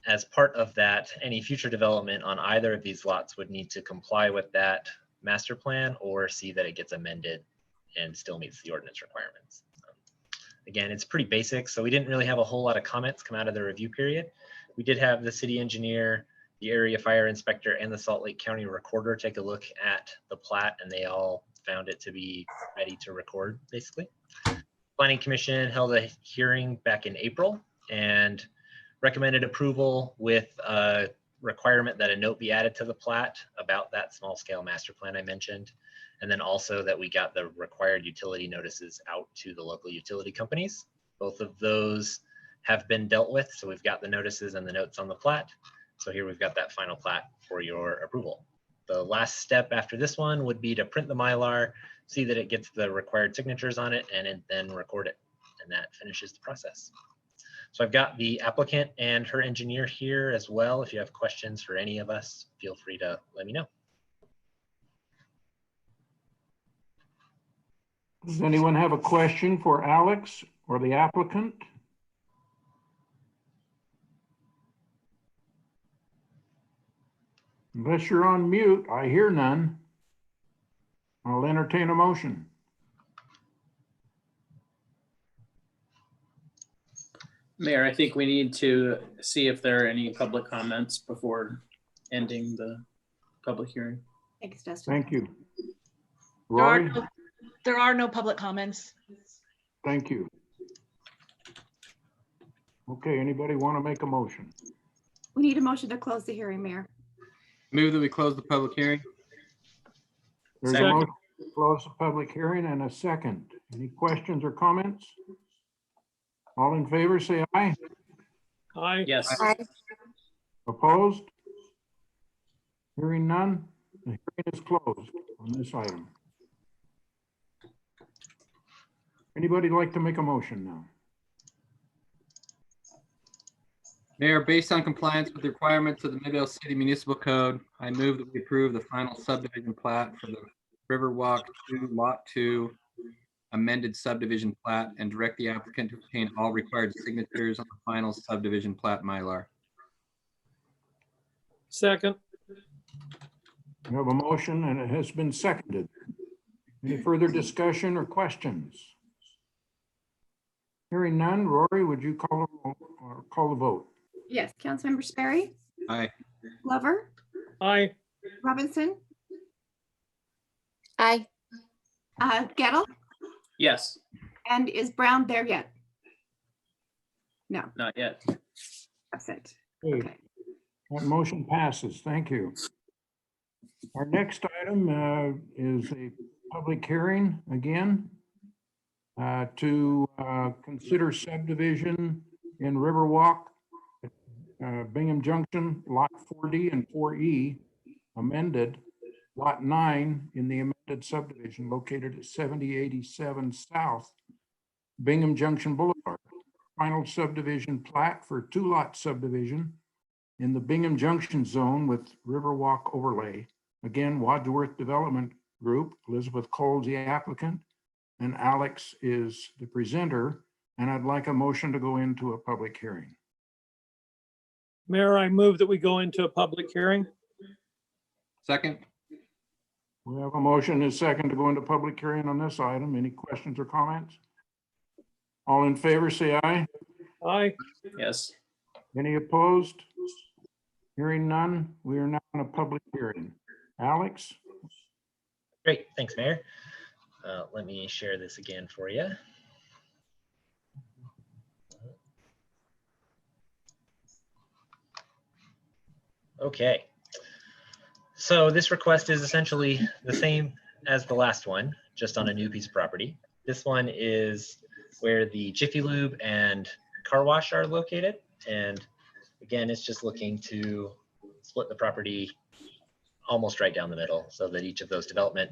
as part of that, any future development on either of these lots would need to comply with that master plan or see that it gets amended and still meets the ordinance requirements. Again, it's pretty basic, so we didn't really have a whole lot of comments come out of the review period. We did have the city engineer, the area fire inspector, and the Salt Lake County recorder take a look at the plat, and they all found it to be ready to record, basically. Planning Commission held a hearing back in April and recommended approval with a requirement that a note be added to the plat about that small scale master plan I mentioned. And then also that we got the required utility notices out to the local utility companies. Both of those have been dealt with. So we've got the notices and the notes on the plat. So here we've got that final plat for your approval. The last step after this one would be to print the Mylar, see that it gets the required signatures on it, and then record it. And that finishes the process. So I've got the applicant and her engineer here as well. If you have questions for any of us, feel free to let me know. Does anyone have a question for Alex or the applicant? Unless you're on mute, I hear none. I'll entertain a motion. Mayor, I think we need to see if there are any public comments before ending the public hearing. Thanks, Dustin. Thank you. There Roy, there are no public comments. thank you. Okay, anybody want to make a motion? We need a motion to close the hearing, Mayor. Move that we close the public hearing. There's a Second. motion to close the public hearing and a second. Any questions or comments? All in favor, say aye. Aye. Yes. Opposed? Hearing none, the hearing is closed on this item. Anybody like to make a motion now? Mayor, based on compliance with the requirements of the Midvale City Municipal Code, I move that we approve the final subdivision plat for the Riverwalk 2, Lot 2 amended subdivision plat and direct the applicant to obtain all required signatures on the final subdivision plat Mylar. Second. We have a motion and it has been seconded. Any further discussion or questions? Hearing none, Rory, would you call the vote? Yes, Councilmember Sperry, Aye. Glover, Aye. Robinson, Aye. Gettle, Yes. and is Brown there yet? No, Not yet. absent. Okay. Okay. That motion passes. Thank you. Our next item is a public hearing again to consider subdivision in Riverwalk, Bingham Junction, Lot 4D and 4E amended Lot 9 in the amended subdivision located at 7087 South Bingham Junction Boulevard. Final subdivision plat for 2-lot subdivision in the Bingham Junction zone with Riverwalk overlay. Again, Wadsworth Development Group, Elizabeth Cole's the applicant, and Alex is the presenter. And I'd like a motion to go into a public hearing. Mayor, I move that we go into a public hearing. Second. We have a motion and a second to go into public hearing on this item. Any questions or comments? All in favor, say aye. Aye. Yes. Any opposed? Hearing none, we are now in a public hearing. Alex? Great, thanks, Mayor. Let me share this again for you. Okay. So this request is essentially the same as the last one, just on a new piece of property. This one is where the Jiffy Lube and car wash are located. And again, it's just looking to split the property almost right down the middle so that each of those development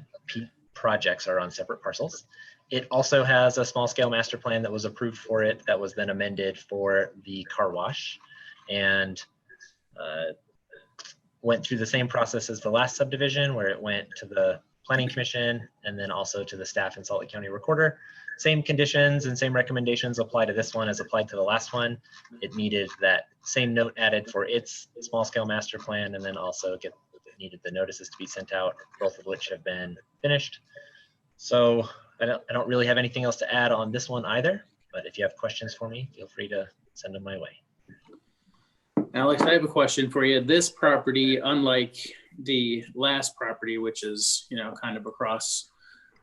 projects are on separate parcels. It also has a small scale master plan that was approved for it that was then amended for the car wash, and went through the same process as the last subdivision, where it went to the Planning Commission and then also to the staff and Salt Lake County Recorder. Same conditions and same recommendations apply to this one as applied to the last one. It needed that same note added for its small scale master plan, and then also needed the notices to be sent out, both of which have been finished. So I don't really have anything else to add on this one either, but if you have questions for me, feel free to send them my way. Alex, I have a question for you. This property, unlike the last property, which is, kind of across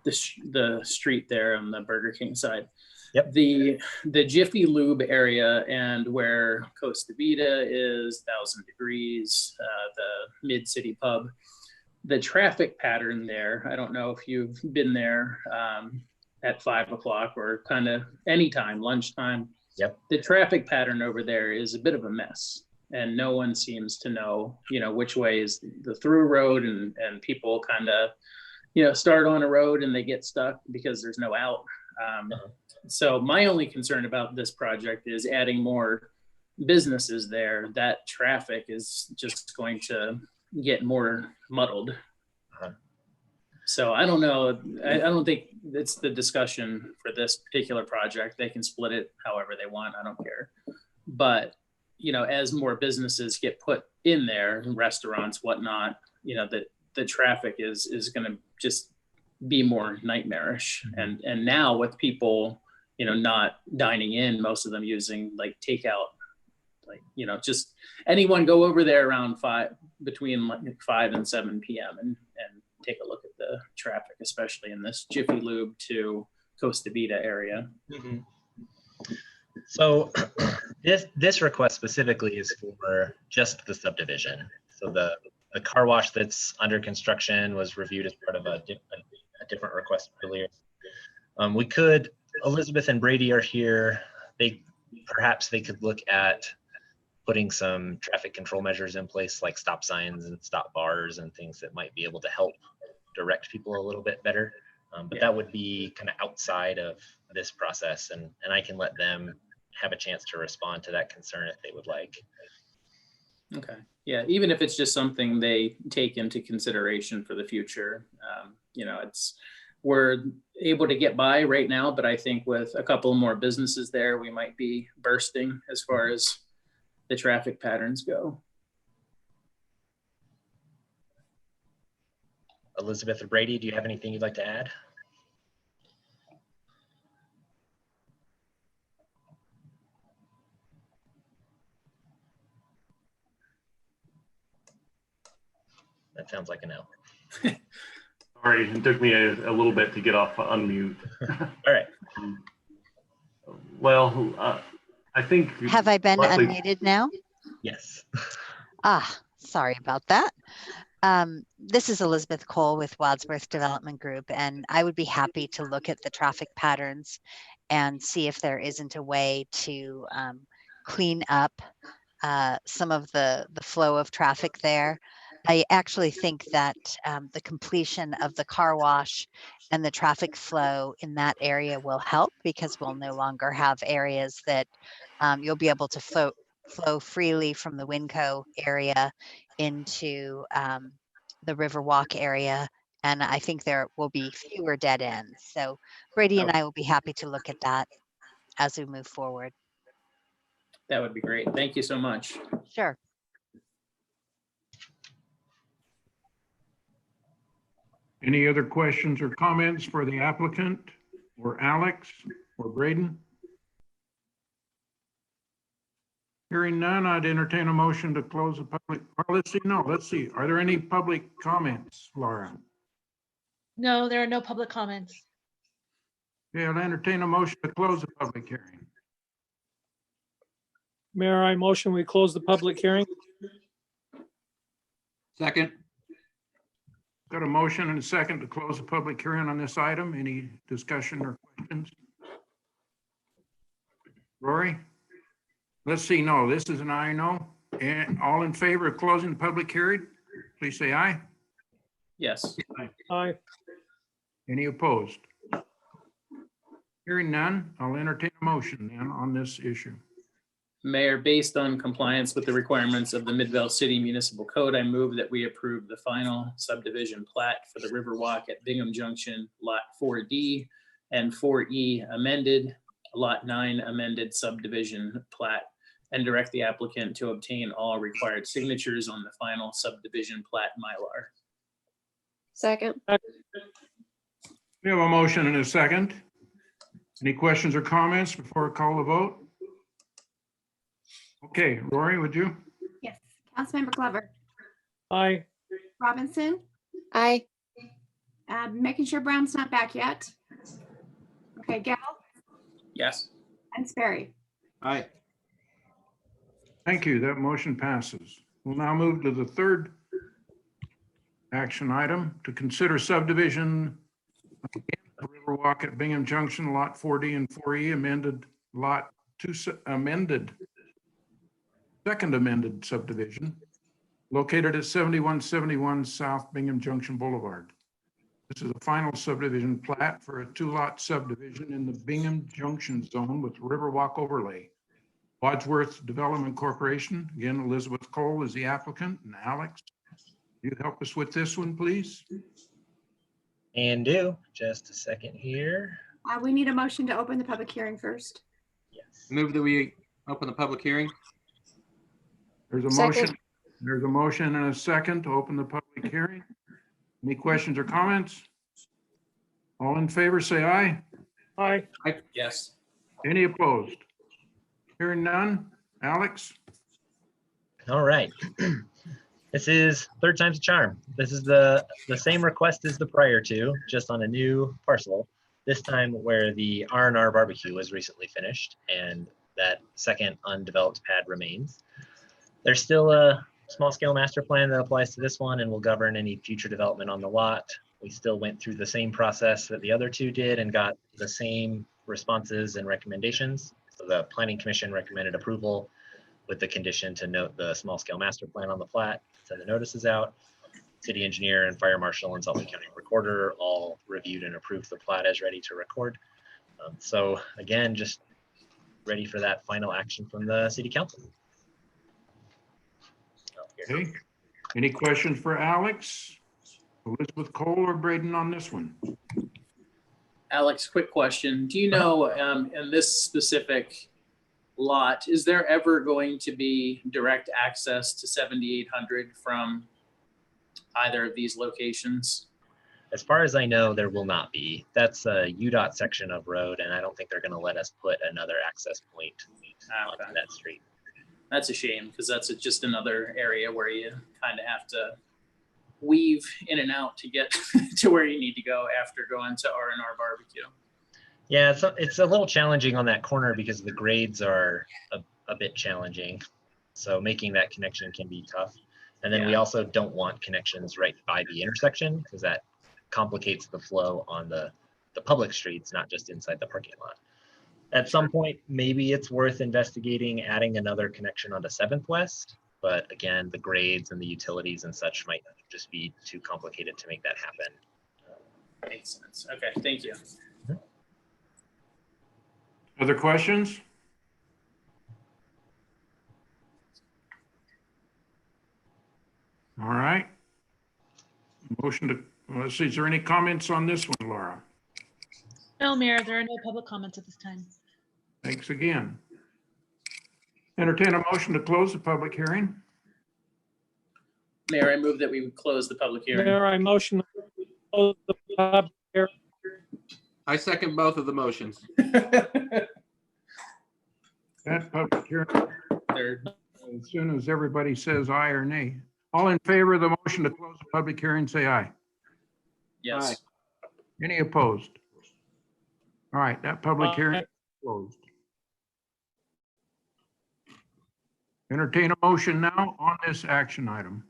the street there on the Burger King side. Yep. The Jiffy Lube area and where Costa Vida is, 1000 Degrees, the Mid City Pub, the traffic pattern there, I don't know if you've been there at 5 o'clock or kind of anytime, lunchtime. Yep. The traffic pattern over there is a bit of a mess. And no one seems to know, which way is the through road, and people kind of, start on a road and they get stuck because there's no out. So my only concern about this project is adding more businesses there. That traffic is just going to get more muddled. So I don't know. I don't think it's the discussion for this particular project. They can split it however they want. I don't care. But as more businesses get put in there, restaurants, whatnot, the traffic is going to just be more nightmarish. And now with people, not dining in, most of them using like takeout, just anyone go over there around between 5 and 7 p.m. and take a look at the traffic, especially in this Jiffy Lube to Costa Vida area. Mm-hmm. So this request specifically is for just the subdivision. So the car wash that's under construction was reviewed as part of a different request earlier. We could, Elizabeth and Brady are here. Perhaps they could look at putting some traffic control measures in place, like stop signs and stop bars and things that might be able to help direct people a little bit better. But that would be kind of outside of this process, and I can let them have a chance to respond to that concern if they would like. Okay. Yeah. Even if it's just something they take into consideration for the future, we're able to get by right now, but I think with a couple more businesses there, we might be bursting as far as the traffic patterns go. Elizabeth or Brady, do you have anything you'd like to add? That sounds like a no. Sorry, it took me a little bit to get off unmute. All right. Well, I think. Have I been luckily, unmuted now? Yes. Sorry about that. This is Elizabeth Cole with Wadsworth Development Group, and I would be happy to look at the traffic patterns and see if there isn't a way to clean up some of the flow of traffic there. I actually think that the completion of the car wash and the traffic flow in that area will help, because we'll no longer have areas that you'll be able to flow freely from the Winco area into the Riverwalk area. And I think there will be fewer dead ends. So Brady and I will be happy to look at that as we move forward. That would be great. Thank you so much. Sure. Any other questions or comments for the applicant or Alex or Braden? Hearing none, I'd entertain a motion to close the public. Or let's see. Are there any public comments, Laura? No, there are no public comments. Yeah, I'll entertain a motion to close the public hearing. Mayor, I motion we close the public hearing. Second. Got a motion and a second to close the public hearing on this item. Any discussion or questions? Rory? Let's see, no, this is an aye, no. And all in favor of closing the public hearing, please say aye. Yes. Aye. Any opposed? Hearing none, I'll entertain a motion then on this issue. Mayor, based on compliance with the requirements of the Midvale City Municipal Code, I move that we approve the final subdivision plat for the Riverwalk at Bingham Junction, Lot 4D and 4E amended, Lot 9 amended subdivision plat, and direct the applicant to obtain all required signatures on the final subdivision plat Mylar. Second. We have a motion and a second. Any questions or comments before I call the vote? Okay, Rory, would you? Yes. Councilmember Glover, Aye. Robinson, Aye. making sure Brown's not back yet. Okay, Gal Yes. and Sperry. Aye. Thank you. That motion passes. We'll now move to the third action item to consider subdivision Riverwalk at Bingham Junction, Lot 4D and 4E amended, Lot 2 amended, second amended subdivision located at 7171 South Bingham Junction Boulevard. This is a final subdivision plat for a 2-lot subdivision in the Bingham Junction zone with Riverwalk overlay. Wadsworth Development Corporation, again, Elizabeth Cole is the applicant, and Alex, you help us with this one, please? And do, just a second here. We need a motion to open the public hearing first. Yes. Move that we open the public hearing. There's a Second. motion. There's a motion and a second to open the public hearing. Any questions or comments? All in favor, say aye. Aye. Yes. Any opposed? Hearing none. Alex? All right. This is third time's a charm. This is the same request as the prior two, just on a new parcel. This time where the R&R barbecue was recently finished and that second undeveloped pad remains. There's still a small scale master plan that applies to this one and will govern any future development on the lot. We still went through the same process that the other two did and got the same responses and recommendations. So the Planning Commission recommended approval with the condition to note the small scale master plan on the plat, send the notices out. City engineer and fire marshal and Salt Lake County recorder all reviewed and approved the plat as ready to record. So again, just ready for that final action from the city council. Okay. Any questions for Alex, Elizabeth Cole, or Braden on this one? Alex, quick question. Do you know, in this specific lot, is there ever going to be direct access to 7800 from either of these locations? As far as I know, there will not be. That's a UDOT section of road, and I don't think they're going to let us put another access point on that street. That's a shame, because that's just another area where you kind of have to weave in and out to get to where you need to go after going to R&R barbecue. Yeah, it's a little challenging on that corner because the grades are a bit challenging. So making that connection can be tough. And then we also don't want connections right by the intersection because that complicates the flow on the public streets, not just inside the parking lot. At some point, maybe it's worth investigating adding another connection onto 7th West But again, the grades and the utilities and such might just be too complicated to make that happen. Makes sense. Okay, thank you. Other questions? All right. Motion to, let's see, is there any comments on this one, Laura? No, Mayor, there are no public comments at this time. Thanks again. Entertain a motion to close the public hearing. Mayor, I move that we would close the public hearing. Mayor, I motion to close the public hearing. I second both of the motions. That public hearing, Third. as soon as everybody says aye or nay. All in favor of the motion to close the public hearing, say aye. Yes. Aye. Any opposed? All right, that public hearing Aye. is closed. Entertain a motion now on this action item.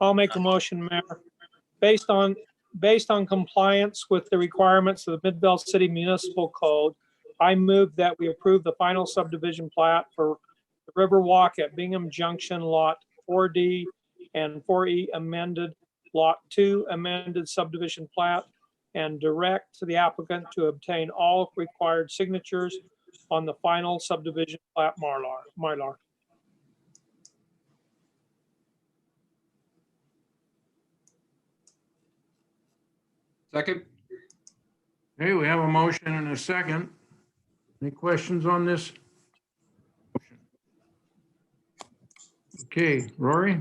I'll make a motion, Mayor. Based on compliance with the requirements of the Midvale City Municipal Code, I move that we approve the final subdivision plat for the Riverwalk at Bingham Junction Lot 4D and 4E amended Lot 2 amended subdivision plat, and direct the applicant to obtain all required signatures on the final subdivision plat Mylar. Second? Okay, we have a motion and a second. Any questions on this? Okay, Rory?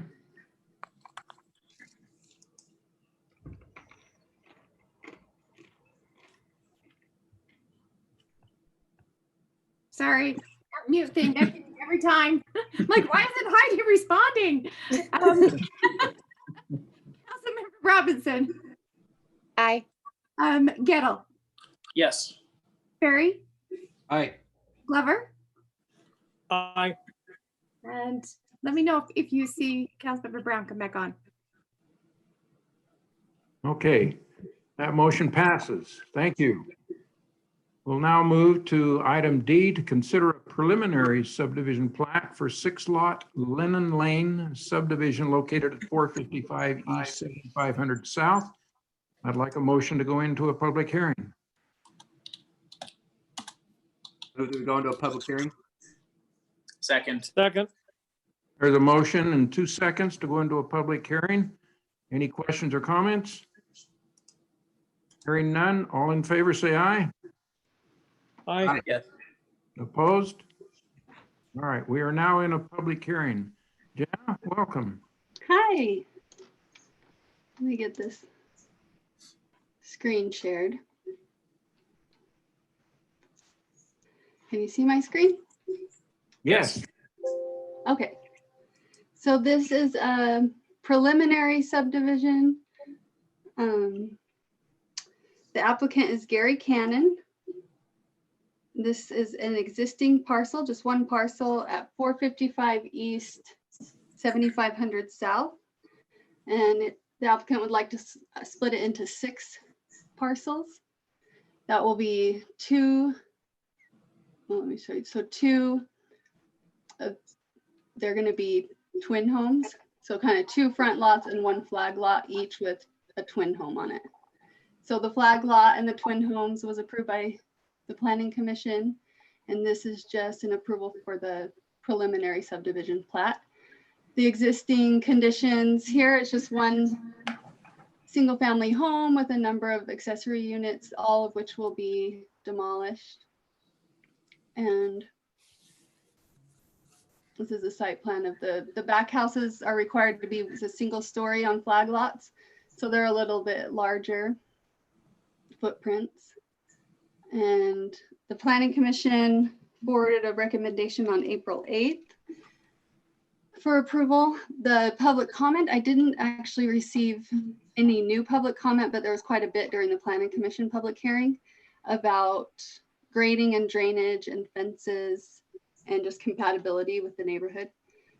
Sorry, that mute thing every time. I'm like, why isn't Heidi responding? Councilmember Robinson, Aye. Gettle, Yes. Perry, Aye. Glover, Aye. and let me know if you see Councilmember Brown come back on. Okay, that motion passes. Thank you. We'll now move to item D, to consider a preliminary subdivision plat for 6-lot Lennon Lane subdivision located at 455 East 7500 South. I'd like a motion to go into a public hearing. Move that we go into a public hearing? Second. Second. There's a motion and 2 seconds to go into a public hearing. Any questions or comments? Hearing none, all in favor say aye. Aye. Yes. Opposed? All right, we are now in a public hearing. Jenna, welcome. Hi. Let me get this screen shared. Can you see my screen? Yes. Okay. So this is a preliminary subdivision. The applicant is Gary Cannon. This is an existing parcel, just one parcel at 455 East, 7500 South. And the applicant would like to split it into 6 parcels. That will be 2, well, let me show you. So 2, they're going to be twin homes. So kind of 2 front lots and 1 flag lot, each with a twin home on it. So the flag lot and the twin homes was approved by the Planning Commission, and this is just an approval for the preliminary subdivision plat. The existing conditions here, it's just one single family home with a number of accessory units, all of which will be demolished. And this is a site plan of the back houses are required to be a single story on flag lots. So they're a little bit larger footprints. And the Planning Commission forwarded a recommendation on April 8th for approval. The public comment, I didn't actually receive any new public comment, but there was quite a bit during the Planning Commission public hearing about grading and drainage and fences and just compatibility with the neighborhood.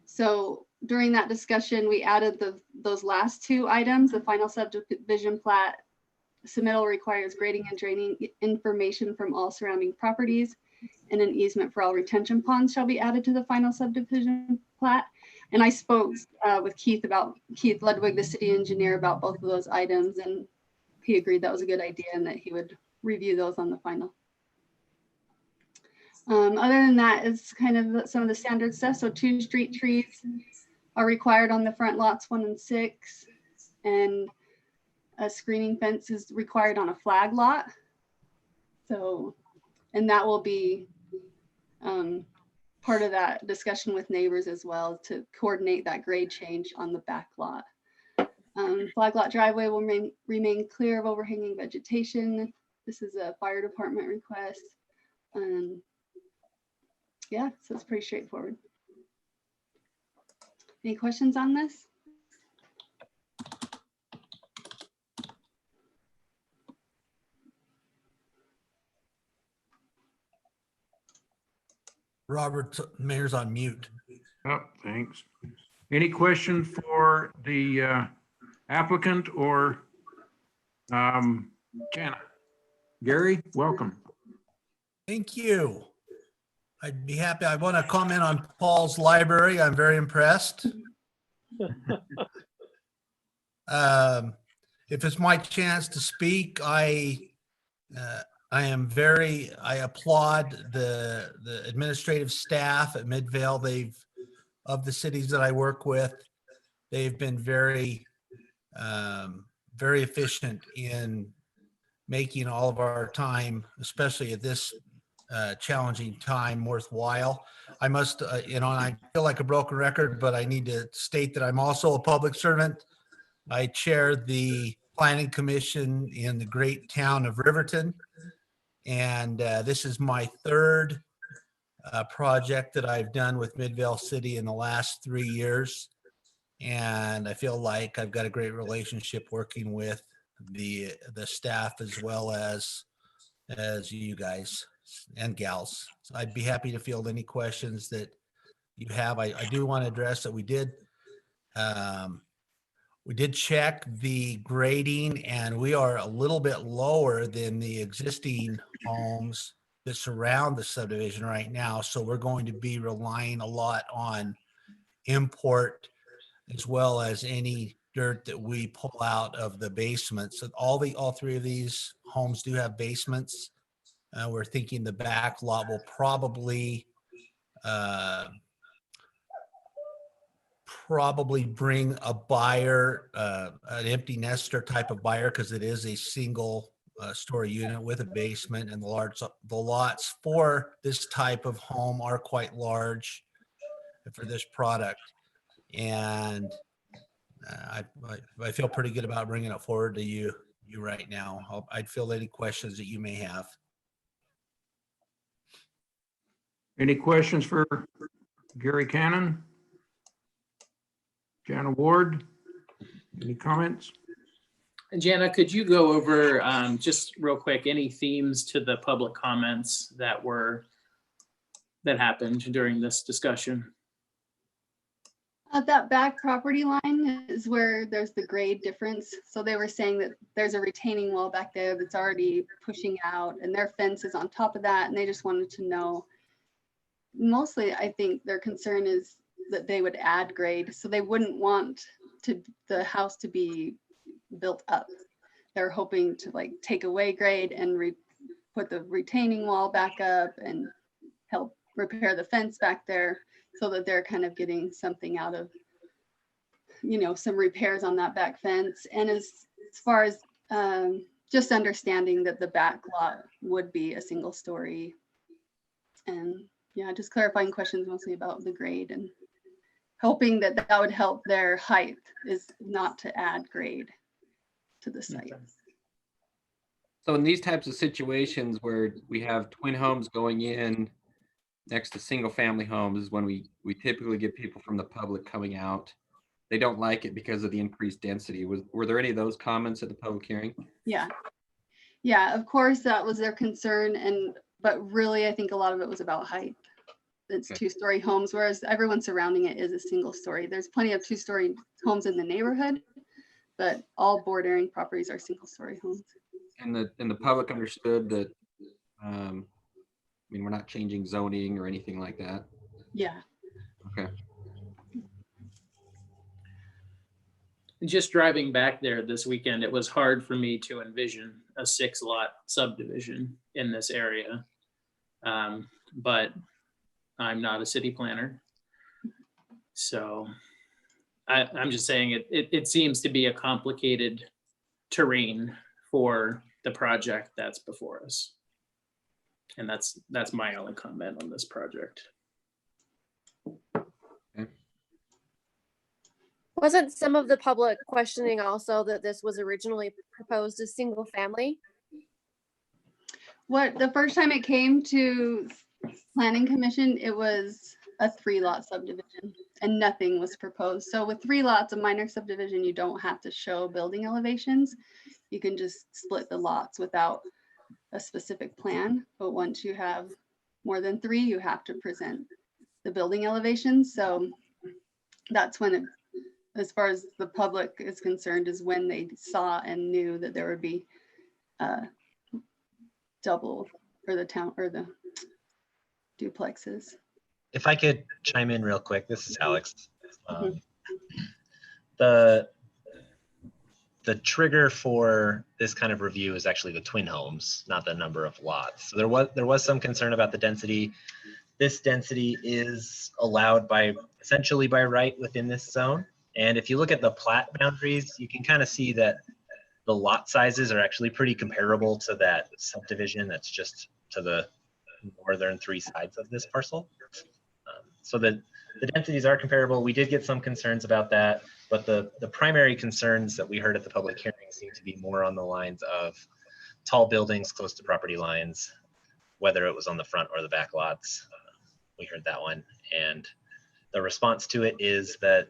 So during that discussion, we added those last 2 items, the final subdivision plat Submittal requires grading and draining information from all surrounding properties, and an easement for all retention ponds shall be added to the final subdivision plat. And I spoke with Keith Ludwig, the city engineer, about both of those items, and he agreed that was a good idea and that he would review those on the final. Other than that, it's kind of some of the standard stuff. So 2 street trees are required on the front lots 1 and 6, and a screening fence is required on a flag lot. So, and that will be part of that discussion with neighbors as well, to coordinate that grade change on the back lot. Flag lot driveway will remain clear of overhanging vegetation. This is a fire department request. Yeah, so it's pretty straightforward. Any questions on this? Robert, Mayor's on mute. Oh, thanks. Any questions for the applicant or Jana? Gary, welcome. Thank you. I'd be happy. I want to comment on Paul's library. I'm very impressed. If it's my chance to speak, I applaud the administrative staff at Midvale. Of the cities that I work with, they've been very efficient in making all of our time, especially at this challenging time, worthwhile. I must, and I feel like a broken record, but I need to state that I'm also a public servant. I chair the Planning Commission in the great town of Riverton. And this is my 3rd project that I've done with Midvale City in the last 3 years. And I feel like I've got a great relationship working with the staff as well as you guys and gals. So I'd be happy to field any questions that you have. I do want to address that we did check the grading, and we are a little bit lower than the existing homes that surround the subdivision right now. So we're going to be relying a lot on import as well as any dirt that we pull out of the basements. So all 3 of these homes do have basements. We're thinking the back lot will probably bring a buyer, an empty nester type of buyer, because it is a single story unit with a basement, and the lots for this type of home are quite large for this product. And I feel pretty good about bringing it forward to you right now. I'd field any questions that you may have. Any questions for Gary Cannon? Jana Ward, any comments? And Jana, could you go over just real quick any themes to the public comments that happened during this discussion? That back property line is where there's the grade difference. So they were saying that there's a retaining wall back there that's already pushing out, and their fence is on top of that, and they just wanted to know. Mostly, I think their concern is that they would add grade, so they wouldn't want the house to be built up. They're hoping to like take away grade and put the retaining wall back up and help repair the fence back there, so that they're kind of getting something out of, some repairs on that back fence. And as far as just understanding that the back lot would be a single story. And yeah, just clarifying questions mostly about the grade, and hoping that that would help their height, is not to add grade to the site. So in these types of situations where we have twin homes going in next to single family homes, is when we typically get people from the public coming out. They don't like it because of the increased density. Were there any of those comments at the public hearing? Yeah, of course that was their concern, but really I think a lot of it was about height. It's Okay. 2-story homes, whereas everyone surrounding it is a single story. There's plenty of 2-story homes in the neighborhood, but all bordering properties are single story homes. and the public understood that, I mean, we're not changing zoning or anything like that. Yeah. Okay. Just driving back there this weekend, it was hard for me to envision a 6-lot subdivision in this area. But I'm not a city planner. So I'm just saying it seems to be a complicated terrain for the project that's before us. And that's my only comment on this project. Wasn't some of the public questioning also that this was originally proposed as single family? What, the first time it came to planning commission, it was a 3-lot subdivision and nothing was proposed. So with 3 lots, a minor subdivision, you don't have to show building elevations. You can just split the lots without a specific plan. But once you have more than 3, you have to present the building elevations. So that's when it, as far as the public is concerned, is when they saw and knew that there would be double or the town or the duplexes. If I could chime in real quick, this is Alex. The trigger for this kind of review is actually the twin homes, not the number of lots. So there was some concern about the density. This density is allowed by essentially by right within this zone. And if you look at the plat boundaries, you can kind of see that the lot sizes are actually pretty comparable to that subdivision that's just to the northern 3 sides of this parcel. So the densities are comparable. We did get some concerns about that, but the primary concerns that we heard at the public hearing seem to be more on the lines of tall buildings close to property lines, whether it was on the front or the back lots. We heard that one. And the response to it is that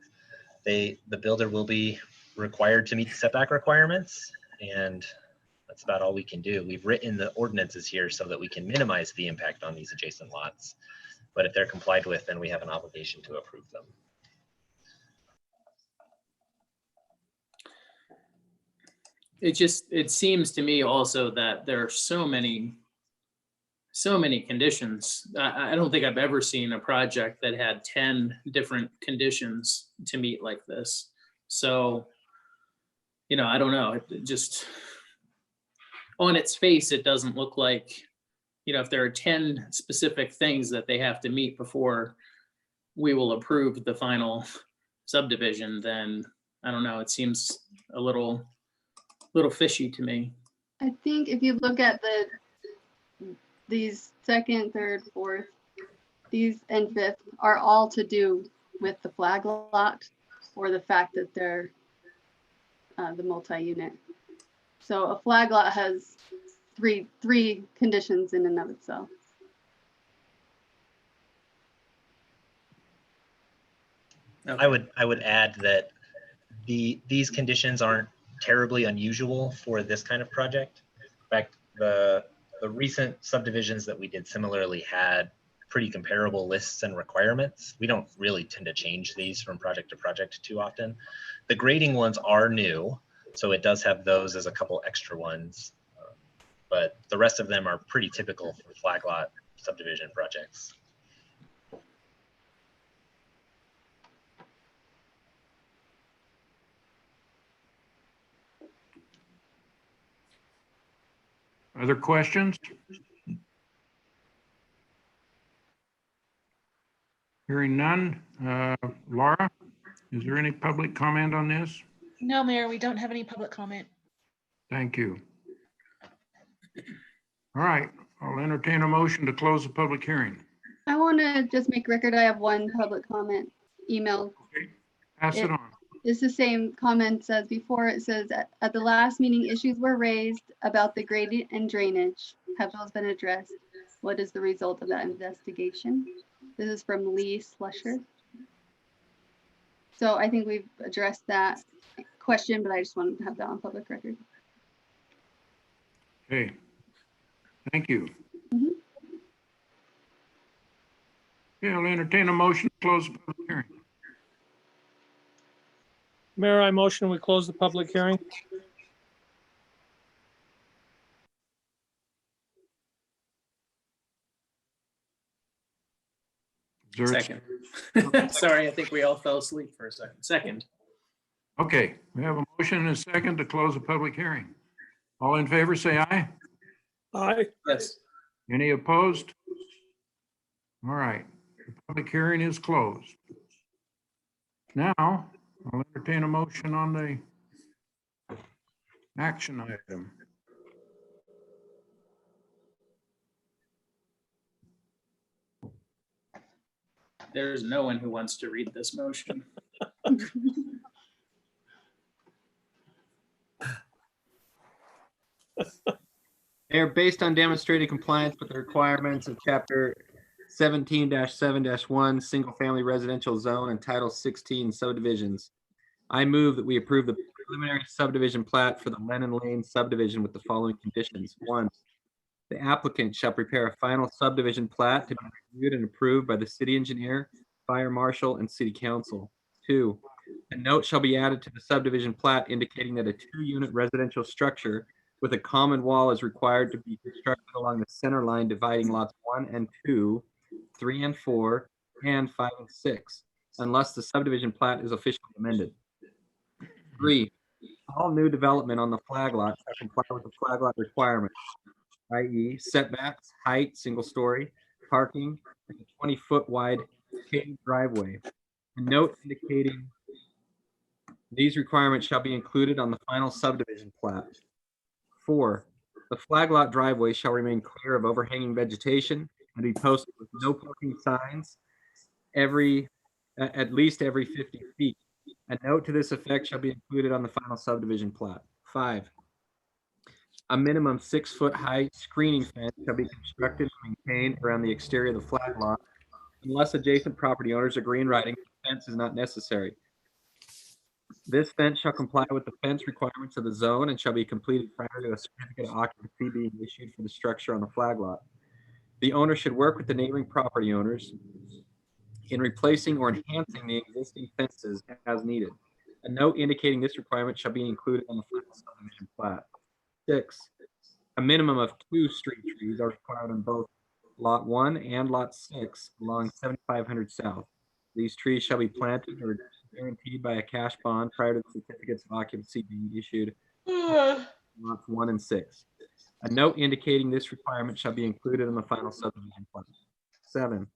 the builder will be required to meet the setback requirements, and that's about all we can do. We've written the ordinances here so that we can minimize the impact on these adjacent lots. But if they're complied with, then we have an obligation to approve them. It seems to me also that there are so many conditions. I don't think I've ever seen a project that had 10 different conditions to meet like this. So, you know, I don't know. It just, on its face, it doesn't look like, you know, if there are 10 specific things that they have to meet before we will approve the final subdivision, then I don't know, it seems a little fishy to me. I think if you look at these 2nd, 3rd, 4th, these and 5th are all to do with the flag lot or the fact that they're the multi-unit. So a flag lot has three conditions in and of itself. I would add that these conditions aren't terribly unusual for this kind of project. In fact, the recent subdivisions that we did similarly had pretty comparable lists and requirements. We don't really tend to change these from project to project too often. The grading ones are new, so it does have those as a couple extra ones, but the rest of them are pretty typical for flag lot subdivision projects. Other questions? Hearing none. Laura, is there any public comment on this? No, Mayor, we don't have any public comment. Thank you. All right, I'll entertain a motion to close the public hearing. I want to just make record, I have one public comment email. Pass it on. It's the same comments as before. It says, at the last meeting, issues were raised about the gradient and drainage. Have those been addressed? What is the result of that investigation? This is from Lee Slusher. So I think we've addressed that question, but I just wanted to have that on public record. Okay. Thank you. Yeah, I'll entertain a motion to close the public hearing. Mayor, I motion we close the public hearing. Is there a- Second. Sorry, I think we all fell asleep for a second. Second. Okay, we have a motion and a second to close the public hearing. All in favor, say aye. Aye. Yes. Any opposed? All right, the public hearing is closed. Now, I'll entertain a motion on the action item. There's no one who wants to read this motion. Mayor, based on demonstrated compliance with the requirements of Chapter 17-7-1, Single Family Residential Zone and Title 16 subdivisions, I move that we approve the preliminary subdivision plat for the Lennon Lane subdivision with the following conditions. 1, the applicant shall prepare a final subdivision plat to be reviewed and approved by the city engineer, fire marshal, and city council. 2, a note shall be added to the subdivision plat indicating that a 2-unit residential structure with a common wall is required to be constructed along the center line dividing lots 1 and 2, 3 and 4, and 5 and 6, unless the subdivision plat is officially amended. 3, all new development on the flag lot shall comply with the flag lot requirements, i.e. setbacks, height, single story, parking, and a 20-foot wide paved driveway. A note indicating these requirements shall be included on the final subdivision plat. 4, the flag lot driveway shall remain clear of overhanging vegetation and be posted with no parking signs at least every 50 feet. A note to this effect shall be included on the final subdivision plat. 5, a minimum 6-foot high screening fence shall be constructed and maintained around the exterior of the flag lot unless adjacent property owners agree in writing the fence is not necessary. This fence shall comply with the fence requirements of the zone and shall be completed prior to a certificate of occupancy being issued for the structure on the flag lot. The owner should work with the neighboring property owners in replacing or enhancing the existing fences as needed. A note indicating this requirement shall be included on the final subdivision plat. 6, a minimum of 2 street trees are required on both Lot 1 and Lot 6 along 7500 South. These trees shall be planted or guaranteed by a cash bond prior to the certificates of occupancy being issued. Lots 1 and 6. A note indicating this requirement shall be included in the final subdivision plan. 7,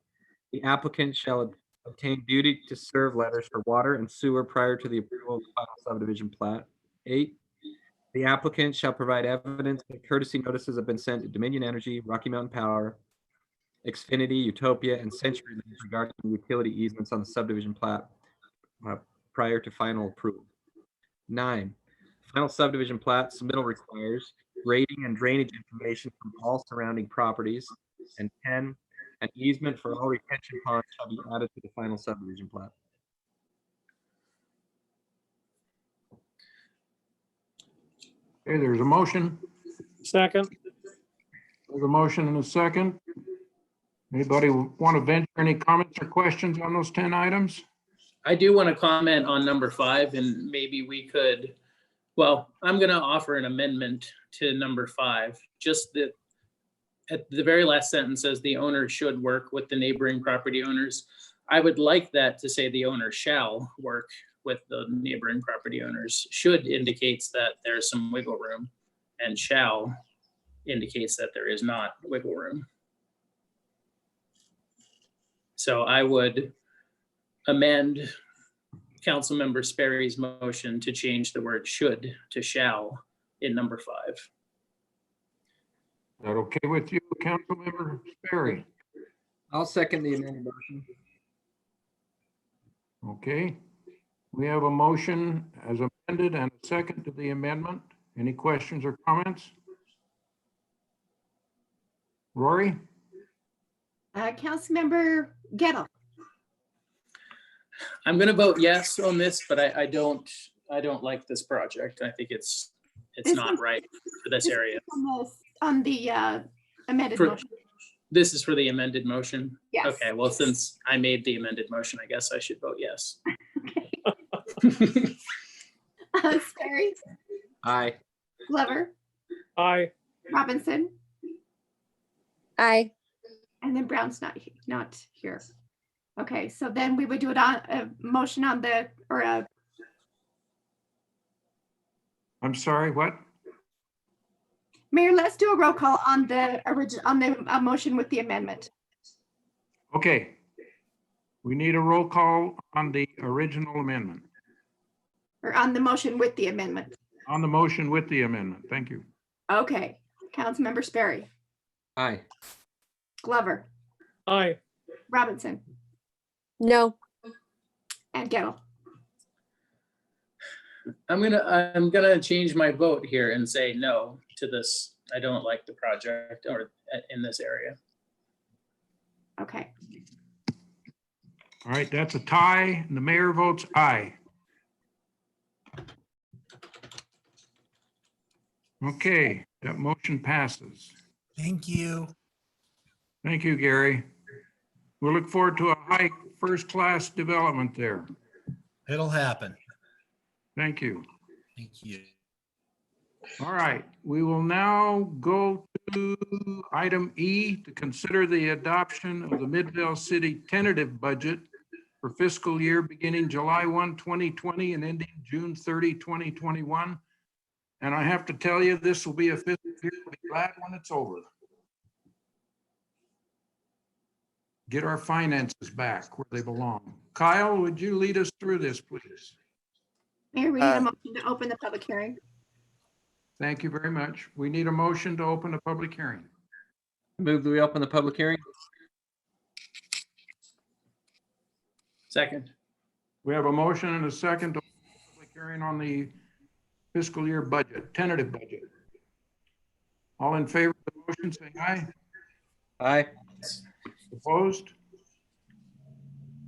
the applicant shall obtain duty to serve letters for water and sewer prior to the approval of the final subdivision plat. 8, the applicant shall provide evidence that courtesy notices have been sent to Dominion Energy, Rocky Mountain Power, Xfinity, Utopia, and CenturyLink regarding utility easements on the subdivision plat prior to final approval. 9, final subdivision plat submittal requires grading and drainage information from all surrounding properties. And 10, an easement for all retention ponds shall be added to the final subdivision plat. Okay, there's a motion. Second. There's a motion and a second. Anybody want to venture any comments or questions on those 10 items? I do want to comment on number 5, and maybe we could, well, I'm going to offer an amendment to number 5, just that at the very last sentence says the owner should work with the neighboring property owners. I would like that to say the owner shall work with the neighboring property owners. Should indicates that there's some wiggle room, and shall indicates that there is not wiggle room. So I would amend Councilmember Sperry's motion to change the word should to shall in number 5. Is that okay with you, Councilmember Sperry? I'll second the amended motion. Okay. We have a motion as amended and a second to the amendment. Any questions or comments? Rory? Councilmember Gettle. I'm going to vote yes on this, but I don't like this project. I think it's not right for this area. On the amended For- motion. This is for the amended motion? Yes. Okay, well, since I made the amended motion, I guess I should vote yes. Sperry, Aye. Glover, Aye. Robinson, Aye. and then Brown's not here. Okay, so then we would do it on a motion on the, or a, I'm sorry, what? Mayor, let's do a roll call on the original, on the motion with the amendment. Okay. We need a roll call on the original amendment, Or on the motion with the amendment. on the motion with the amendment. Thank you. Okay, Councilmember Sperry, Aye. Glover, Aye. Robinson, No. and Gettle. I'm gonna change my vote here and say no to this. I don't like the project or in this area. Okay, All right, that's a tie, and the mayor votes aye. Okay, that motion passes. Thank you. Thank you, Gary. We look forward to a high first-class development there. It'll happen. Thank you. Thank you. All right, we will now go to item E, to consider the adoption of the Midvale City tentative budget for fiscal year beginning July 1, 2020 and ending June 30, 2021. And I have to tell you, this will be a fiscal year to be glad when it's over. Get our finances back where they belong. Kyle, would you lead us through this, please? Mayor, we need a motion to open the public hearing. Thank you very much. We need a motion to open the public hearing. Move that we open the public hearing. Second. We have a motion and a second to open the public hearing on the fiscal year budget, tentative budget. All in favor of the motion, say aye. Aye. Opposed?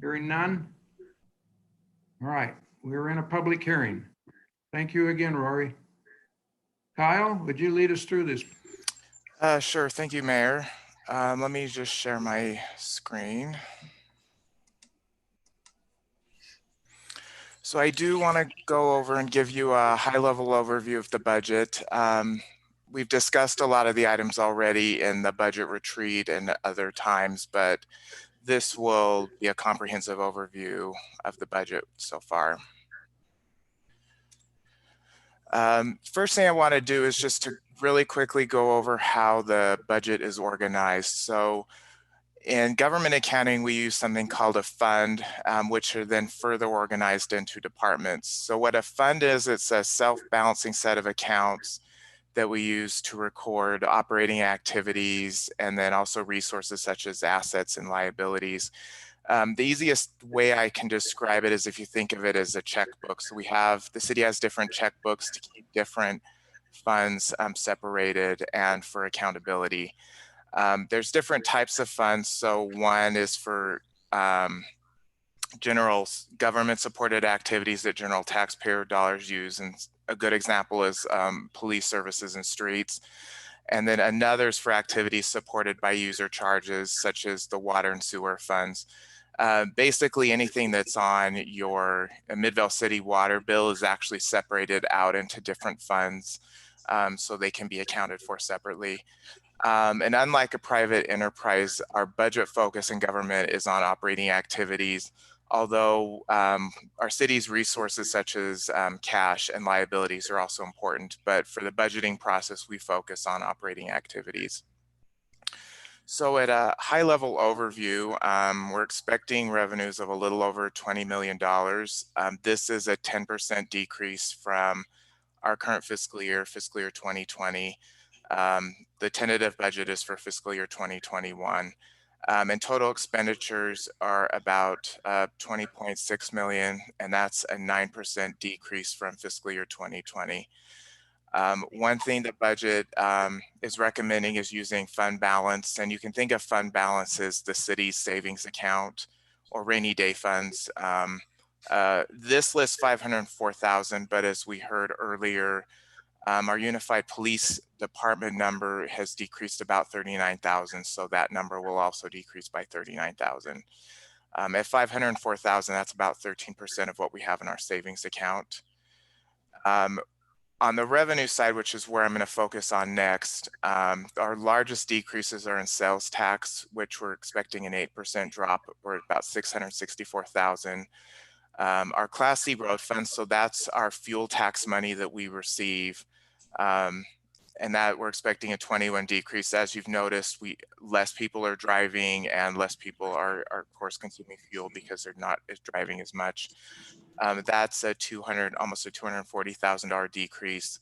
Hearing none? All right, we're in a public hearing. Thank you again, Rory. Kyle, would you lead us through this? Sure. Thank you, Mayor. Let me just share my screen. So I do want to go over and give you a high-level overview of the budget. We've discussed a lot of the items already in the budget retreat and other times, but this will be a comprehensive overview of the budget so far. First thing I want to do is just to really quickly go over how the budget is organized. So in government accounting, we use something called a fund, which are then further organized into departments. So what a fund is, it's a self-balancing set of accounts that we use to record operating activities and then also resources such as assets and liabilities. The easiest way I can describe it is if you think of it as a checkbook. So the city has different checkbooks to keep different funds separated and for accountability. There's different types of funds. So one is for general government supported activities that general taxpayer dollars use. And a good example is police services and streets. And then another is for activities supported by user charges, such as the water and sewer funds. Basically anything that's on your Midvale City water bill is actually separated out into different funds so they can be accounted for separately. And unlike a private enterprise, our budget focus in government is on operating activities, although our city's resources such as cash and liabilities are also important. But for the budgeting process, we focus on operating activities. So at a high level overview, we're expecting revenues of a little over $20 million. This is a 10% decrease from our current fiscal year 2020. The tentative budget is for fiscal year 2021. And total expenditures are about 20.6 million, and that's a 9% decrease from fiscal year 2020. One thing the budget is recommending is using fund balance, and you can think of fund balance as the city's savings account or rainy day funds. This lists 504,000, but as we heard earlier, our unified police department number has decreased about 39,000, so that number will also decrease by 39,000. At 504,000, that's about 13% of what we have in our savings account. On the revenue side, which is where I'm going to focus on next, our largest decreases are in sales tax, which we're expecting an 8% drop, or about 664,000. Our Class C road funds, so that's our fuel tax money that we receive, and that we're expecting a 21 decrease. As you've noticed, less people are driving and less people are of course consuming fuel because they're not driving as much. That's a almost a $240,000 decrease.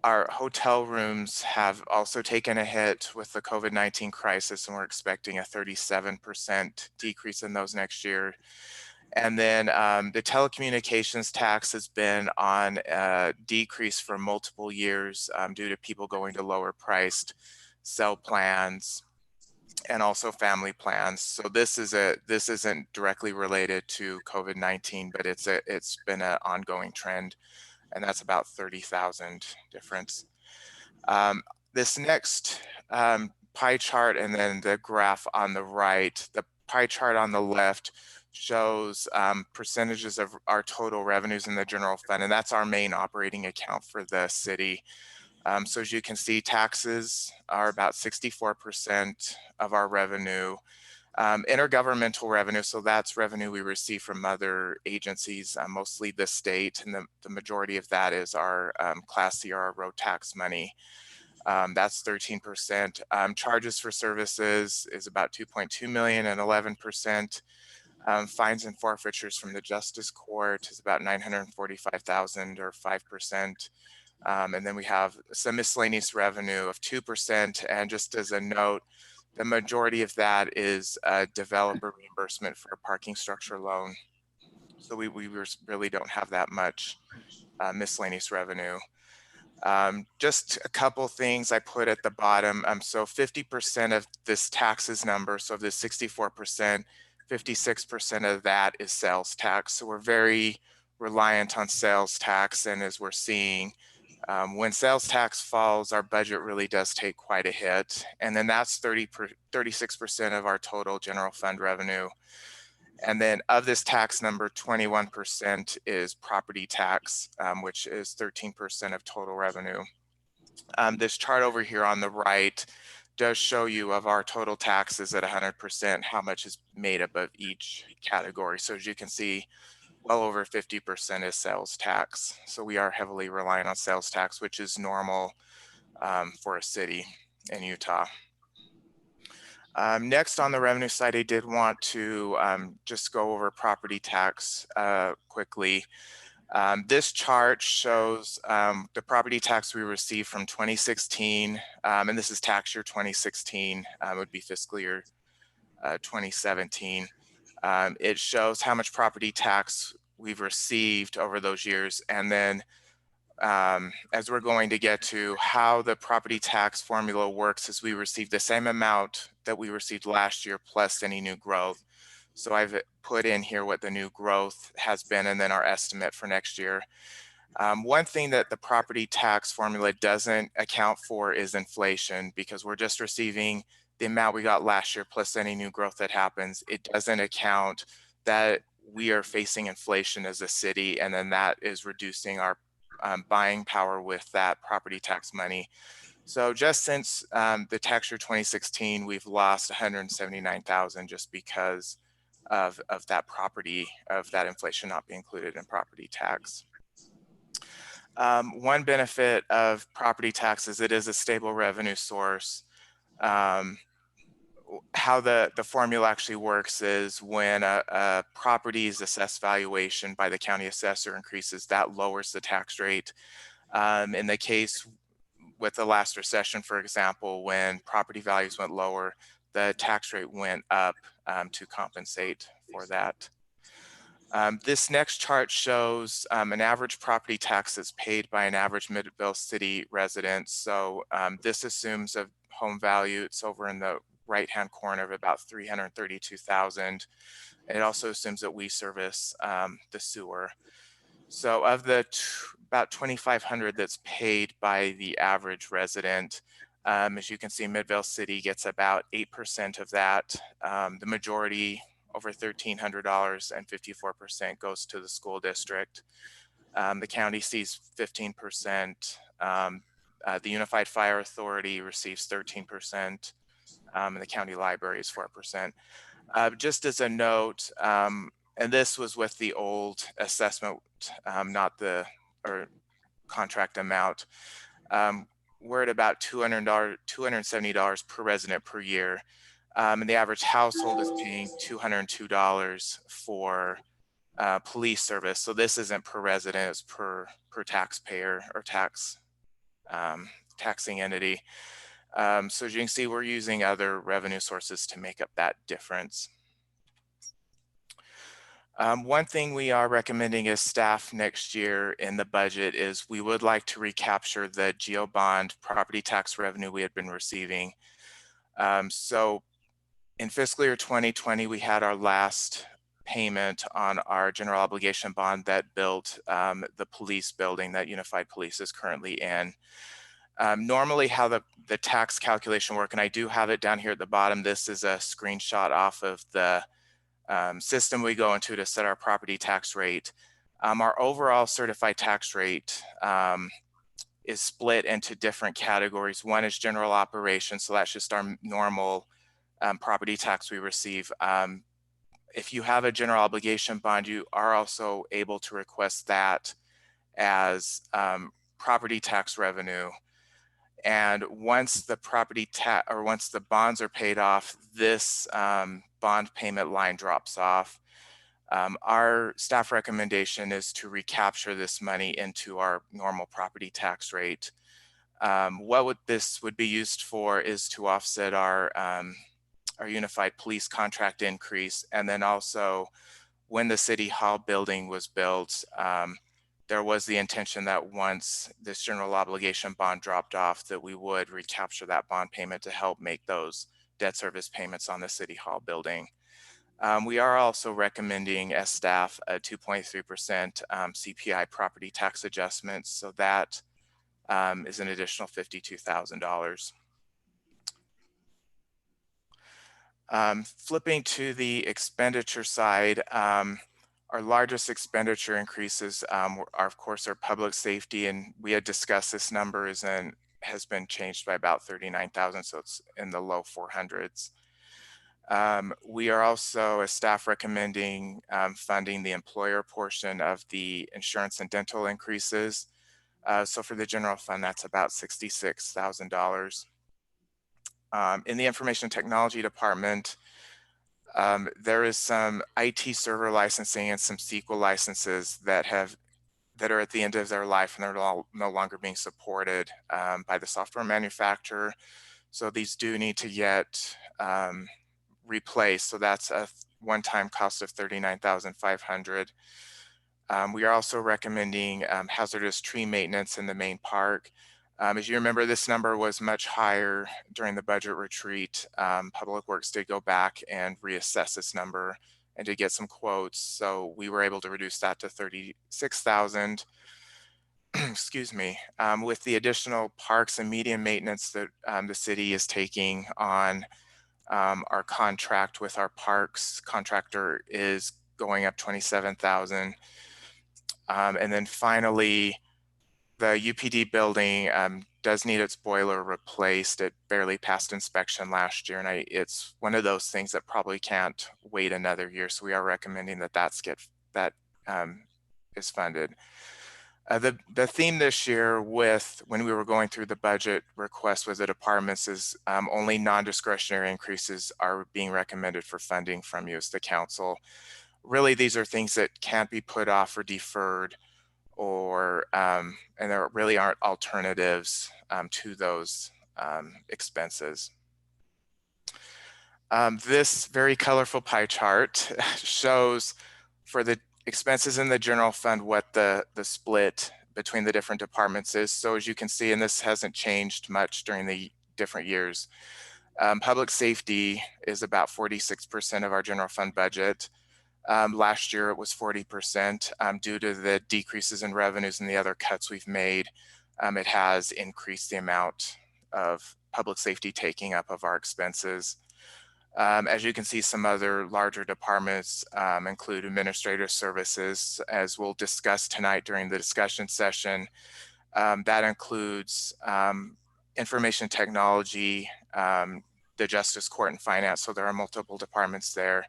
Our hotel rooms have also taken a hit with the COVID-19 crisis, and we're expecting a 37% decrease in those next year. And then the telecommunications tax has been on a decrease for multiple years due to people going to lower priced cell plans and also family plans. So this isn't directly related to COVID-19, but it's been an ongoing trend, and that's about 30,000 difference. This next pie chart and then the graph on the right, the pie chart on the left shows percentages of our total revenues in the general fund, and that's our main operating account for the city. So as you can see, taxes are about 64% of our revenue. Intergovernmental revenue, so that's revenue we receive from other agencies, mostly the state, and the majority of that is our Class C, our road tax money. That's 13%. Charges for services is about 2.2 million and 11%. Fines and forfeitures from the Justice Court is about 945,000 or 5%. And then we have some miscellaneous revenue of 2%. And just as a note, the majority of that is developer reimbursement for a parking structure loan. So we really don't have that much miscellaneous revenue. Just a couple things I put at the bottom. So 50% of this taxes number, so of this 64%, 56% of that is sales tax. So we're very reliant on sales tax. And as we're seeing, when sales tax falls, our budget really does take quite a hit. And then that's 36% of our total general fund revenue. And then of this tax number, 21% is property tax, which is 13% of total revenue. This chart over here on the right does show you of our total taxes at 100%, how much is made up of each category. So as you can see, well over 50% is sales tax. So we are heavily reliant on sales tax, which is normal for a city in Utah. Next on the revenue side, I did want to just go over property tax quickly. This chart shows the property tax we received from 2016, and this is tax year 2016, would be fiscal year 2017. It shows how much property tax we've received over those years, and then as we're going to get to how the property tax formula works, is we receive the same amount that we received last year plus any new growth. So I've put in here what the new growth has been and then our estimate for next year. One thing that the property tax formula doesn't account for is inflation, because we're just receiving the amount we got last year plus any new growth that happens. It doesn't account that we are facing inflation as a city, and then that is reducing our buying power with that property tax money. So just since the tax year 2016, we've lost 179,000 just because of that inflation not being included in property tax. One benefit of property tax is it is a stable revenue source. How the formula actually works is when a property's assessed valuation by the county assessor increases, that lowers the tax rate. In the case with the last recession, for example, when property values went lower, the tax rate went up to compensate for that. This next chart shows an average property tax that's paid by an average Midvale City resident. So this assumes a home value, it's over in the right-hand corner, of about $332,000. It also assumes that we service the sewer. So of the about $2,500 that's paid by the average resident, as you can see, Midvale City gets about 8% of that. The majority, over $1,300, and 54% goes to the school district. The county sees 15%. The Unified Fire Authority receives 13%. And the county library is 4%. Just as a note, and this was with the old assessment, not the or contract amount. We're at about $200, $270 per resident per year. And the average household is paying $202 for police service. So this isn't per resident, it's per taxpayer or taxing entity. So as you can see, we're using other revenue sources to make up that difference. One thing we are recommending as staff next year in the budget is we would like to recapture the GEO bond property tax revenue we had been receiving. So in fiscal year 2020, we had our last payment on our general obligation bond that built the police building that Unified Police is currently in. Normally how the tax calculation work, and I do have it down here at the bottom, this is a screenshot off of the system we go into to set our property tax rate. Our overall certified tax rate is split into different categories. One is general operations, so that's just our normal property tax we receive. If you have a general obligation bond, you are also able to request that as property tax revenue. And once the once the bonds are paid off, this bond payment line drops off. Our staff recommendation is to recapture this money into our normal property tax rate. What this would be used for is to offset our Unified Police contract increase, and then also when the City Hall building was built, there was the intention that once this general obligation bond dropped off, that we would recapture that bond payment to help make those debt service payments on the City Hall building. We are also recommending as staff a 2.3% CPI property tax adjustment. So that is an additional $52,000. Flipping to the expenditure side, our largest expenditure increases are, of course, our public safety, and we had discussed this numbers and has been changed by about 39,000, so it's in the low 400s. We are also, as staff, recommending funding the employer portion of the insurance and dental increases. So for the general fund, that's about $66,000. In the information technology department, there is some IT server licensing and some SQL licenses that are at the end of their life and they're no longer being supported by the software manufacturer. So these do need to get replaced. So that's a one-time cost of $39,500. We are also recommending hazardous tree maintenance in the main park. As you remember, this number was much higher during the budget retreat. Public Works did go back and reassess this number and to get some quotes. So we were able to reduce that to $36,000. Excuse me. With the additional parks and median maintenance that the city is taking on, our contract with our parks contractor is going up $27,000. And then finally, the UPD building does need its boiler replaced. It barely passed inspection last year, and it's one of those things that probably can't wait another year. So we are recommending that is funded. The theme this year when we were going through the budget request with the departments is only non-discretionary increases are being recommended for funding from you as the council. Really, these are things that can't be put off or deferred, or and there really aren't alternatives to those expenses. This very colorful pie chart shows for the expenses in the general fund what the split between the different departments is. So as you can see, and this hasn't changed much during the different years, public safety is about 46% of our general fund budget. Last year it was 40%. Due to the decreases in revenues and the other cuts we've made, it has increased the amount of public safety taking up of our expenses. As you can see, some other larger departments include administrative services, as we'll discuss tonight during the discussion session. That includes information technology, the Justice Court and Finance, so there are multiple departments there.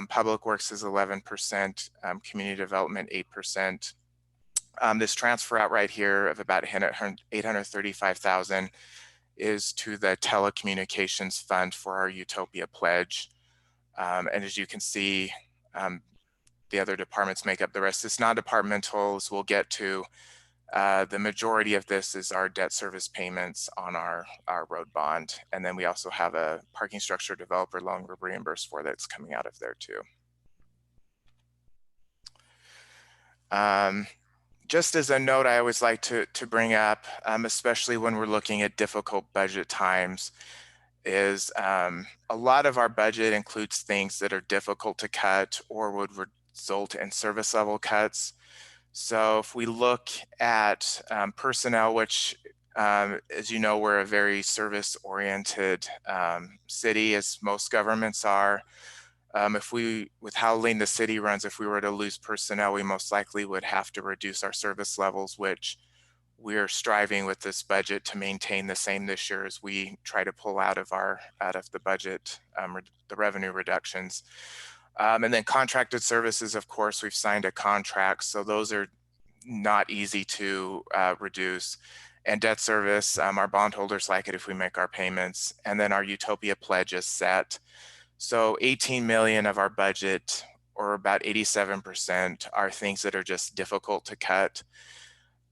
Public Works is 11%, Community Development 8%. This transfer out right here of about 835,000 is to the telecommunications fund for our Utopia pledge. And as you can see, the other departments make up the rest. It's non-departmental, as we'll get to. The majority of this is our debt service payments on our road bond. And then we also have a parking structure developer loan we're reimbursed for that's coming out of there too. Just as a note, I always like to bring up, especially when we're looking at difficult budget times, is a lot of our budget includes things that are difficult to cut or would result in service level cuts. So if we look at personnel, which as you know, we're a very service oriented city, as most governments are. With how lean the city runs, if we were to lose personnel, we most likely would have to reduce our service levels, which we're striving with this budget to maintain the same this year as we try to pull out of the budget, the revenue reductions. And then contracted services, of course, we've signed a contract, so those are not easy to reduce. And debt service, our bondholders like it if we make our payments. And then our Utopia pledge is set. So 18 million of our budget, or about 87%, are things that are just difficult to cut.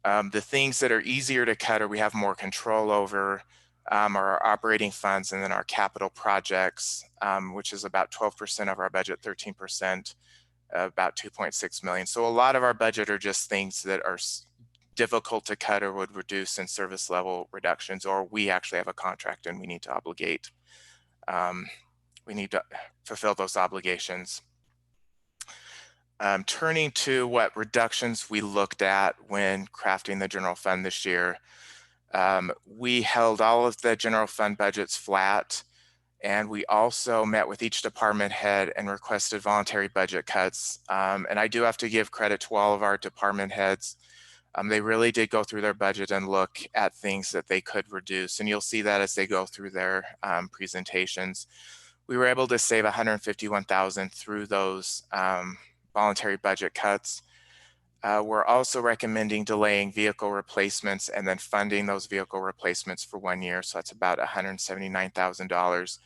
The things that are easier to cut or we have more control over are our operating funds and then our capital projects, which is about 12% of our budget, 13%, about 2.6 million. So a lot of our budget are just things that are difficult to cut or would reduce in service level reductions, or we actually have a contract and we need to obligate. We need to fulfill those obligations. Turning to what reductions we looked at when crafting the general fund this year, we held all of the general fund budgets flat, and we also met with each department head and requested voluntary budget cuts. And I do have to give credit to all of our department heads. They really did go through their budget and look at things that they could reduce, and you'll see that as they go through their presentations. We were able to save 151,000 through those voluntary budget cuts. We're also recommending delaying vehicle replacements and then funding those vehicle replacements for 1 year. So that's about $179,000.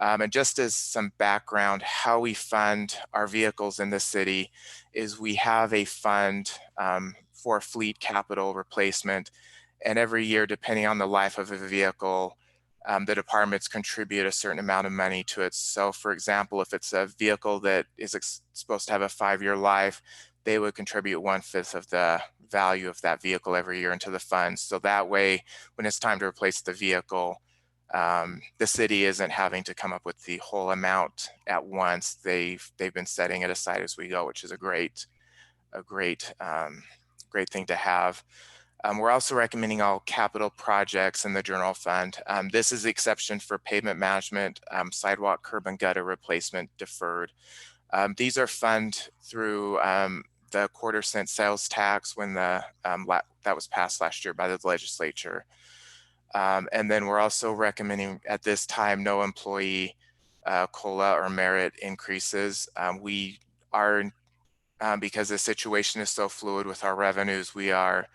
And just as some background, how we fund our vehicles in the city is we have a fund for fleet capital replacement. And every year, depending on the life of a vehicle, the departments contribute a certain amount of money to it. So for example, if it's a vehicle that is supposed to have a 5-year life, they would contribute 1/5 of the value of that vehicle every year into the fund. So that way, when it's time to replace the vehicle, the city isn't having to come up with the whole amount at once. They've been setting it aside as we go, which is a great thing to have. We're also recommending all capital projects in the general fund. This is the exception for pavement management, sidewalk, curb and gutter replacement deferred. These are funded through the quarter-cent sales tax when that was passed last year by the legislature. And then we're also recommending at this time no employee COLA or merit increases. We are, because the situation is so fluid with our revenues, we are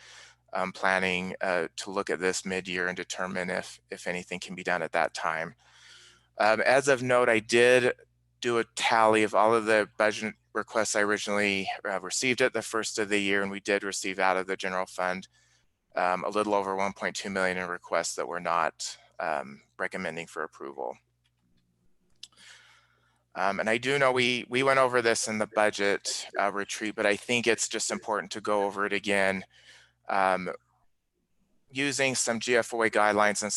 planning to look at this mid-year and determine if anything can be done at that time. As of note, I did do a tally of all of the budget requests I originally received at the first of the year, and we did receive out of the general fund a little over 1.2 million in requests that we're not recommending for approval. And I do know we went over this in the budget retreat, but I think it's just important to go over it again. Using some GFOA guidelines and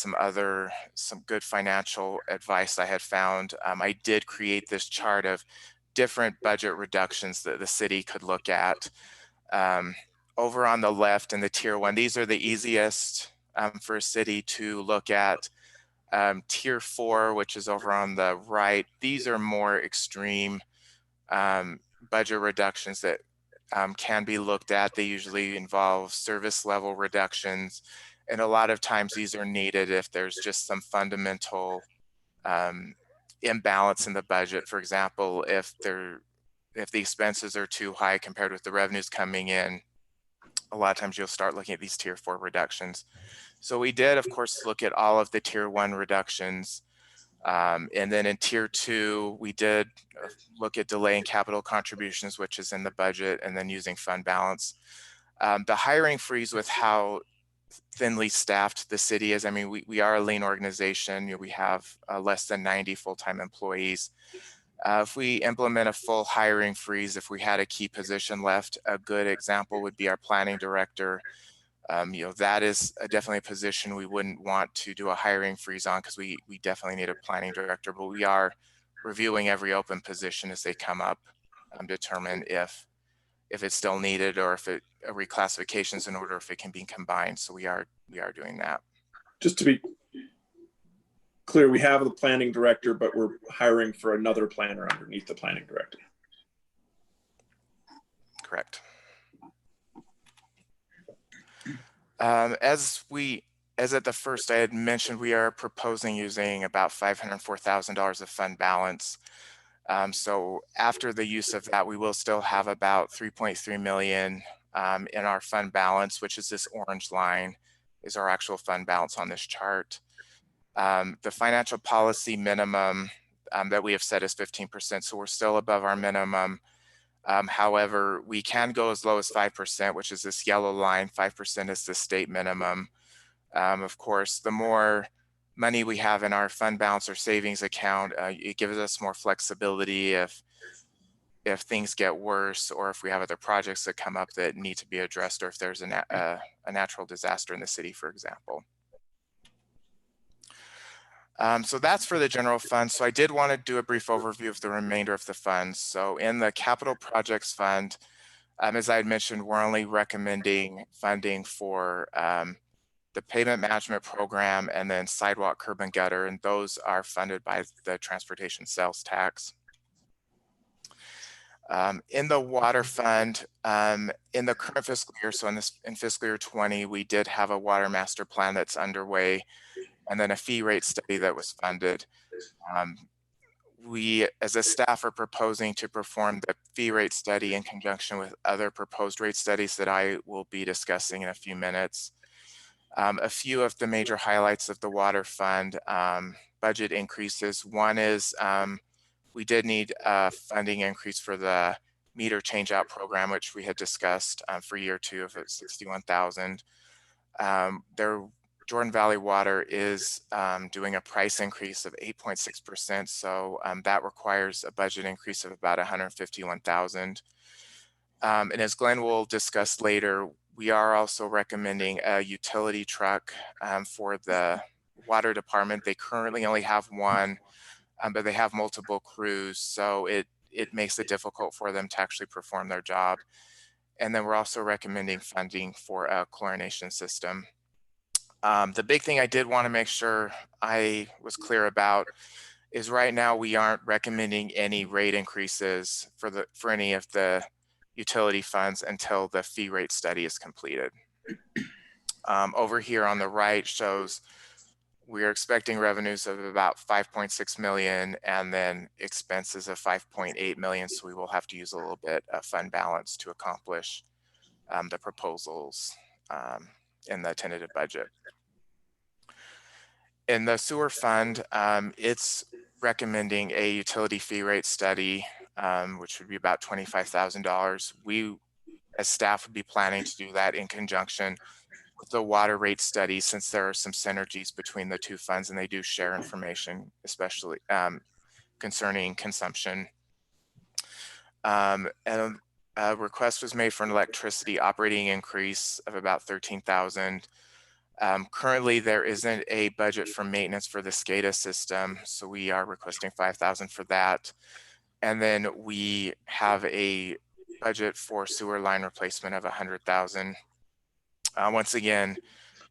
some good financial advice I had found, I did create this chart of different budget reductions that the city could look at. Over on the left in the tier 1, these are the easiest for a city to look at. Tier 4, which is over on the right, these are more extreme budget reductions that can be looked at. They usually involve service level reductions. And a lot of times these are needed if there's just some fundamental imbalance in the budget. For example, if the expenses are too high compared with the revenues coming in, a lot of times you'll start looking at these tier 4 reductions. So we did, of course, look at all of the tier 1 reductions. And then in tier 2, we did look at delaying capital contributions, which is in the budget, and then using fund balance. The hiring freeze with how thinly staffed the city is. I mean, we are a lean organization. You know, we have less than 90 full-time employees. If we implement a full hiring freeze, if we had a key position left, a good example would be our planning director. You know, that is definitely a position we wouldn't want to do a hiring freeze on, because we definitely need a planning director, but we are reviewing every open position as they come up, determine if it's still needed, or if a reclassification is in order, if it can be combined. So we are doing that. Just to be clear, we have the planning director, but we're hiring for another planner underneath the planning director. Correct. As at the first I had mentioned, we are proposing using about $504,000 of fund balance. So after the use of that, we will still have about 3.3 million in our fund balance, which is this orange line is our actual fund balance on this chart. The financial policy minimum that we have set is 15%, so we're still above our minimum. However, we can go as low as 5%, which is this yellow line. 5% is the state minimum. Of course, the more money we have in our fund balance or savings account, it gives us more flexibility if things get worse, or if we have other projects that come up that need to be addressed, or if there's a natural disaster in the city, for example. So that's for the general fund. So I did want to do a brief overview of the remainder of the funds. So in the capital projects fund, as I had mentioned, we're only recommending funding for the pavement management program and then sidewalk, curb and gutter, and those are funded by the transportation sales tax. In the water fund, in the current fiscal year, so in fiscal year 20, we did have a water master plan that's underway, and then a fee rate study that was funded. We, as a staff, are proposing to perform the fee rate study in conjunction with other proposed rate studies that I will be discussing in a few minutes. A few of the major highlights of the water fund budget increases. One is we did need a funding increase for the meter change out program, which we had discussed for year 2 of $61,000. Jordan Valley Water is doing a price increase of 8.6%. So that requires a budget increase of about $151,000. And as Glenn will discuss later, we are also recommending a utility truck for the water department. They currently only have one, but they have multiple crews. So it makes it difficult for them to actually perform their job. And then we're also recommending funding for a chlorination system. The big thing I did want to make sure I was clear about is right now we aren't recommending any rate increases for any of the utility funds until the fee rate study is completed. Over here on the right shows we are expecting revenues of about 5.6 million and then expenses of 5.8 million. So we will have to use a little bit of fund balance to accomplish the proposals in the tentative budget. In the sewer fund, it's recommending a utility fee rate study, which would be about $25,000. We, as staff, would be planning to do that in conjunction with the water rate study, since there are some synergies between the two funds and they do share information, especially concerning consumption. And a request was made for an electricity operating increase of about $13,000. Currently, there isn't a budget for maintenance for the SCADA system, so we are requesting $5,000 for that. And then we have a budget for sewer line replacement of $100,000. Once again,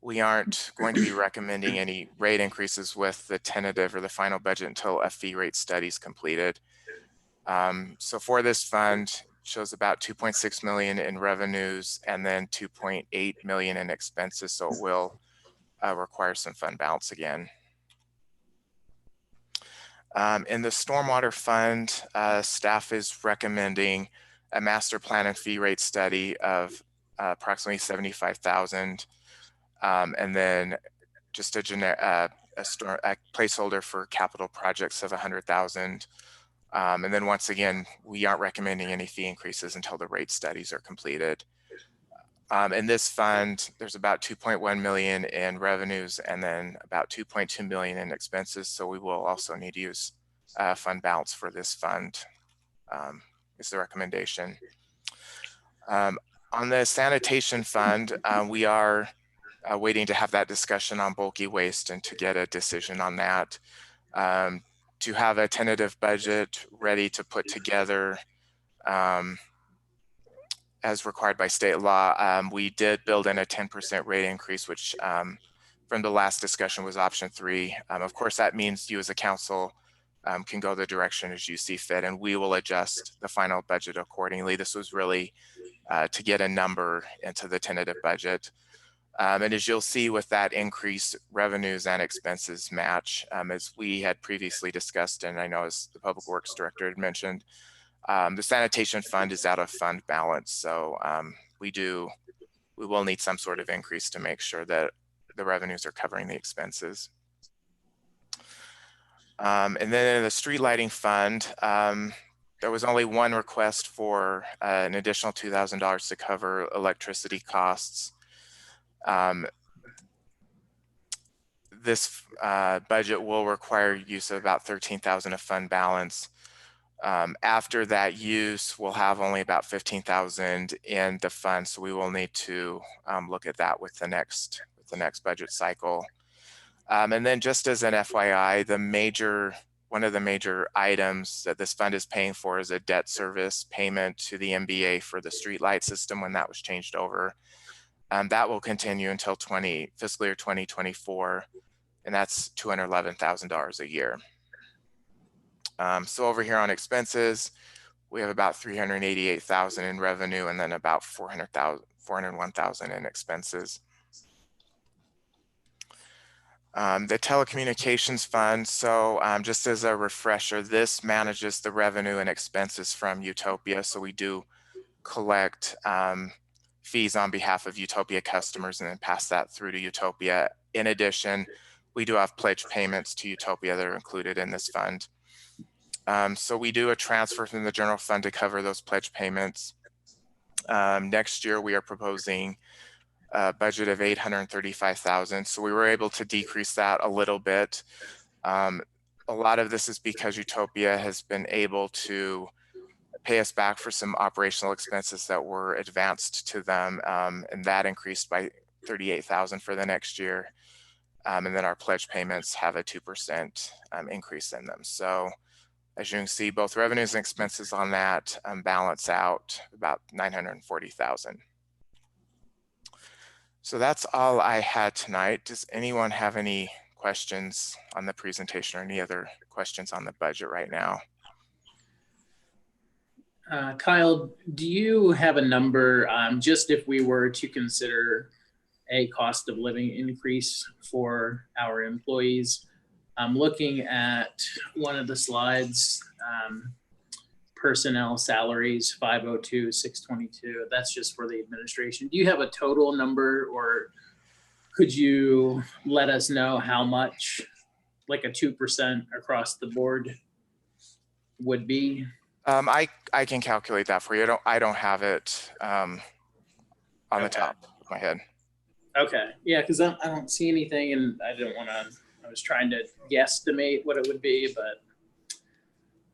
we aren't going to be recommending any rate increases with the tentative or the final budget until a fee rate study is completed. So for this fund, shows about 2.6 million in revenues and then 2.8 million in expenses. So it will require some fund balance again. In the stormwater fund, staff is recommending a master plan and fee rate study of approximately 75,000, and then just a placeholder for capital projects of 100,000. And then once again, we aren't recommending any fee increases until the rate studies are completed. In this fund, there's about 2.1 million in revenues and then about 2.2 million in expenses. So we will also need to use fund balance for this fund, is the recommendation. On the sanitation fund, we are waiting to have that discussion on bulky waste and to get a decision on that. To have a tentative budget ready to put together as required by state law, we did build in a 10% rate increase, which from the last discussion was option 3. Of course, that means you as a council can go the direction as you see fit, and we will adjust the final budget accordingly. This was really to get a number into the tentative budget. And as you'll see with that increase, revenues and expenses match, as we had previously discussed, and I know as the Public Works Director had mentioned, the sanitation fund is out of fund balance. So we will need some sort of increase to make sure that the revenues are covering the expenses. And then in the street lighting fund, there was only one request for an additional $2,000 to cover electricity costs. This budget will require use of about 13,000 of fund balance. After that use, we'll have only about 15,000 in the fund, so we will need to look at that with the next budget cycle. And then just as an FYI, one of the major items that this fund is paying for is a debt service payment to the MBA for the street light system when that was changed over. That will continue until fiscal year 2024, and that's $211,000 a year. So over here on expenses, we have about 388,000 in revenue and then about 401,000 in expenses. The telecommunications fund, so just as a refresher, this manages the revenue and expenses from Utopia. So we do collect fees on behalf of Utopia customers and then pass that through to Utopia. In addition, we do have pledge payments to Utopia that are included in this fund. So we do a transfer from the general fund to cover those pledge payments. Next year, we are proposing a budget of 835,000. So we were able to decrease that a little bit. A lot of this is because Utopia has been able to pay us back for some operational expenses that were advanced to them, and that increased by 38,000 for the next year. And then our pledge payments have a 2% increase in them. So as you can see, both revenues and expenses on that balance out about 940,000. So that's all I had tonight. Does anyone have any questions on the presentation or any other questions on the budget right now? Kyle, do you have a number, just if we were to consider a cost of living increase for our employees? I'm looking at one of the slides, personnel salaries, 502, 622. That's just for the administration. Do you have a total number, or could you let us know how much, like a 2% across the board would be? I can calculate that for you. I don't have it on the top of my head. Okay, yeah, because I don't see anything, and I didn't want to. I was trying to guesstimate what it would be, but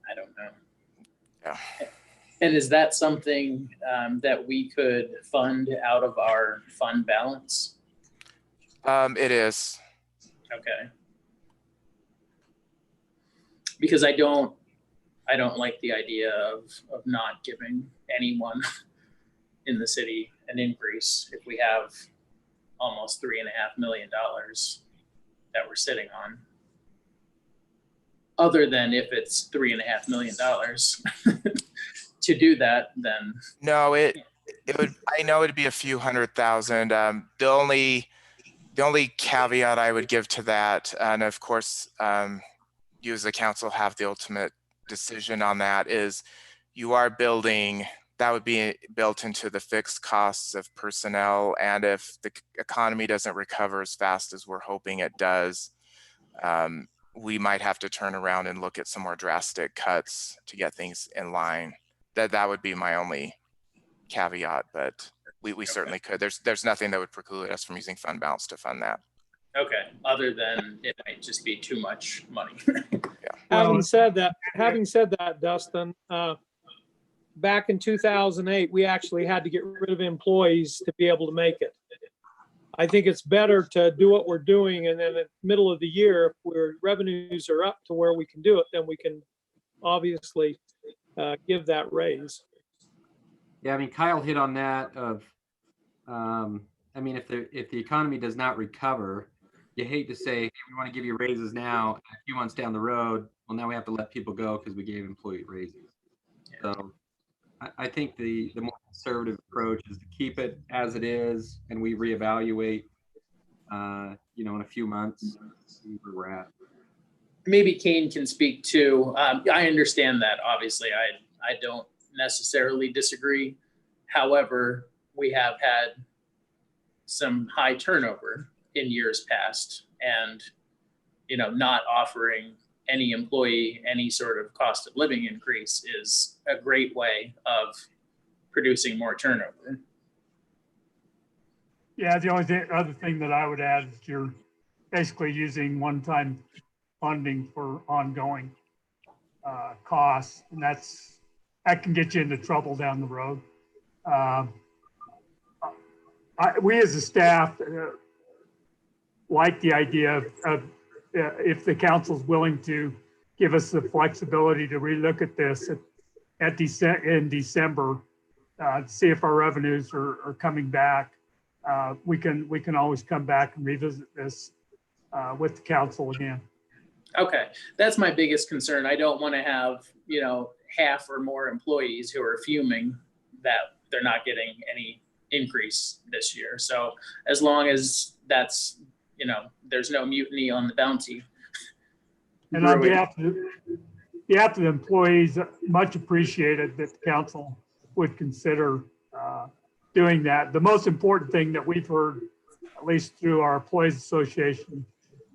I don't know. Yeah. And is that something that we could fund out of our fund balance? It is. Okay. Because I don't like the idea of not giving anyone in the city an increase if we have almost $3.5 million that we're sitting on. Other than if it's $3.5 million to do that, then No, it would, I know it'd be a few $100,000. The only caveat I would give to that, and of course, you as the council have the ultimate decision on that, is you are building, that would be built into the fixed costs of personnel. And if the economy doesn't recover as fast as we're hoping it does, we might have to turn around and look at some more drastic cuts to get things in line. That would be my only caveat, but we certainly could. There's nothing that would preclude us from using fund balance to fund that. okay, other than it might just be too much money. Having said that, Dustin, back in 2008, we actually had to get rid of employees to be able to make it. I think it's better to do what we're doing, and then at the middle of the year, if our revenues are up to where we can do it, then we can obviously give that raise. Yeah, I mean, Kyle hit on that of, I mean, if the economy does not recover, you hate to say, hey, we want to give you raises now, and a few months down the road, well, now we have to let people go because we gave employee raises. So I think the more conservative approach is to keep it as it is, and we reevaluate, you know, in a few months, see where we're at. Maybe Kane can speak to, I understand that, obviously, I don't necessarily disagree. However, we have had some high turnover in years past, and, you know, not offering any employee any sort of cost of living increase is a great way of producing more turnover. Yeah, the only other thing that I would add is you're basically using one-time funding for ongoing costs, and that can get you into trouble down the road. We as a staff like the idea of if the council's willing to give us the flexibility to relook at this in December, see if our revenues are coming back. We can always come back and revisit this with the council again. Okay, that's my biggest concern. I don't want to have, you know, half or more employees who are fuming that they're not getting any increase this year. So as long as that's, you know, there's no mutiny on the bounty. And on behalf of the employees, much appreciated that the council would consider doing that. The most important thing that we've heard, at least through our employees association,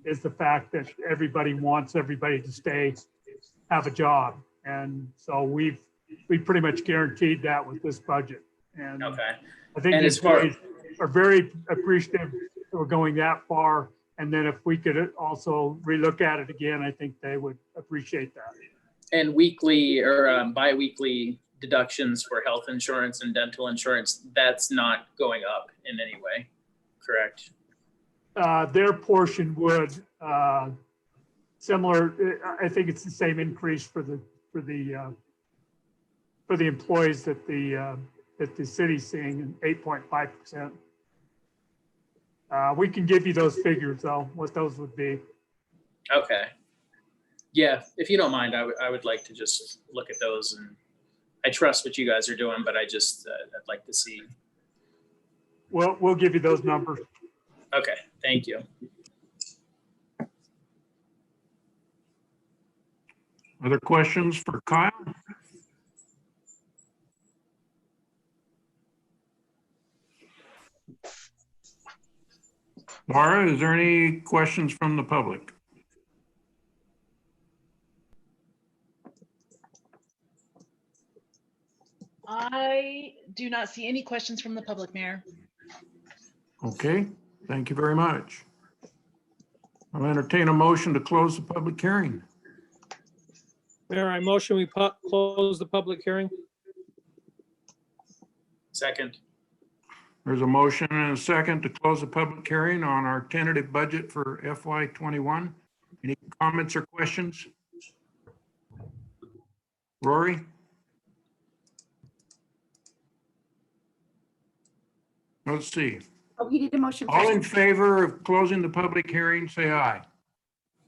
is the fact that everybody wants everybody to stay, have a job. And so we've pretty much guaranteed that with this budget. And okay. I think the employees are very appreciative that we're going that far. And then if we could also relook at it again, I think they would appreciate that. And weekly or bi-weekly deductions for health insurance and dental insurance, that's not going up in any way, correct? Their portion would similar. I think it's the same increase for the employees that the city's seeing, 8.5%. We can give you those figures though, what those would be. Okay. Yeah, if you don't mind, I would like to just look at those, and I trust what you guys are doing, but I just I'd like to see. Well, we'll give you those numbers. Okay, thank you. Other questions for Kyle? Laura, is there any questions from the public? I do not see any questions from the public, Mayor. Okay, thank you very much. I'll entertain a motion to close the public hearing. Mayor, I motion we close the public hearing. Second. There's a motion and a second to close the public hearing on our tentative budget for FY21. Any comments or questions? Rory? Let's see. Oh, you need a motion. All in first. favor of closing the public hearing, say aye.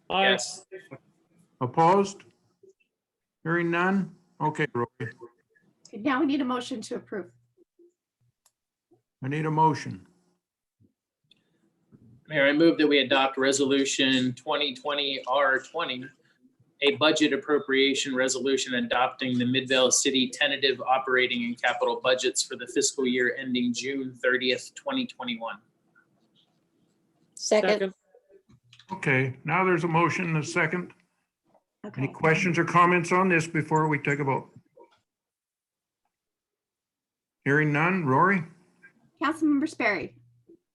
Aye. Yes. Opposed? Hearing none? Okay, Roy, Now we need a motion to approve. I need a motion. Mayor, I move that we adopt resolution 2020 R20, a budget appropriation resolution adopting the Midvale City tentative operating and capital budgets for the fiscal year ending June 30th, 2021. Second. Okay, now there's a motion and a second. Any Okay. questions or comments on this before we take a vote? Hearing none. Rory? Councilmember Sperry,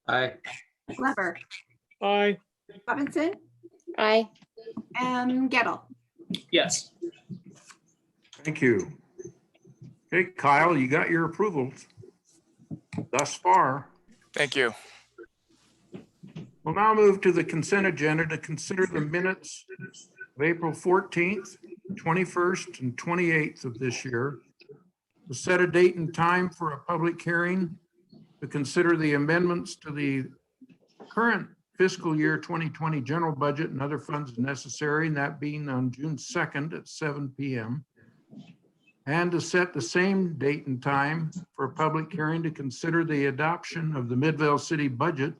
Aye. Glover, Aye. Robinson, Aye. and Gettle. Yes. Thank you. Okay, Kyle, you got your approvals thus far. Thank you. We'll now move to the consent agenda to consider the minutes of April 14th, 21st, and 28th of this year. To set a date and time for a public hearing to consider the amendments to the current fiscal year 2020 general budget and other funds necessary, and that being on June 2nd at 7 p.m. And to set the same date and time for a public hearing to consider the adoption of the Midvale City budget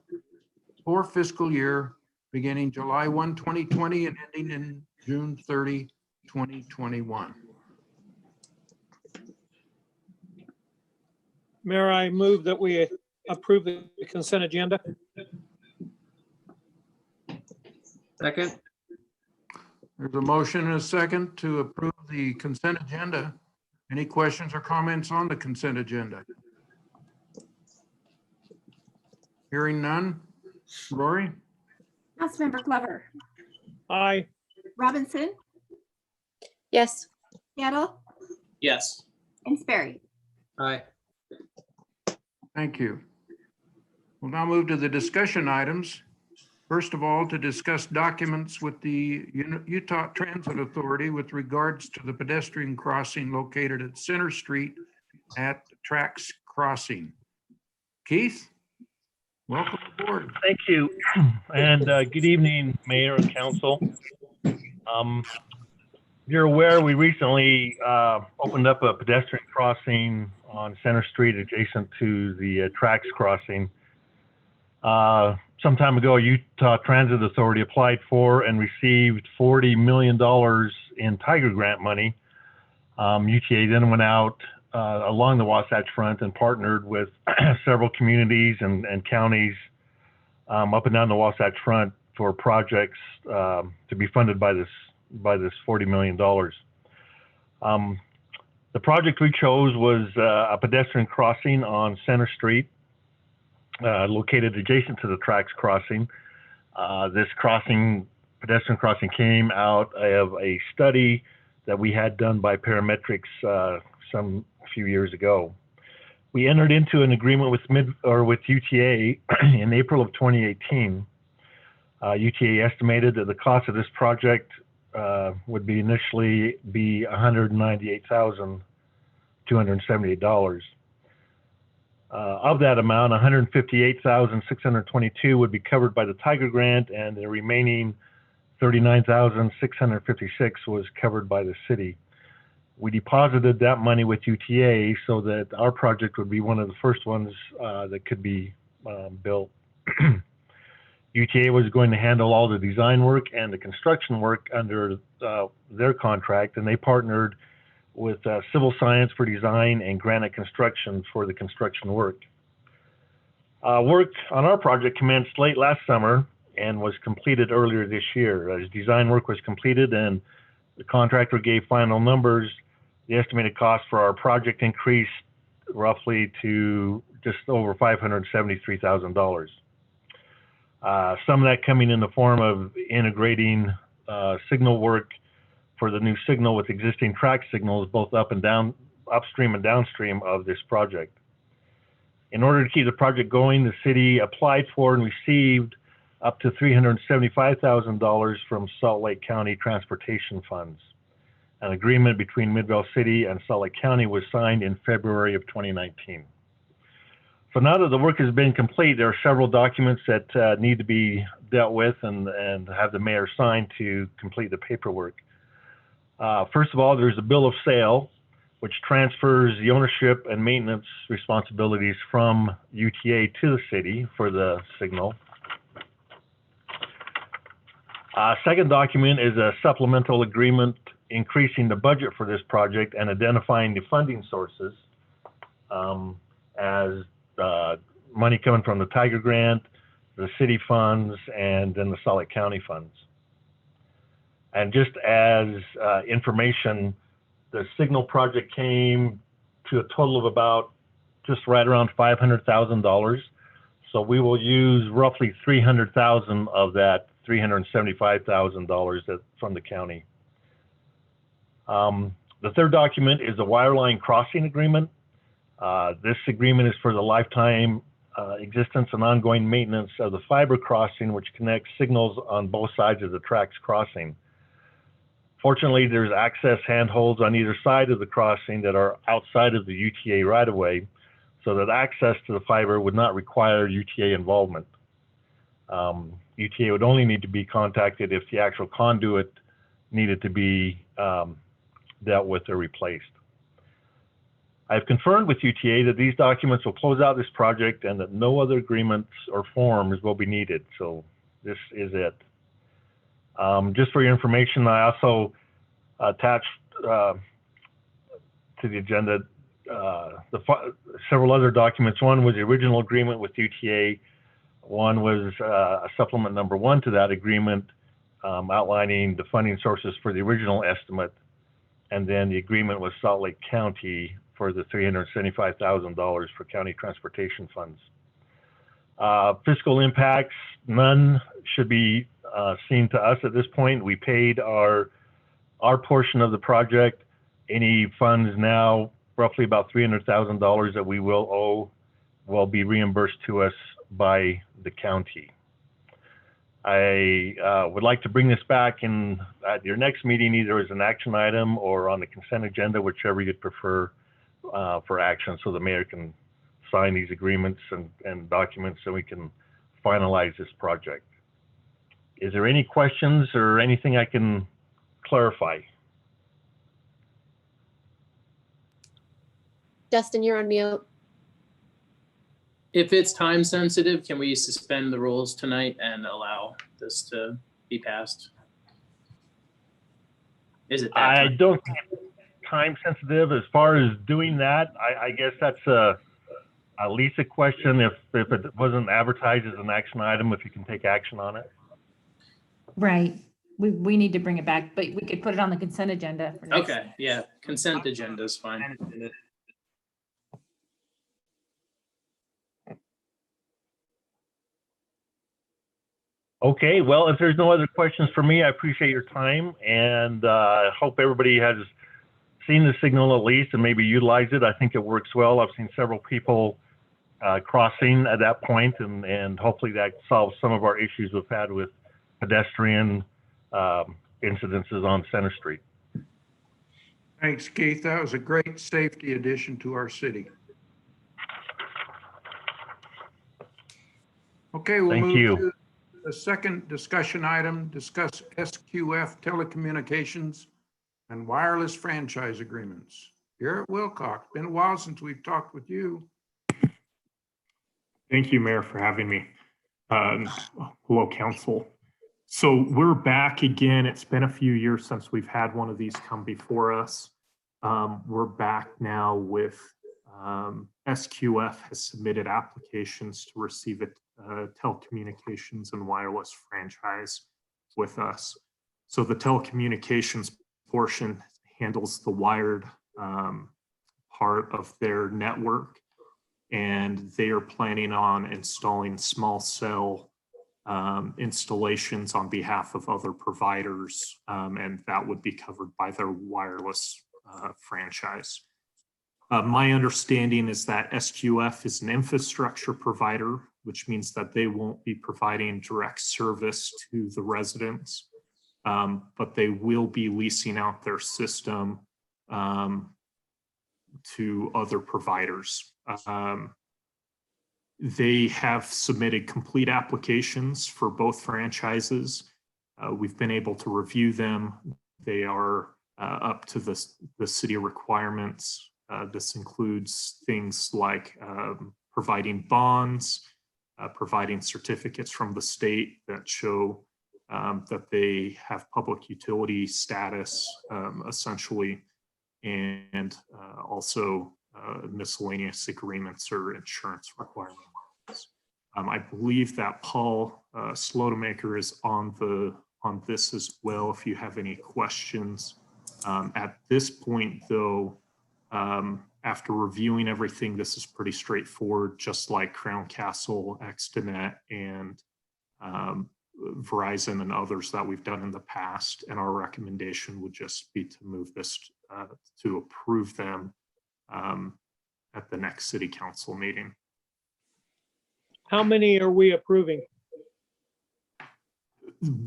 for fiscal year beginning July 1, 2020 and ending in June 30, 2021. Mayor, I move that we approve the consent agenda. Second. There's a motion and a second to approve the consent agenda. Any questions or comments on the consent agenda? Hearing none. Rory? Councilmember Glover, Aye. Robinson, Yes. Gettle, Yes. and Sperry. Aye. Thank you. We'll now move to the discussion items. First of all, to discuss documents with the Utah Transit Authority with regards to the pedestrian crossing located at Center Street at the Tracks Crossing. Keith, welcome aboard. Thank you. And good evening, Mayor and Council. You're aware we recently opened up a pedestrian crossing on Center Street adjacent to the Tracks Crossing. Some time ago, Utah Transit Authority applied for and received $40 million in Tiger Grant money. UTA then went out along the Wasatch Front and partnered with several communities and counties up and down the Wasatch Front for projects to be funded by this $40 million. The project we chose was a pedestrian crossing on Center Street, located adjacent to the Tracks Crossing. This pedestrian crossing came out of a study that we had done by parametrics some few years ago. We entered into an agreement with UTA in April of 2018. UTA estimated that the cost of this project would be initially be $198,278. Of that amount, $158,622 would be covered by the Tiger Grant, and the remaining $39,656 was covered by the city. We deposited that money with UTA so that our project would be one of the first ones that could be built. UTA was going to handle all the design work and the construction work under their contract, and they partnered with Civil Science for design and Granite Construction for the construction work. Work on our project commenced late last summer and was completed earlier this year. As design work was completed and the contractor gave final numbers, the estimated cost for our project increased roughly to just over $573,000. Some of that coming in the form of integrating signal work for the new signal with existing track signals, both upstream and downstream of this project. In order to keep the project going, the city applied for and received up to $375,000 from Salt Lake County Transportation Funds. An agreement between Midvale City and Salt Lake County was signed in February of 2019. So now that the work has been complete, there are several documents that need to be dealt with and have the mayor sign to complete the paperwork. First of all, there's a bill of sale, which transfers the ownership and maintenance responsibilities from UTA to the city for the signal. Second document is a supplemental agreement increasing the budget for this project and identifying the funding sources as money coming from the Tiger Grant, the city funds, and then the Salt Lake County funds. And just as information, the signal project came to a total of about just right around $500,000. So we will use roughly $300,000 of that $375,000 from the county. The third document is a wireline crossing agreement. This agreement is for the lifetime existence and ongoing maintenance of the fiber crossing, which connects signals on both sides of the tracks crossing. Fortunately, there's access handholds on either side of the crossing that are outside of the UTA right-of-way, so that access to the fiber would not require UTA involvement. UTA would only need to be contacted if the actual conduit needed to be dealt with or replaced. I've confirmed with UTA that these documents will close out this project and that no other agreements or forms will be needed. So this is it. Just for your information, I also attached to the agenda several other documents. One was the original agreement with UTA. One was a supplement number 1 to that agreement, outlining the funding sources for the original estimate, and then the agreement with Salt Lake County for the $375,000 for county transportation funds. Fiscal impacts, none should be seen to us at this point. We paid our portion of the project. Any funds now, roughly about $300,000 that we will owe, will be reimbursed to us by the county. I would like to bring this back in at your next meeting, either as an action item or on the consent agenda, whichever you'd prefer for action, so the mayor can sign these agreements and documents so we can finalize this project. Is there any questions or anything I can clarify? Justin, you're on mute. If it's time sensitive, can we suspend the rules tonight and allow this to be passed? Is it that I time? don't think it's time sensitive. As far as doing that, I guess that's at least a question if it wasn't advertised as an action item, if you can take action on it. Right. We need to bring it back, but we could put it on the consent agenda. For next. Okay, yeah, consent agenda is fine. Okay, well, if there's no other questions for me, I appreciate your time, and I hope everybody has seen the signal at least and maybe utilize it. I think it works well. I've seen several people crossing at that point, and hopefully that solves some of our issues we've had with pedestrian incidences on Center Street. Thanks, Keith. That was a great safety addition to our city. Okay, we'll Thank move you. to the second discussion item, discuss SQF telecommunications and wireless franchise agreements. Garrett Wilcox, been a while since we've talked with you. Thank you, Mayor, for having me. Hello, Council. So we're back again. It's been a few years since we've had one of these come before us. We're back now with SQF has submitted applications to receive a telecommunications and wireless franchise with us. So the telecommunications portion handles the wired part of their network, and they are planning on installing small cell installations on behalf of other providers, and that would be covered by their wireless franchise. My understanding is that SQF is an infrastructure provider, which means that they won't be providing direct service to the residents, but they will be leasing out their system to other providers. They have submitted complete applications for both franchises. We've been able to review them. They are up to the city requirements. This includes things like providing bonds, providing certificates from the state that show that they have public utility status, essentially, and also miscellaneous agreements or insurance requirements. I believe that Paul Slotemaker is on this as well. If you have any questions at this point, though, after reviewing everything, this is pretty straightforward, just like Crown Castle, Extenet, and Verizon and others that we've done in the past. And our recommendation would just be to move this to approve them at the next city council meeting. How many are we approving?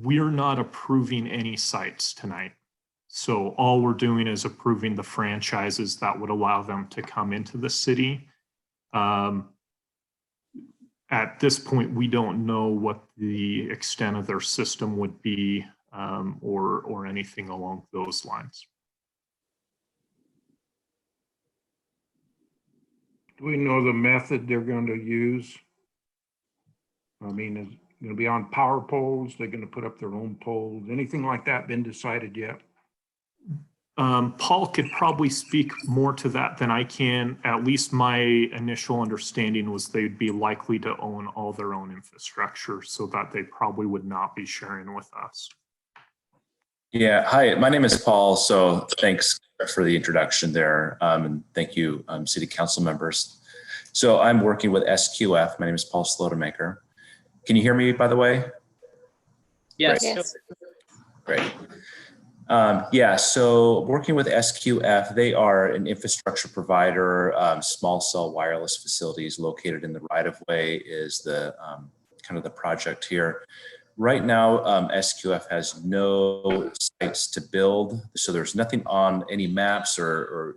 We're not approving any sites tonight. So all we're doing is approving the franchises that would allow them to come into the city. At this point, we don't know what the extent of their system would be or anything along those lines. Do we know the method they're going to use? I mean, is it going to be on power poles? They're going to put up their own poles? Anything like that been decided yet? Paul could probably speak more to that than I can. At least my initial understanding was they'd be likely to own all their own infrastructure, so that they probably would not be sharing with us. Yeah, hi, my name is Paul. So thanks for the introduction there. And thank you, city council members. So I'm working with SQF. My name is Paul Slotemaker. Can you hear me, by the way? Yes. Great. Great. Yeah, so working with SQF, they are an infrastructure provider. Small cell wireless facilities located in the right-of-way is the kind of the project here. Right now, SQF has no sites to build, so there's nothing on any maps or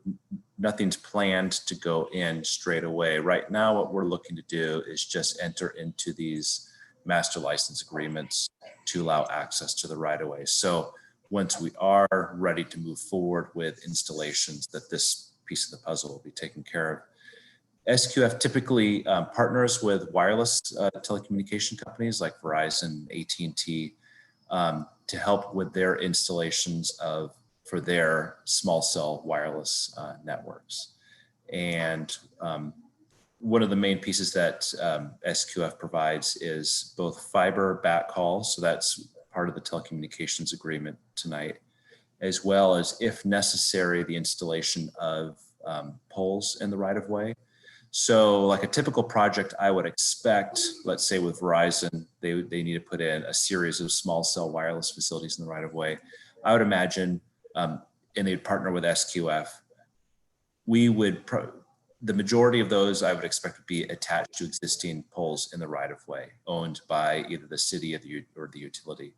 nothing's planned to go in straight away. Right now, what we're looking to do is just enter into these master license agreements to allow access to the right-of-way. So once we are ready to move forward with installations, that this piece of the puzzle will be taken care of. SQF typically partners with wireless telecommunication companies like Verizon, AT&T to help with their installations for their small cell wireless networks. And one of the main pieces that SQF provides is both fiber backhaul, so that's part of the telecommunications agreement tonight, as well as, if necessary, the installation of poles in the right-of-way. So like a typical project I would expect, let's say with Verizon, they need to put in a series of small cell wireless facilities in the right-of-way. I would imagine, and they'd partner with SQF, the majority of those I would expect would be attached to existing poles in the right-of-way owned by either the city or the utility.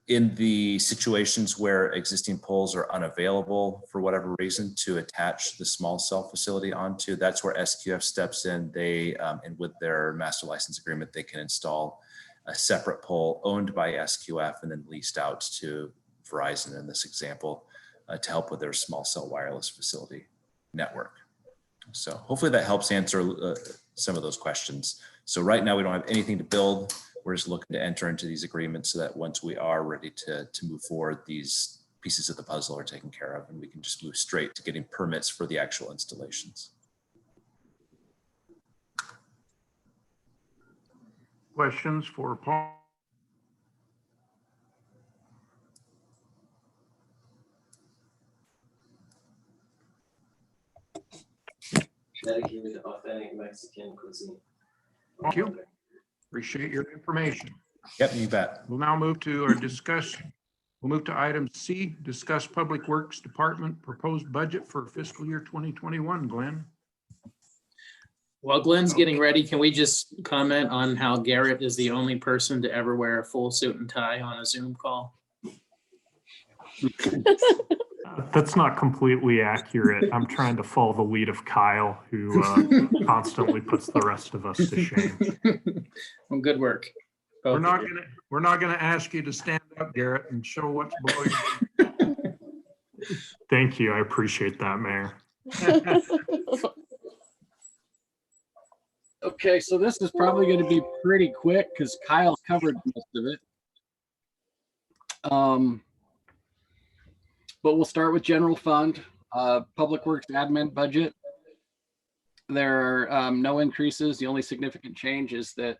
In the situations where existing poles are unavailable for whatever reason to attach the small cell facility onto, that's where SQF steps in. And with their master license agreement, they can install a separate pole owned by SQF and then leased out to Verizon in this example to help with their small cell wireless facility network. So hopefully that helps answer some of those questions. So right now we don't have anything to build. We're just looking to enter into these agreements so that once we are ready to move forward, these pieces of the puzzle are taken care of and we can just move straight to getting permits for the actual installations. Questions for Paul? Dedicated to authentic Mexican cuisine. Thank you. Appreciate your information. Yep, you bet. We'll now move to our discussion. We'll move to item C, discuss Public Works Department proposed budget for fiscal year 2021. Glenn? While Glenn's getting ready, can we just comment on how Garrett is the only person to ever wear a full suit and tie on a Zoom call? That's not completely accurate. I'm trying to follow the lead of Kyle, who constantly puts the rest of us to shame. Well, good work. We're both of not you. gonna ask you to stand up, Garrett, and show what's below Thank you. I appreciate that, Mayor. you. Okay, so this is probably going to be pretty quick because Kyle covered most of it. But we'll start with general fund, public works admin budget. There are no increases. The only significant change is that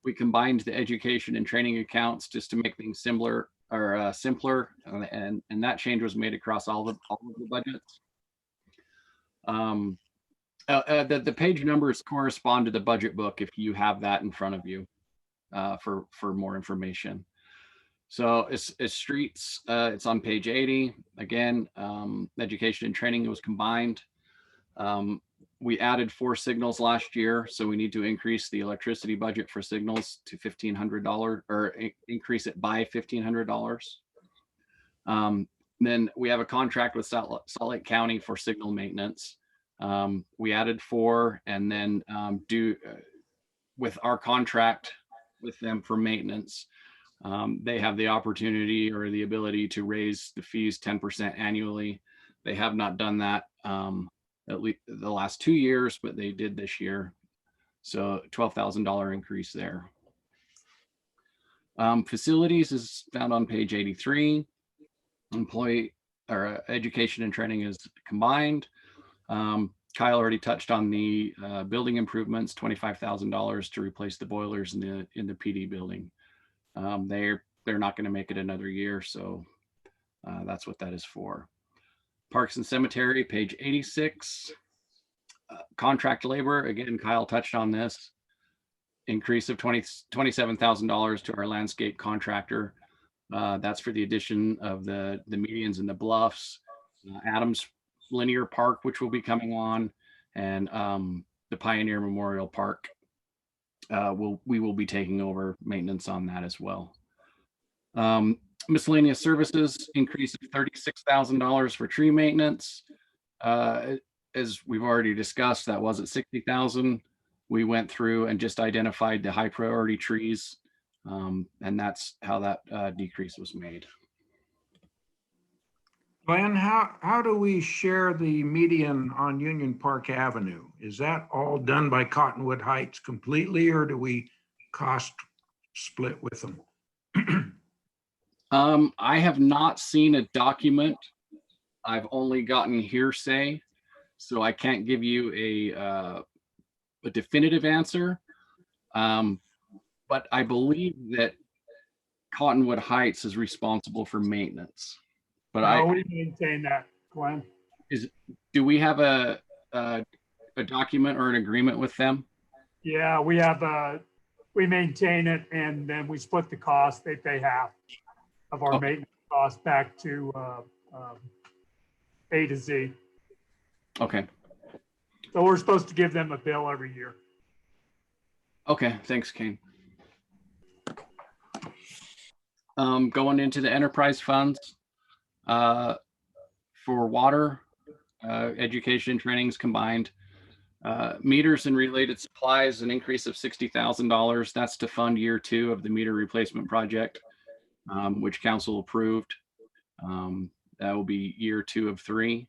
we combined the education and training accounts just to make things simpler, and that change was made across all of the budgets. The page numbers correspond to the budget book if you have that in front of you for more information. So it's streets, it's on page 80. Again, education and training was combined. We added 4 signals last year, so we need to increase the electricity budget for signals to $1,500 or increase it by $1,500. Then we have a contract with Salt Lake County for signal maintenance. We added 4, and then with our contract with them for maintenance, they have the opportunity or the ability to raise the fees 10% annually. They have not done that at least the last 2 years, but they did this year. So $12,000 increase there. Facilities is found on page 83. Employee or education and training is combined. Kyle already touched on the building improvements, $25,000 to replace the boilers in the PD building. They're not going to make it another year, so that's what that is for. Parks and Cemetery, page 86. Contract labor, again, Kyle touched on this. Increase of $27,000 to our landscape contractor. That's for the addition of the medians and the bluffs, Adams Linear Park, which will be coming on, and the Pioneer Memorial Park. We will be taking over maintenance on that as well. Miscellaneous services increase of $36,000 for tree maintenance. As we've already discussed, that was at $60,000. We went through and just identified the high priority trees, and that's how that decrease was made. Glenn, how do we share the median on Union Park Avenue? Is that all done by Cottonwood Heights completely, or do we cost split with them? I have not seen a document. I've only gotten hearsay, so I can't give you a definitive answer. But I believe that Cottonwood Heights is responsible for maintenance. But we maintain that, Glenn. Do we have a document or an agreement with them? Yeah, we have we maintain it, and then we split the cost. They pay half of our maintenance costs back to A to Z. Okay. So we're supposed to give them a bill every year. Okay, thanks, Kane. Going into the enterprise funds, for water, education, trainings combined, meters and related supplies, an increase of $60,000. That's to fund year 2 of the meter replacement project, which council approved. That will be year 2 of 3.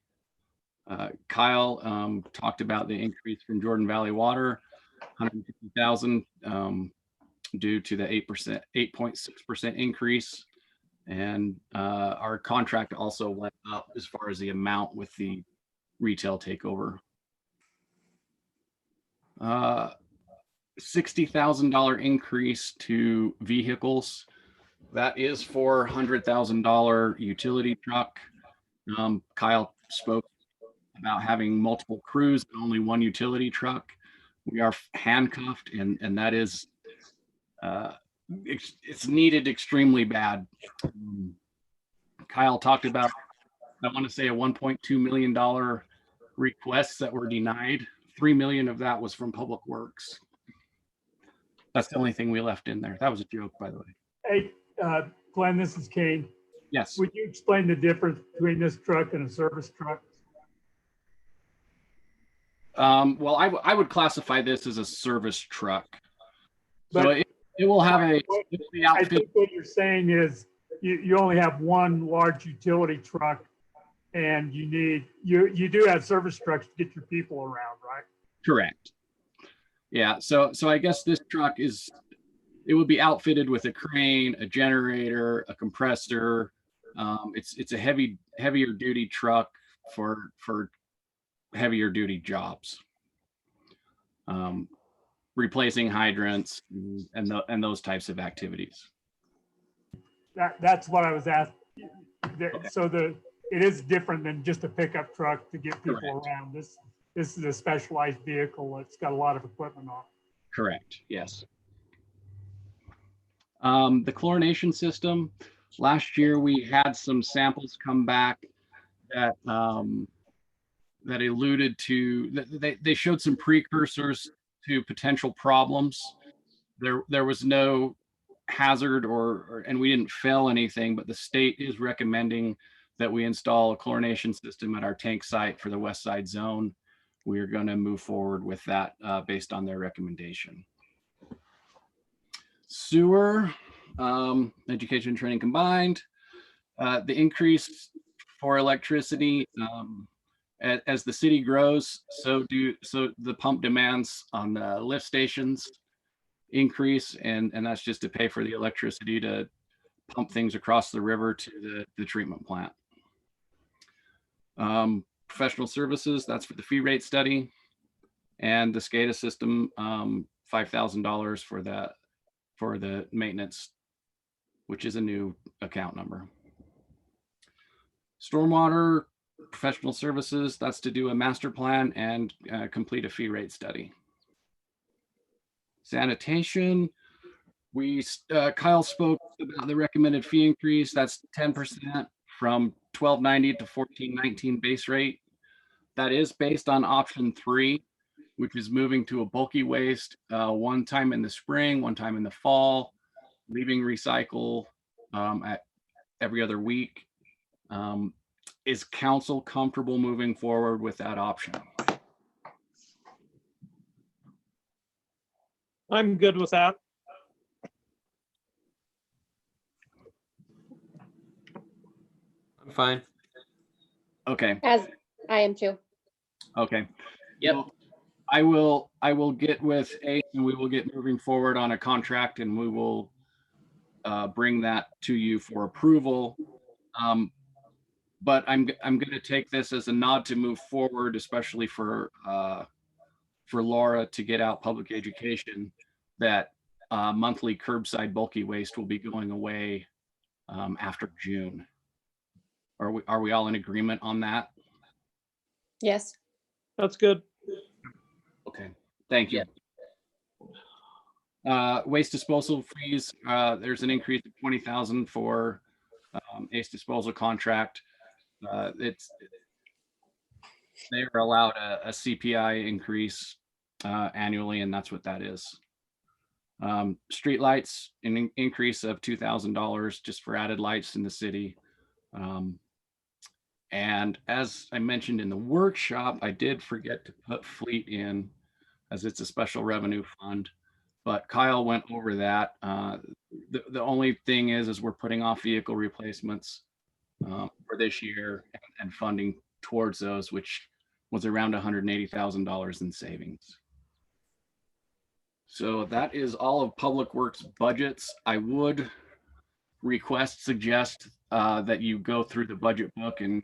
Kyle talked about the increase from Jordan Valley Water, $150,000 due to the 8.6% increase. And our contract also went up as far as the amount with the retail takeover. $60,000 increase to vehicles. That is for $100,000 utility truck. Kyle spoke about having multiple crews and only one utility truck. We are handcuffed, and that is it's needed extremely bad. Kyle talked about, I want to say, a $1.2 million requests that were denied. 3 million of that was from Public Works. That's the only thing we left in there. That was a joke, by the way. Hey, Glenn, this is Kane. Yes. Would you explain the difference between this truck and a service truck? Well, I would classify this as a service truck. So But it will have a, it will be I outfitted. think what you're saying is you only have one large utility truck and you do have service trucks to get your people around, right? Correct. Yeah, so I guess this truck it would be outfitted with a crane, a generator, a compressor. It's a heavier duty truck for heavier duty jobs. Replacing hydrants and those types of activities. That's what I was asking. So it is different than just a pickup truck to get people Correct. around. This is a specialized vehicle. It's got a lot of equipment on it. Correct. Yes. The chlorination system. Last year we had some samples come back that that alluded to they showed some precursors to potential problems. There was no hazard and we didn't fail anything, but the state is recommending that we install a chlorination system at our tank site for the west side zone. We're going to move forward with that based on their recommendation. Sewer, education and training combined. The increase for electricity, as the city grows, so the pump demands on the lift stations increase, and that's just to pay for the electricity to pump things across the river to the treatment plant. Professional services, that's for the fee rate study, and the SCADA system, $5,000 for the maintenance, which is a new account number. Stormwater professional services, that's to do a master plan and complete a fee rate study. Sanitation, Kyle spoke about the recommended fee increase. That's 10% from $12.90 to $14.19 base rate. That is based on option 3, which is moving to a bulky waste one time in the spring, one time in the fall, leaving recycle at every other week. Is council comfortable moving forward with that option? I'm good with that. I'm fine. Okay. As I am too. Okay. Yep. Well, I will get with Ace and we will get moving forward on a contract and we will bring that to you for approval. But I'm going to take this as a nod to move forward, especially for Laura to get out public education, that monthly curbside bulky waste will be going away after June. Are we all in agreement on that? Yes. That's good. Okay, thank you. Waste disposal fees, there's an increase of 20,000 for Ace disposal contract. They are allowed a CPI increase annually, and that's what that is. Street lights, an increase of $2,000 just for added lights in the city. And as I mentioned in the workshop, I did forget to put fleet in, as it's a special revenue fund, but Kyle went over that. The only thing is we're putting off vehicle replacements for this year and funding towards those, which was around $180,000 in savings. So that is all of Public Works budgets. I would suggest that you go through the budget book and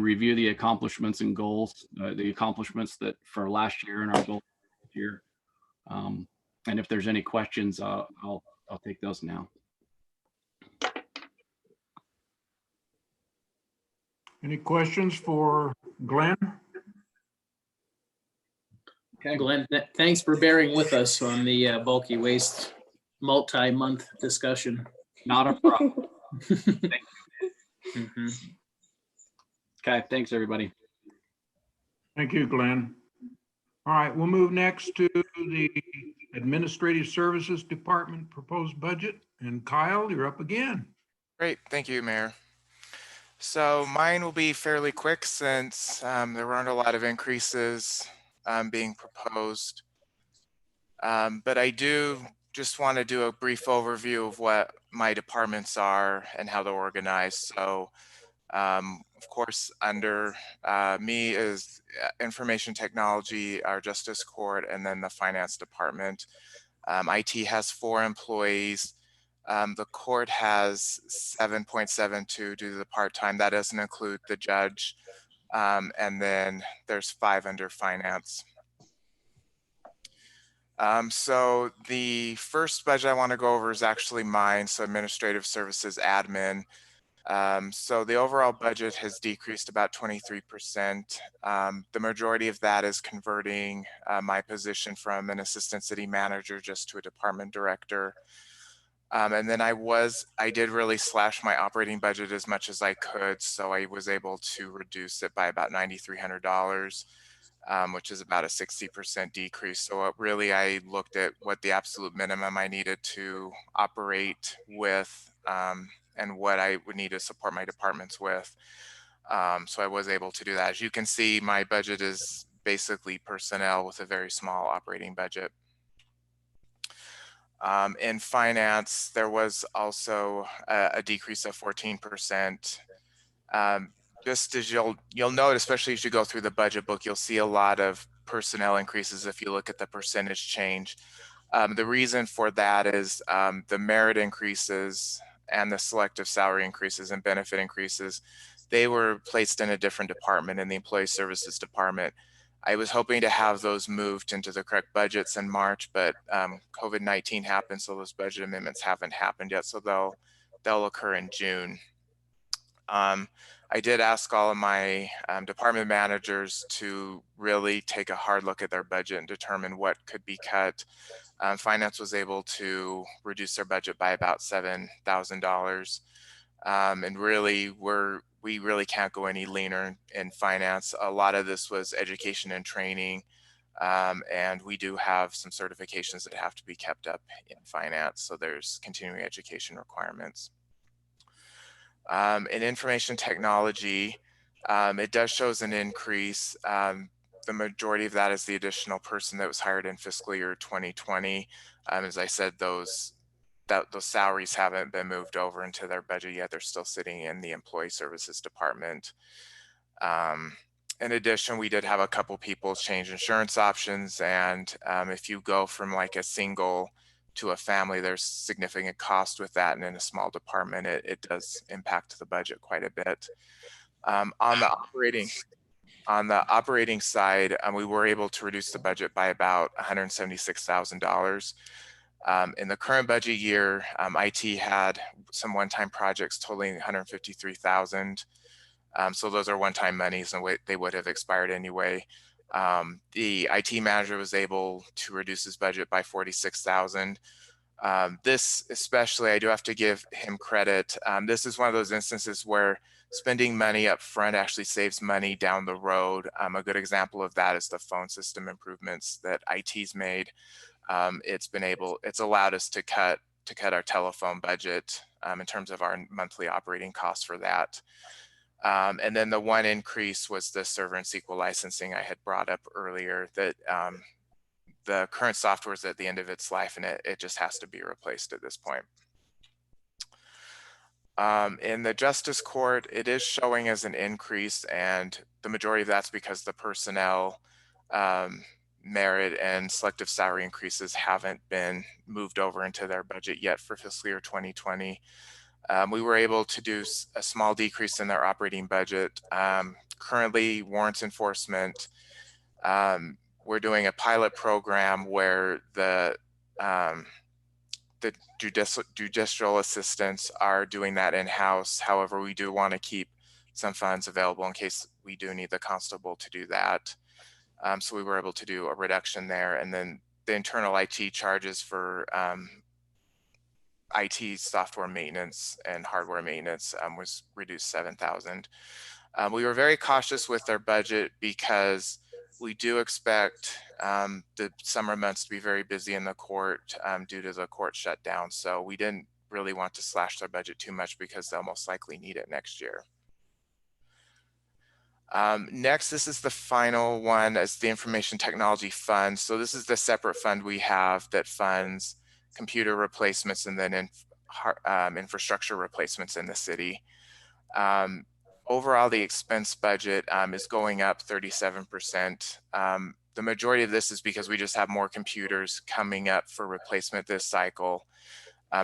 review the accomplishments and goals, the accomplishments that for last year and our goal this year. And if there's any questions, I'll take those now. Any questions for Glenn? Okay. Glenn, thanks for bearing with us on the bulky waste multi-month discussion. Not a problem. Mhm. Okay, thanks everybody. Thank you, Glenn. All right, we'll move next to the Administrative Services Department proposed budget. And Kyle, you're up again. Great, thank you, Mayor. So mine will be fairly quick since there aren't a lot of increases being proposed. But I do just want to do a brief overview of what my departments are and how they're organized. So of course, under me is information technology, our justice court, and then the finance department. IT has 4 employees. The court has 7.72 due to the part-time. That doesn't include the judge. And then there's 5 under finance. So the first budget I want to go over is actually mine, so administrative services admin. So the overall budget has decreased about 23%. The majority of that is converting my position from an assistant city manager just to a department director. And then I did really slash my operating budget as much as I could. So I was able to reduce it by about $9,300. Which is about a 60% decrease. So really, I looked at what the absolute minimum I needed to operate with and what I would need to support my departments with. So I was able to do that. As you can see, my budget is basically personnel with a very small operating budget. In finance, there was also a decrease of 14%. Just as you'll note, especially as you go through the budget book, you'll see a lot of personnel increases if you look at the percentage change. The reason for that is the merit increases and the selective salary increases and benefit increases. They were placed in a different department, in the employee services department. I was hoping to have those moved into the correct budgets in March, but COVID-19 happened, so those budget amendments haven't happened yet. So they'll occur in June. I did ask all of my department managers to really take a hard look at their budget and determine what could be cut. Finance was able to reduce their budget by about $7,000. And really, we really can't go any leaner in finance. A lot of this was education and training. And we do have some certifications that have to be kept up in finance. So there's continuing education requirements. In information technology, it does show an increase. The majority of that is the additional person that was hired in fiscal year 2020. As I said, those salaries haven't been moved over into their budget yet. They're still sitting in the employee services department. In addition, we did have a couple people change insurance options. And if you go from like a single to a family, there's significant cost with that. And in a small department, it does impact the budget quite a bit. On the operating side, we were able to reduce the budget by about $176,000. In the current budget year, IT had some one-time projects totaling $153,000. So those are one-time monies and they would have expired anyway. The IT manager was able to reduce his budget by $46,000. This especially, I do have to give him credit. This is one of those instances where spending money up front actually saves money down the road. A good example of that is the phone system improvements that IT's made. It's allowed us to cut our telephone budget in terms of our monthly operating costs for that. And then the one increase was the server and SQL licensing I had brought up earlier, that the current software is at the end of its life and it just has to be replaced at this point. In the justice court, it is showing as an increase, and the majority of that's because the personnel merit and selective salary increases haven't been moved over into their budget yet for fiscal year 2020. We were able to do a small decrease in their operating budget. Currently, warrants enforcement, we're doing a pilot program where the judicial assistants are doing that in-house. However, we do want to keep some funds available in case we do need the constable to do that. So we were able to do a reduction there. And then the internal IT charges for IT software maintenance and hardware maintenance was reduced $7,000. We were very cautious with our budget because we do expect the summer months to be very busy in the court due to the court shutdown. So we didn't really want to slash their budget too much because they'll most likely need it next year. Next, this is the final one, as the Information Technology Fund. So this is the separate fund we have that funds computer replacements and then infrastructure replacements in the city. Overall, the expense budget is going up 37%. The majority of this is because we just have more computers coming up for replacement this cycle.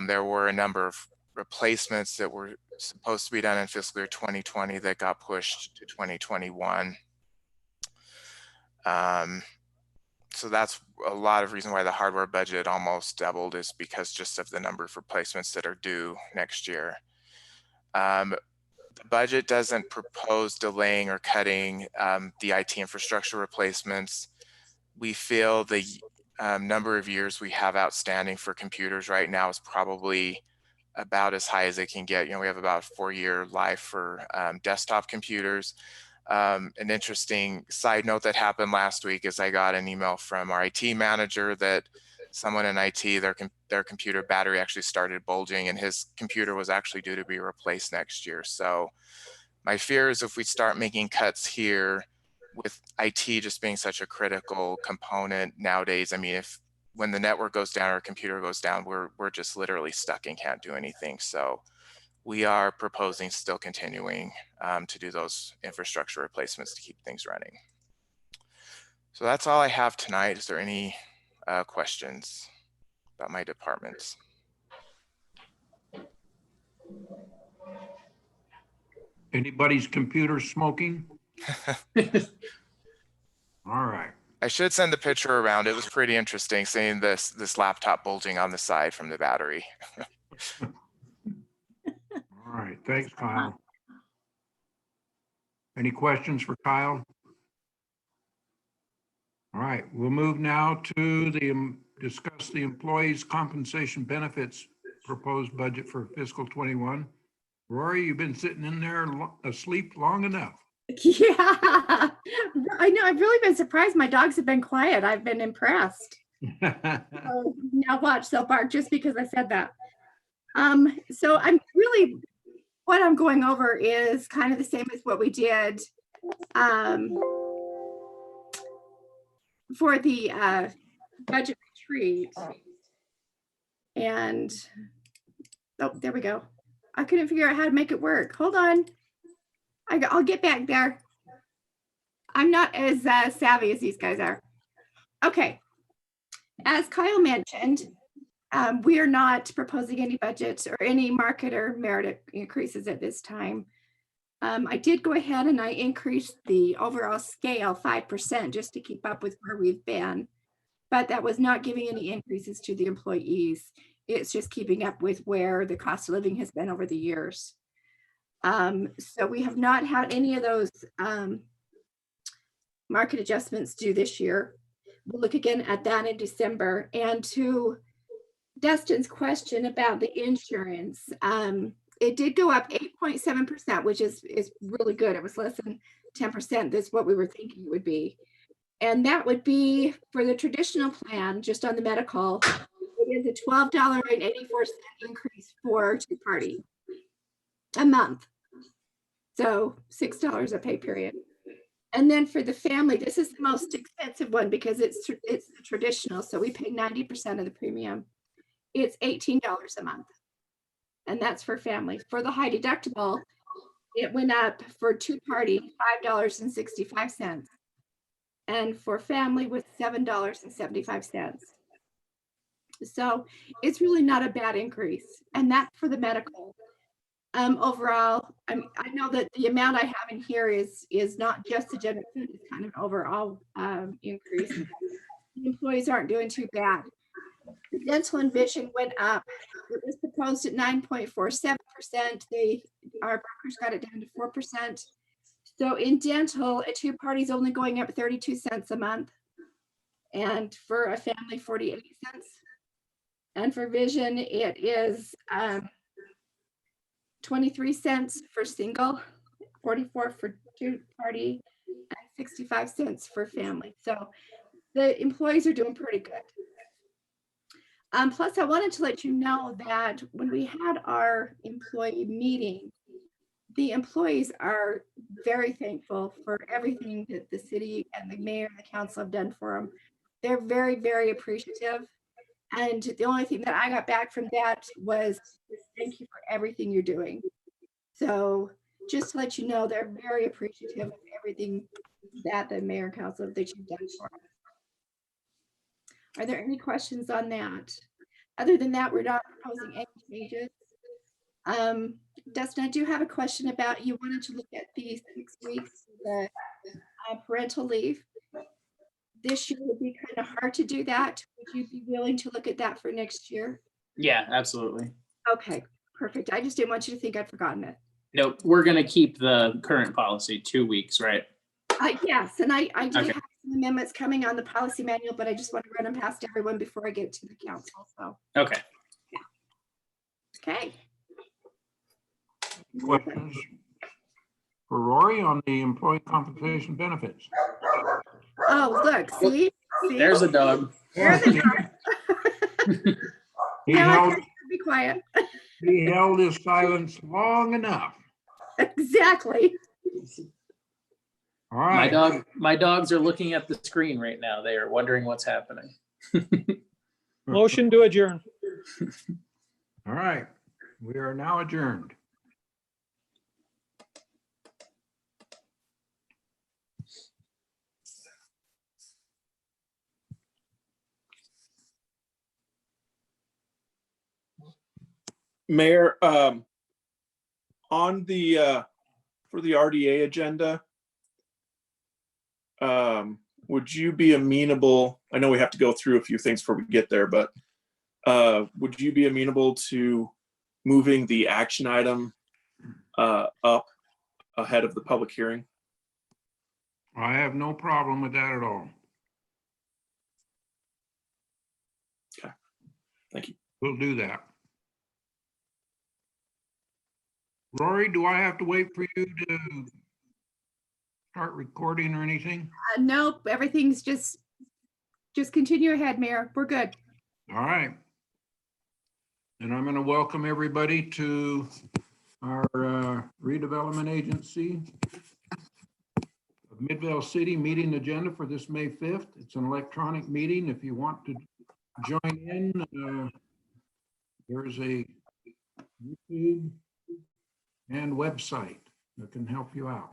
There were a number of replacements that were supposed to be done in fiscal year 2020 that got pushed to 2021. So that's a lot of reason why the hardware budget almost doubled, is because just of the number of replacements that are due next year. The budget doesn't propose delaying or cutting the IT infrastructure replacements. We feel the number of years we have outstanding for computers right now is probably about as high as it can get. You know, we have about a 4-year life for desktop computers. An interesting side note that happened last week is I got an email from our IT manager that someone in IT, their computer battery actually started bulging, and his computer was actually due to be replaced next year. So my fear is if we start making cuts here, with IT just being such a critical component nowadays, I mean, when the network goes down or a computer goes down, we're just literally stuck and can't do anything. So we are proposing still continuing to do those infrastructure replacements to keep things running. So that's all I have tonight. Is there any questions about my departments? Anybody's computer smoking? All right. I should send the picture around. It was pretty interesting seeing this laptop bulging on the side from the battery. All right, thanks, Kyle. Any questions for Kyle? All right, we'll move now to discuss the employees' compensation benefits proposed budget for fiscal 21. Rory, you've been sitting in there asleep long enough. Yeah, I know. I've really been surprised. My dogs have been quiet. I've been impressed. So now watch, they'll bark just because I said that. So I'm really, what I'm going over is kind of the same as what we did for the budget retreat. And, oh, there we go. I couldn't figure out how to make it work. Hold on. I'll get back there. I'm not as savvy as these guys are. Okay. As Kyle mentioned, we are not proposing any budget or any market or merit increases at this time. I did go ahead and I increased the overall scale 5% just to keep up with where we've been, but that was not giving any increases to the employees. It's just keeping up with where the cost of living has been over the years. So we have not had any of those market adjustments due this year. We'll look again at that in December. And to Dustin's question about the insurance, it did go up 8.7%, which is really good. It was less than 10%. That's what we were thinking it would be. And that would be for the traditional plan, just on the medical, it is a $12.84 increase for two-party a month. So $6 a pay period. And then for the family, this is the most expensive one because it's the traditional. So we pay 90% of the premium. It's $18 a month. And that's for family. For the high deductible, it went up for two-party $5.65. And for family was $7.75. So it's really not a bad increase. And that's for the medical. Overall, I know that the amount I have in here is not just the general food, it's kind of an overall increase. The employees aren't doing too bad. Dental and vision went up. It was proposed at 9.47%. Our brokers got it down to 4%. So in dental, a two-party is only going up 32 cents a month. And for a family, 48 cents. And for vision, it is 23 cents for single, 44 for two-party, and 65 cents for family. So the employees are doing pretty good. Plus, I wanted to let you know that when we had our employee meeting, the employees are very thankful for everything that the city and the mayor and the council have done for them. They're very, very appreciative. And the only thing that I got back from that was thank you for everything you're doing. So just to let you know, they're very appreciative of everything that the mayor and council that you've done for us. Are there any questions on that? Other than that, we're not proposing any changes. Dustin, I do have a question about, you wanted to look at the 6 weeks, the parental leave. This year would be kind of hard to do that. Would you be willing to look at that for next year? Yeah, absolutely. Okay, perfect. I just didn't want you to think I'd forgotten it. Nope, we're gonna keep the current policy, 2 weeks, right? Yes, and I do Okay. have some amendments coming on the policy manual, but I just want to run them past everyone before I get to the council. So, Okay. okay. Questions for Rory on the employee compensation benefits? Oh, look, see? There's a dog. There's a dog. He Now I held, can be quiet. he held his silence long enough. Exactly. All right. My dogs are looking at the screen right now. They are wondering what's happening. Motion to adjourn. All right. We are now adjourned. Mayor, on the for the RDA agenda, would you be amenable? I know we have to go through a few things before we get there, but would you be amenable to moving the action item up ahead of the public hearing? I have no problem with that at all. Okay, thank you. We'll do that. Rory, do I have to wait for you to start recording or anything? Nope, everything's just continue ahead, Mayor. We're good. All right. And I'm going to welcome everybody to our redevelopment agency of Midvale City meeting agenda for this May 5th. It's an electronic meeting. If you want to join in, there's a YouTube and website that can help you out.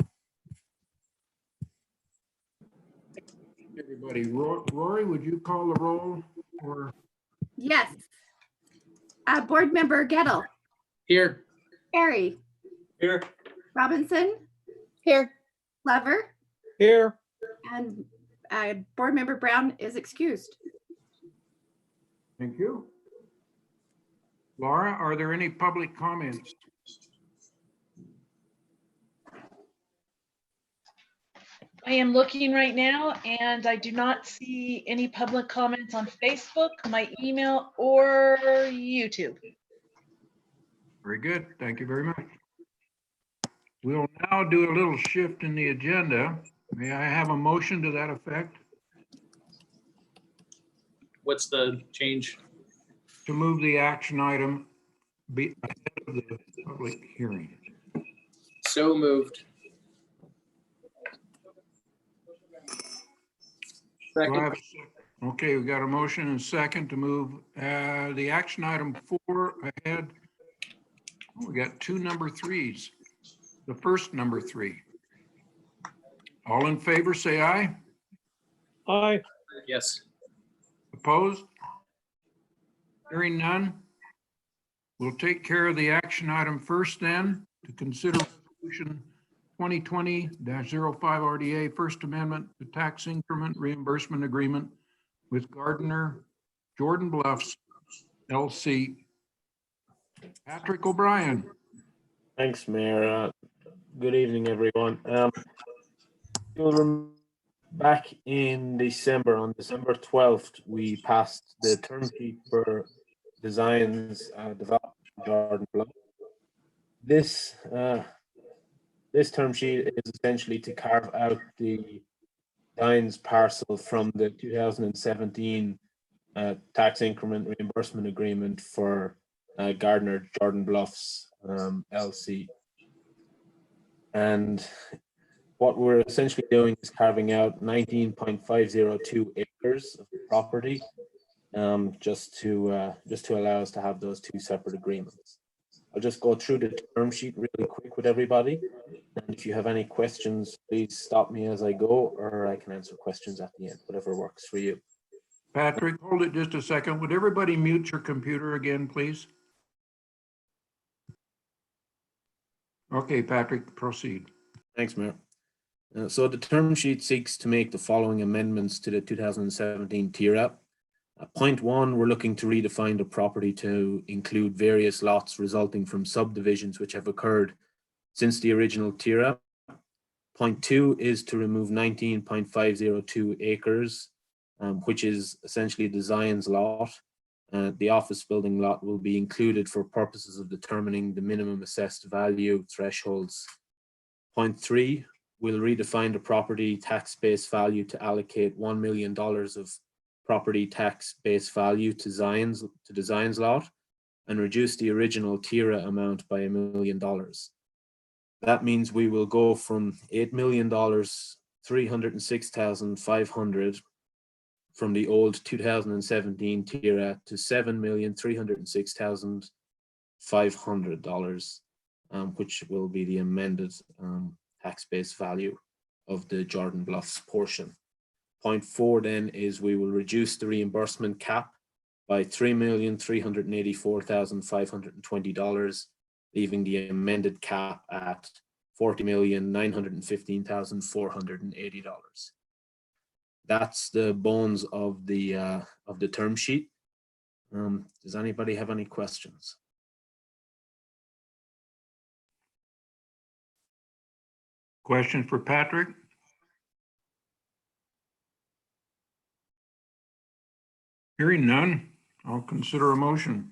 Everybody, Rory, would you call the roll? Or Yes. Board Member Gettle. Here. Harry. Here. Robinson. Here. Glover. Here. And Board Member Brown is excused. Thank you. Laura, are there any public comments? I am looking right now and I do not see any public comments on Facebook, my email, or YouTube. Very good. Thank you very much. We'll now do a little shift in the agenda. May I have a motion to that effect? What's the change? To move the action item be ahead of the public hearing. So moved. Do I have a second? Okay, we got a motion and second to move the action item 4 ahead. Oh, we got 2 number 3s. The first number 3. All in favor, say aye. Aye. Yes. Opposed? Hearing none. We'll take care of the action item first then, to consider resolution 2020-05 RDA First Amendment, the tax increment reimbursement agreement with Gardner Jordan Bluffs LC. Patrick O'Brien. Thanks, Mayor. Good evening, everyone. You'll remember back in December, on December 12th, we passed the term sheet for designs developed by Jordan Bluff. This term sheet is essentially to carve out the Dines parcel from the 2017 tax increment reimbursement agreement for Gardner Jordan Bluffs LC. And what we're essentially doing is carving out 19.502 acres of property, just to allow us to have those two separate agreements. I'll just go through the term sheet really quick with everybody. And if you have any questions, please stop me as I go, or I can answer questions at the end, whatever works for you. Patrick, hold it just a second. Would everybody mute your computer again, please? Okay, Patrick, proceed. Thanks, Mayor. So the term sheet seeks to make the following amendments to the 2017 TIRAP. Point 1, we're looking to redefine the property to include various lots resulting from subdivisions which have occurred since the original TIRAP. Point 2 is to remove 19.502 acres, which is essentially the Zion's lot. The office building lot will be included for purposes of determining the minimum assessed value thresholds. Point 3, we'll redefine the property tax base value to allocate $1 million of property tax base value to the Zion's lot and reduce the original TIRA amount by $1 million. That means we will go from $8,306,500 from the old 2017 TIRA to $7,306,500, which will be the amended tax base value of the Jordan Bluffs portion. Point 4 then is we will reduce the reimbursement cap by $3,384,520, leaving the amended cap at $40,915,480. That's the bones of the term sheet. Does anybody have any questions? Question for Patrick? Hearing none, I'll consider a motion.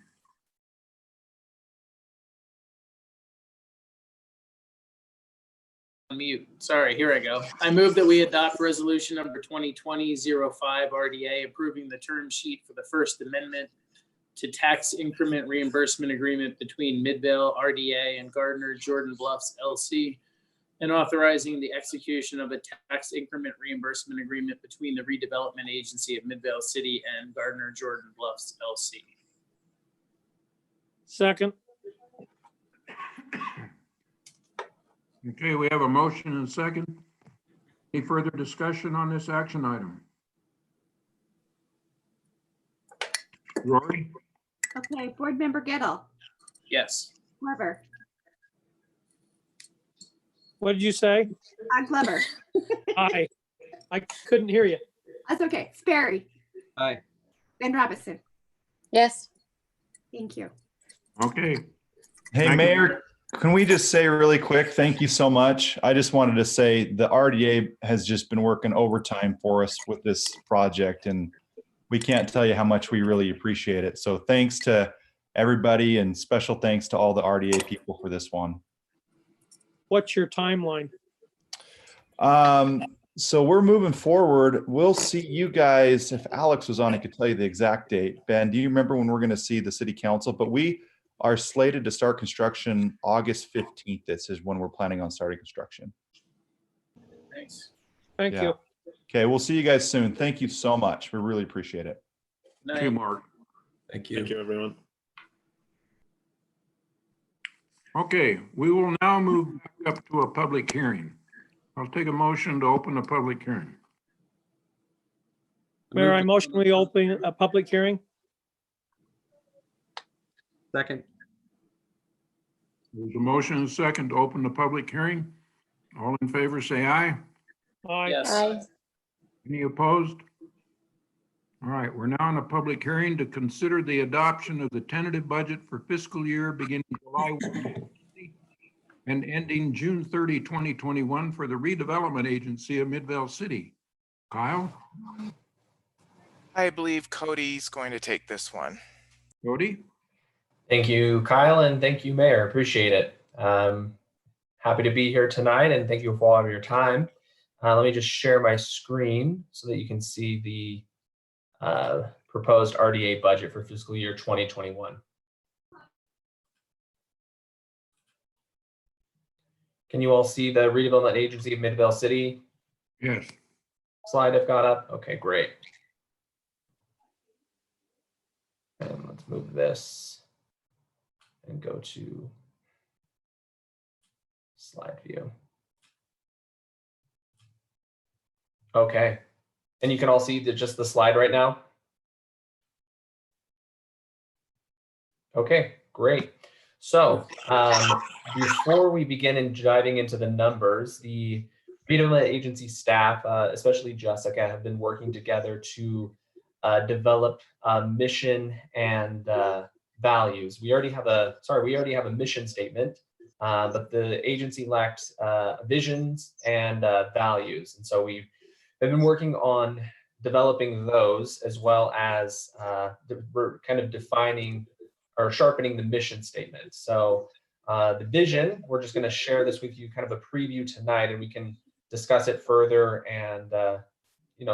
Mute. Sorry, here I go. I move that we adopt resolution number 2020-05 RDA approving the term sheet for the First Amendment to tax increment reimbursement agreement between Midvale RDA and Gardner Jordan Bluffs LC, and authorizing the execution of a tax increment reimbursement agreement between the redevelopment agency of Midvale City and Gardner Jordan Bluffs LC. Second. Okay, we have a motion and a second. Any further discussion on this action item? Rory? Okay, Board Member Gettle, Yes. Glover, What did you say? Glover. Aye. I couldn't hear you. That's okay. Sperry, Aye. Ben Robinson. Yes. Thank you. Okay. Hey, Thank you. Mayor, can we just say really quick, thank you so much. I just wanted to say the RDA has just been working overtime for us with this project, and we can't tell you how much we really appreciate it. So thanks to everybody, and special thanks to all the RDA people for this one. What's your timeline? So we're moving forward. We'll see you guys. If Alex was on, he could tell you the exact date. Ben, do you remember when we're going to see the city council? But we are slated to start construction August 15th. This is when we're planning on starting construction. Thanks. Thank you. Okay, we'll see you guys soon. Thank you so much. We really appreciate it. Thank you, Mark. Thank you, everyone. Okay, we will now move back up to a public hearing. I'll take a motion to open the public hearing. Mayor, I motion we open a public hearing. Second. There's a motion and a second to open the public hearing. All in favor, say aye. Aye. Yes. Aye. Any opposed? All right, we're now in a public hearing to consider the adoption of the tentative budget for fiscal year beginning July 1 and ending June 30, 2021 for the redevelopment agency of Midvale City. Kyle? I believe Cody's going to take this one. Cody? Thank you, Kyle, and thank you, Mayor. Appreciate it. Happy to be here tonight, and thank you for all of your time. Let me just share my screen so that you can see the proposed RDA budget for fiscal year 2021. Can you all see the redevelopment agency of Midvale City? Yes. Slide I've got up. Okay, great. And let's move this and go to slide view. Okay, and you can all see just the slide right now. Okay, great. So before we begin in diving into the numbers, the redevelopment agency staff, especially Jessica, have been working together to develop a mission and values. We already have a mission statement, but the agency lacked visions and values, and so we've been working on developing those, as well as we're kind of defining or sharpening the mission statement. So the vision, we're just going to share this with you, kind of a preview tonight, and we can discuss it further and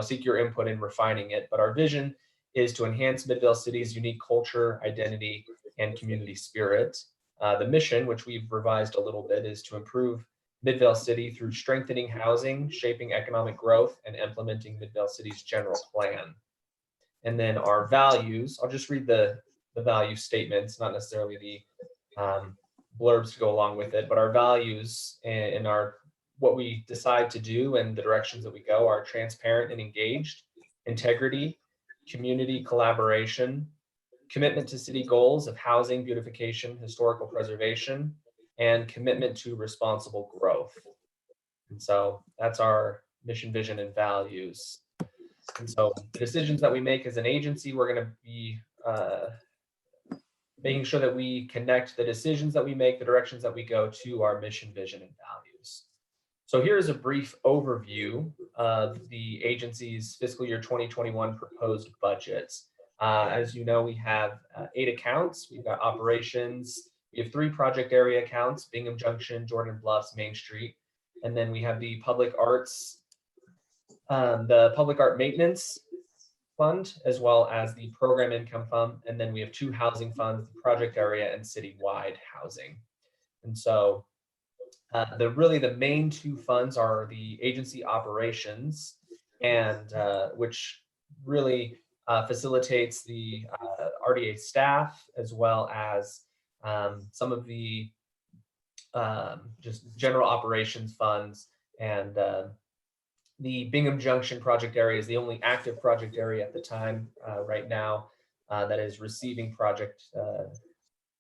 seek your input in refining it. But our vision is to enhance Midvale City's unique culture, identity, and community spirit. The mission, which we've revised a little bit, is to improve Midvale City through strengthening housing, shaping economic growth, and implementing Midvale City's general plan. And then our values, I'll just read the value statements, not necessarily the blurbs to go along with it, but our values and what we decide to do and the directions that we go are transparent and engaged, integrity, community collaboration, commitment to city goals of housing, beautification, historical preservation, and commitment to responsible growth. And so that's our mission, vision, and values. And so the decisions that we make as an agency, we're going to be making sure that we connect the decisions that we make, the directions that we go, to our mission, vision, and values. So here's a brief overview of the agency's fiscal year 2021 proposed budgets. As you know, we have 8 accounts. We've got operations. We have 3 project area accounts: Bingham Junction, Jordan Bluffs, Main Street. And then we have the public arts, the public art maintenance fund, as well as the program income fund. And then we have 2 housing funds, the project area and citywide housing. And so the main 2 funds are the agency operations, and which really facilitates the RDA staff, as well as some of the just general operations funds. And the Bingham Junction project area is the only active project area at the time right now that is receiving project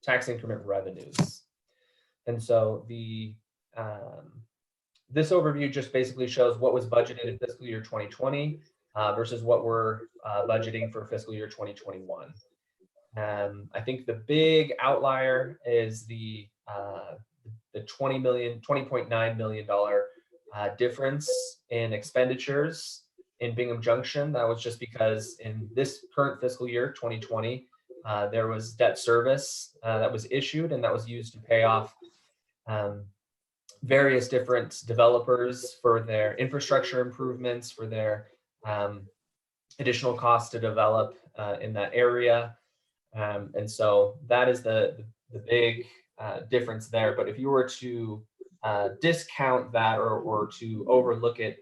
tax increment revenues. And so this overview just basically shows what was budgeted in fiscal year 2020 versus what we're budgeting for fiscal year 2021. I think the big outlier is the $20.9 million difference in expenditures in Bingham Junction. That was just because in this current fiscal year 2020 there was debt service that was issued, and that was used to pay off various different developers for their infrastructure improvements, for their additional costs to develop in that area. And so that is the big difference there. But if you were to discount that or to overlook it,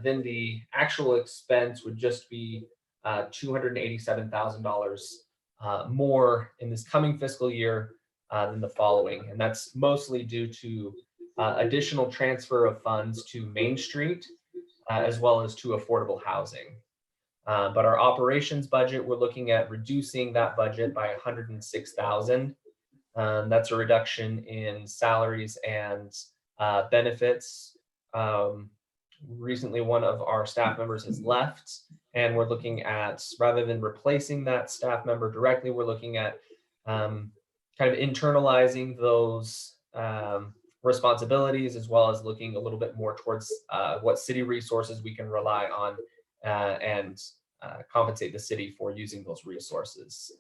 then the actual expense would just be $287,000 more in this coming fiscal year than the following. And that's mostly due to additional transfer of funds to Main Street, as well as to affordable housing. But our operations budget, we're looking at reducing that budget by $106,000. That's a reduction in salaries and benefits. Recently, one of our staff members has left, and we're looking at, rather than replacing that staff member directly, we're looking at kind of internalizing those responsibilities, as well as looking a little bit more towards what city resources we can rely on and compensate the city for using those resources.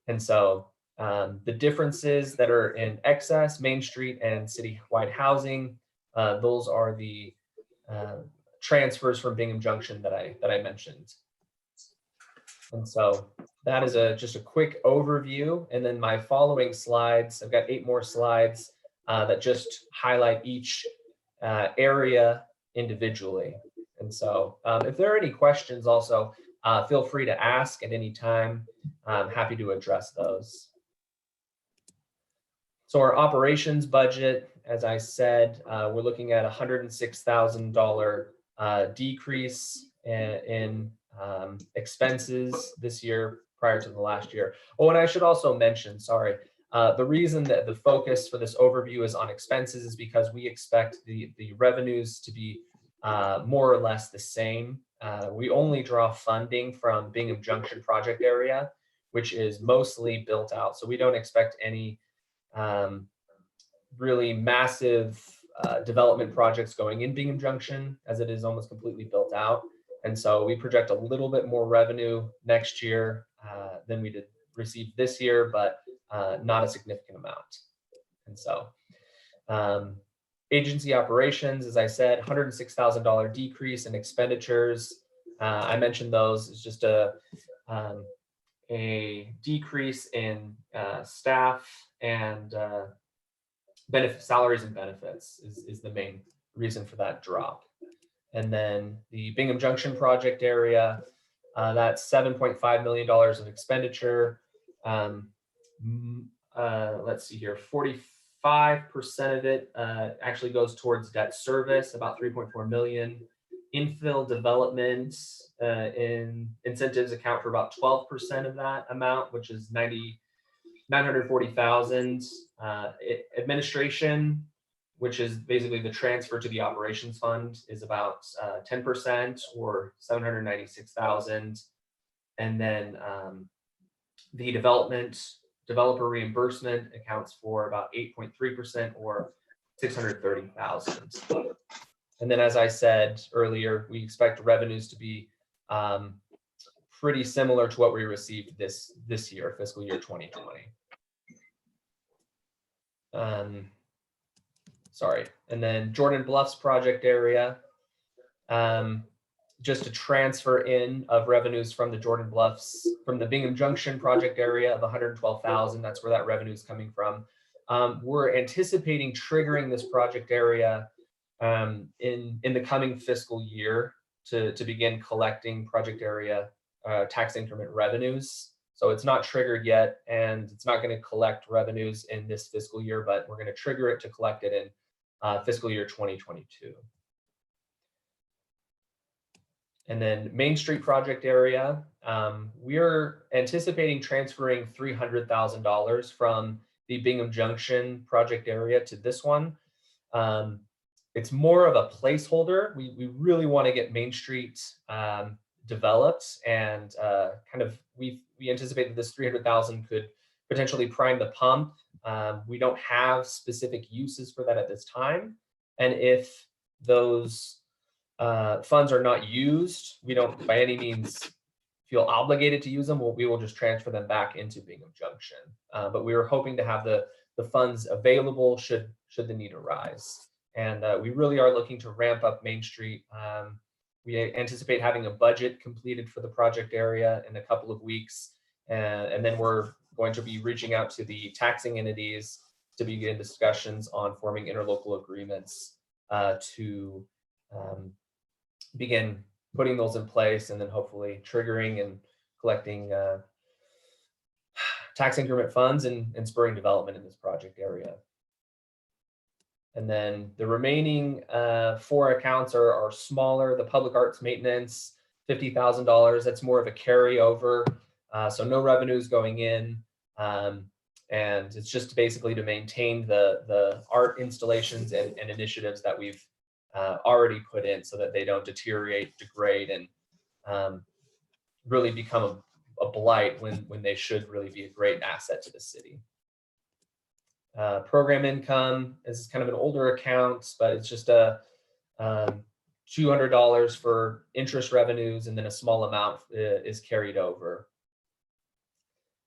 And so the differences that are in excess, Main Street and citywide housing, those are the transfers from Bingham Junction that I mentioned. And so that is just a quick overview. And then my following slides, I've got 8 more slides that just highlight each area individually. And so if there are any questions also, feel free to ask at any time. I'm happy to address those. So our operations budget, as I said, we're looking at $106,000 decrease in expenses this year prior to the last year. Oh, and I should also mention, sorry, the reason that the focus for this overview is on expenses is because we expect the revenues to be more or less the same. We only draw funding from Bingham Junction project area, which is mostly built out. So we don't expect any really massive development projects going in Bingham Junction, as it is almost completely built out. And so we project a little bit more revenue next year than we did receive this year, but not a significant amount. And so agency operations, as I said, $106,000 decrease in expenditures. I mentioned those. It's just a decrease in staff and salaries and benefits is the main reason for that drop. And then the Bingham Junction project area, that's $7.5 million of expenditure. Let's see here, 45% of it actually goes towards debt service, about 3.4 million. Infill development in incentives account for about 12% of that amount, which is 940,000. Administration, which is basically the transfer to the operations fund, is about 10% or 796,000. And then the developer reimbursement accounts for about 8.3% or 630,000. And then, as I said earlier, we expect revenues to be pretty similar to what we received this year, fiscal year 2020. Sorry. And then Jordan Bluffs project area, just a transfer in of revenues from the Jordan Bluffs, from the Bingham Junction project area of 112,000. That's where that revenue is coming from. We're anticipating triggering this project area in the coming fiscal year to begin collecting project area tax increment revenues. So it's not triggered yet, and it's not going to collect revenues in this fiscal year, but we're going to trigger it to collect it in fiscal year 2022. And then Main Street project area, we're anticipating transferring $300,000 from the Bingham Junction project area to this one. It's more of a placeholder. We really want to get Main Street developed, and we anticipate that this 300,000 could potentially prime the pump. We don't have specific uses for that at this time, and if those funds are not used, we don't by any means feel obligated to use them. We will just transfer them back into Bingham Junction. But we were hoping to have the funds available should the need arise. And we really are looking to ramp up Main Street. We anticipate having a budget completed for the project area in a couple of weeks. And then we're going to be reaching out to the taxing entities to begin discussions on forming interlocal agreements to begin putting those in place, and then hopefully triggering and collecting tax increment funds and spurring development in this project area. And then the remaining 4 accounts are smaller. The public arts maintenance, $50,000. That's more of a carryover. So no revenues going in. And it's just basically to maintain the art installations and initiatives that we've already put in, so that they don't deteriorate, degrade, and really become a blight when they should really be a great asset to the city. Program income is kind of an older account, but it's just a $200 for interest revenues, and then a small amount is carried over.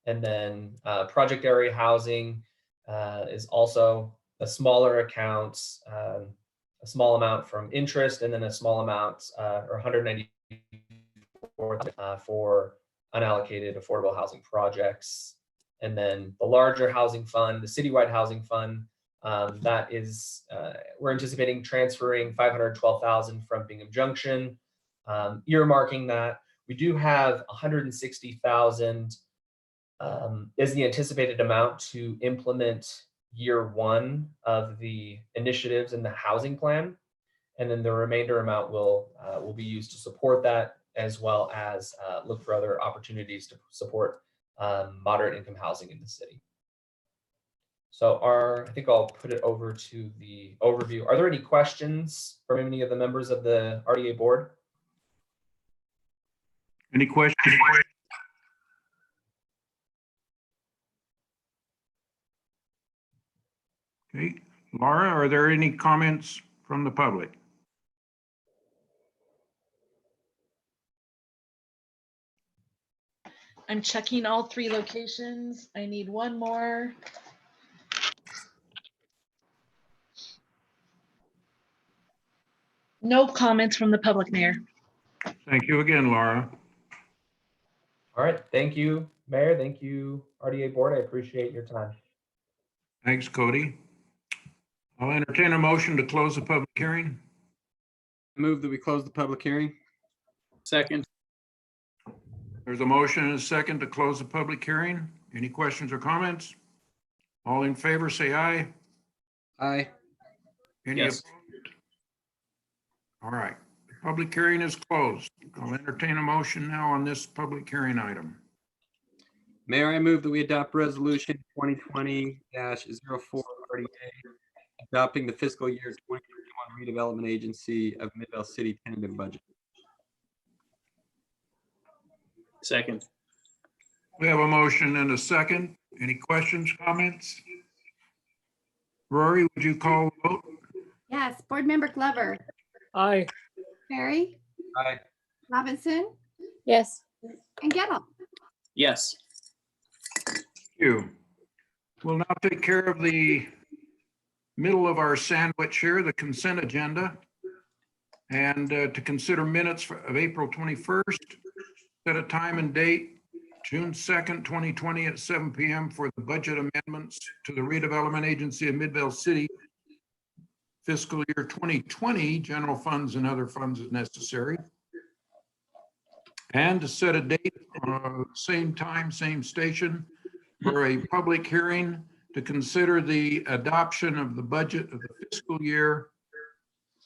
And then project area housing is also a smaller account, a small amount from interest, and then a small amount, or 194 for unallocated affordable housing projects. And then the larger housing fund, the citywide housing fund, that is, we're anticipating transferring 512,000 from Bingham Junction, earmarking that. We do have 160,000 is the anticipated amount to implement year one of the initiatives in the housing plan. And then the remainder amount will be used to support that, as well as look for other opportunities to support moderate income housing in the city. So I think I'll put it over to the overview. Are there any questions from any of the members of the RDA board? Any questions? Okay, Laura, are there any comments from the public? I'm checking all 3 locations. I need one more. No comments from the public, Mayor. Thank you again, Laura. All right, thank you, Mayor. Thank you, RDA board. I appreciate your time. Thanks, Cody. I'll entertain a motion to close the public hearing. Move that we close the public hearing. Second. There's a motion and a second to close the public hearing. Any questions or comments? All in favor, say aye. Aye. Any Yes. opposed? All right, the public hearing is closed. I'll entertain a motion now on this public hearing item. Mayor, I move that we adopt resolution 2020-04 RDA, adopting the fiscal year 2021 redevelopment agency of Midvale City tentative budget. Second. We have a motion and a second. Any questions, comments? Rory, would you call the vote? Yes, Board Member Glover, Aye. Perry, Aye. Robinson, Yes. and Gettle. Yes. Thank you. We'll now take care of the middle of our sandwich here, the consent agenda. And to consider minutes of April 21st, set a time and date, June 2nd, 2020 at 7 p.m. for the budget amendments to the redevelopment agency of Midvale City fiscal year 2020, general funds and other funds as necessary. And to set a date, same time, same station, for a public hearing to consider the adoption of the budget of the fiscal year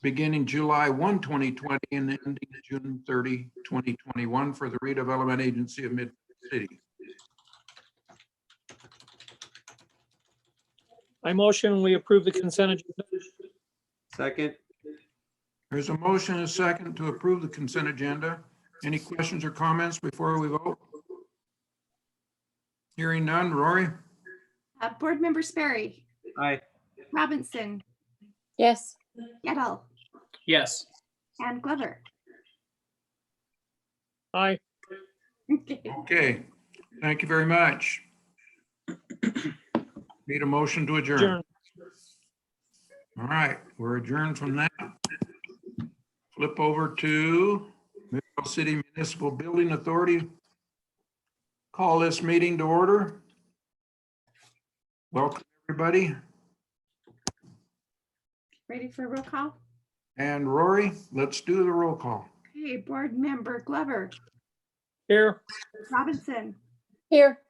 beginning July 1, 2020 and ending June 30, 2021 for the redevelopment agency of Midvale City. I motion we approve the consent agenda. Second. There's a motion and a second to approve the consent agenda. Any questions or comments before we vote? Hearing none. Rory? Board Member Sperry, Aye. Robinson, Yes. Gettle, Yes. and Glover. Aye. Okay, thank you very much. Need a motion to adjourn. Adjourn. All right, we're adjourned from that. Flip over to Midvale City Municipal Building Authority. Call this meeting to order. Welcome, everybody. Ready for a roll call? And Rory, let's do the roll call. Okay, Board Member Glover, Here. Robinson, Here.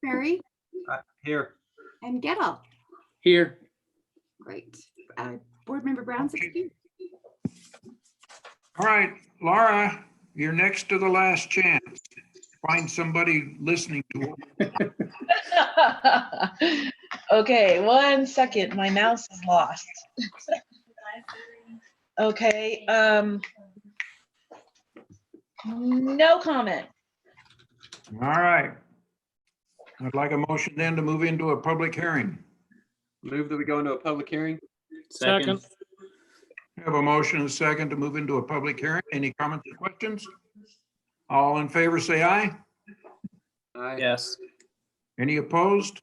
Perry, Here. and Gettle. Here. Great. Board Member Brown's excused. All right, Laura, you're next to the last chance. Find somebody listening to it. Okay, 1 second. My mouse is lost. Okay, no comment. All right. I'd like a motion then to move into a public hearing. Move that we go into a public hearing. Second. We have a motion and a second to move into a public hearing. Any comments or questions? All in favor, say aye. Aye. Yes. Any opposed?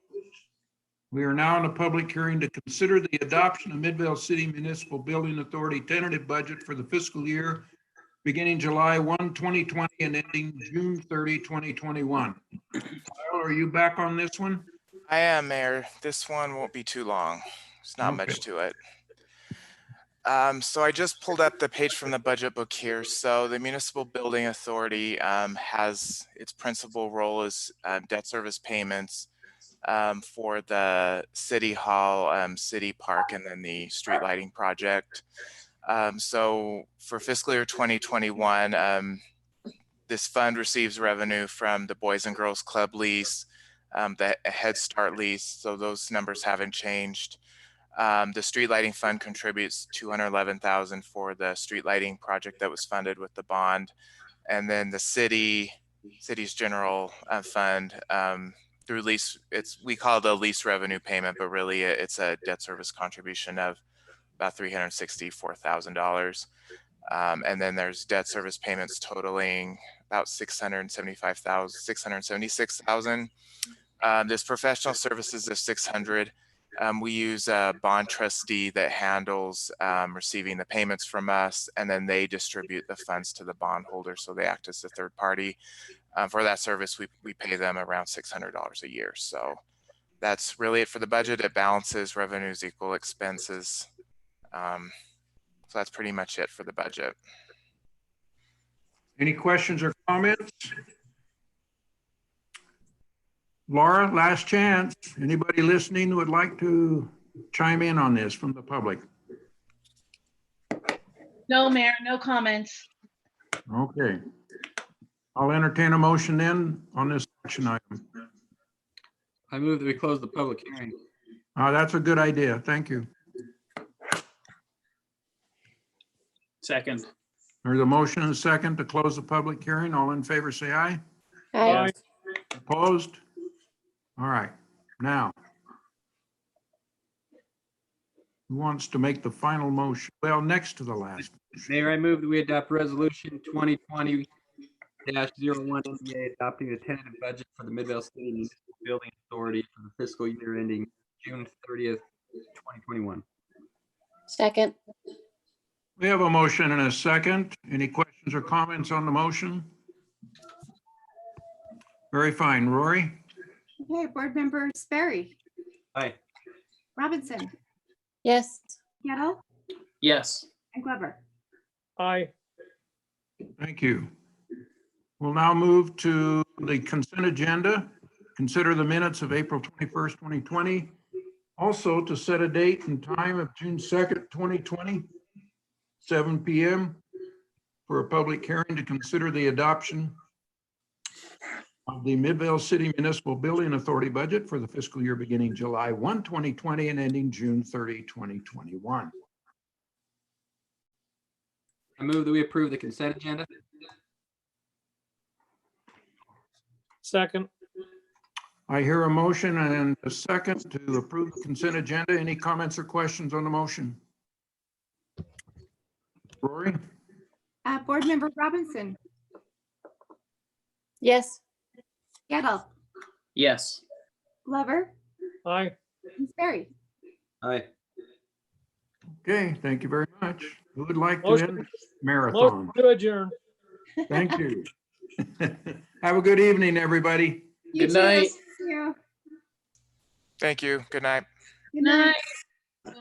We are now in a public hearing to consider the adoption of Midvale City Municipal Building Authority tentative budget for the fiscal year beginning July 1, 2020 and ending June 30, 2021. Kyle, are you back on this one? I am, Mayor. This one won't be too long. There's not much Okay. to it. So I just pulled up the page from the budget book here. So the Municipal Building Authority has its principal role is debt service payments for the City Hall, City Park, and then the street lighting project. So for fiscal year 2021, this fund receives revenue from the Boys and Girls Club lease, the Head Start lease, so those numbers haven't changed. The street lighting fund contributes $211,000 for the street lighting project that was funded with the bond, and then the city's general fund through lease. We call it a lease revenue payment, but really it's a debt service contribution of about $364,000. And then there's debt service payments totaling about $676,000. This professional services of $600. We use a bond trustee that handles receiving the payments from us, and then they distribute the funds to the bondholder. So they act as the third party. For that service, we pay them around $600 a year. So that's really it for the budget. It balances revenues equal expenses. So that's pretty much it for the budget. Any questions or comments? Laura, last chance. Anybody listening would like to chime in on this from the public? No, Mayor, no comments. Okay. I'll entertain a motion then on this action item. I move that we close the public hearing. That's a good idea. Thank you. Second. There's a motion and a second to close the public hearing. All in favor, say aye. Aye. Opposed? All right, now. Who wants to make the final motion? Well, next to the last. Mayor, I move that we adopt resolution 2020-01 NDA adopting the tentative budget for the Midvale City Municipal Building Authority for the fiscal year ending June 30th, 2021. Second. We have a motion and a second. Any questions or comments on the motion? Very fine. Rory? Okay, Board Member Sperry, Aye. Robinson, Yes. Gettle, Yes. and Glover. Aye. Thank you. We'll now move to the consent agenda. Consider the minutes of April 21st, 2020. Also to set a date and time of June 2nd, 2020, 7 p.m. for a public hearing to consider the adoption of the Midvale City Municipal Building Authority budget for the fiscal year beginning July 1, 2020 and ending June 30, 2021. I move that we approve the consent agenda. Second. I hear a motion and a second to approve the consent agenda. Any comments or questions on the motion? Rory? Board Member Robinson, Yes. Gettle, Yes. Glover, Aye. and Sperry. Aye. Okay, thank you very much. Who would like to Motion- end this marathon? Motion to adjourn. Thank you. Have a good evening, everybody. You Good too. night. See you. Thank you. Good night. Good night. Night.